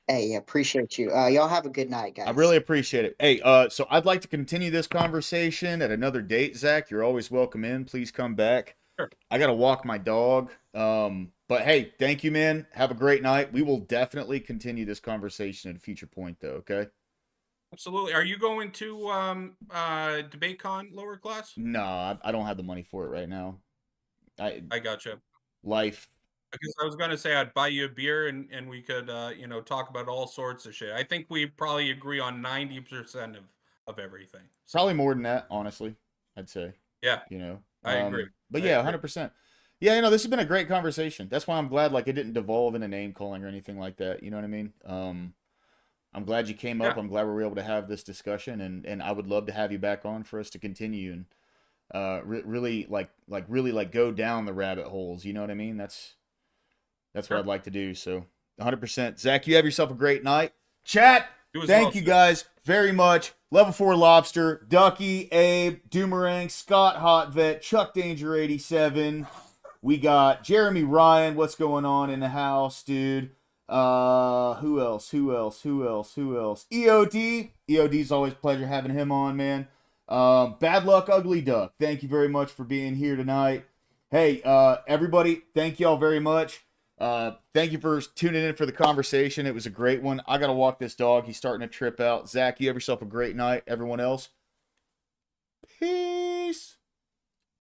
Hey, appreciate you. Y'all have a good night, I guys. really appreciate it. Hey, so I'd like to continue this conversation at another date, Zach. You're always welcome in. Please come back. Sure. I gotta walk my dog. But hey, thank you, man. Have a great night. We will definitely continue this conversation at a future point, though. Okay? Absolutely. Are you going to DebateCon lower class? No, I don't have the money for it right now. I gotcha. Life. Because I was gonna say I'd buy you a beer and we could talk about all sorts of shit. I think we probably agree on 90% of everything. So Probably more than that, honestly. I'd say. yeah, You know. I agree. But I yeah, agree. 100%. Yeah, this has been a great conversation. That's why I'm glad like it didn't devolve into name calling or anything like that. You know what I mean? I'm glad you came up. Yeah. I'm glad we were able to have this discussion, and I would love to have you back on for us to continue and really really go down the rabbit holes. You know what I mean? That's what Sure. I'd like to do. So 100%. Zach, you have yourself a great night. Chat. You as Thank well, you sir. guys very much. Level 4 Lobster, Ducky, Abe, Doomerang, Scott Hot Vet, Chuck Danger 87. We got Jeremy Ryan. What's going on in the house, dude? Who else? EOD. EOD's always a pleasure having him on, man. Bad Luck Ugly Duck. Thank you very much for being here tonight. Hey, everybody, thank y'all very much. Thank you for tuning in for the conversation. It was a great one. I gotta walk this dog. He's starting to trip out. Zach, you have yourself a great night. Everyone else,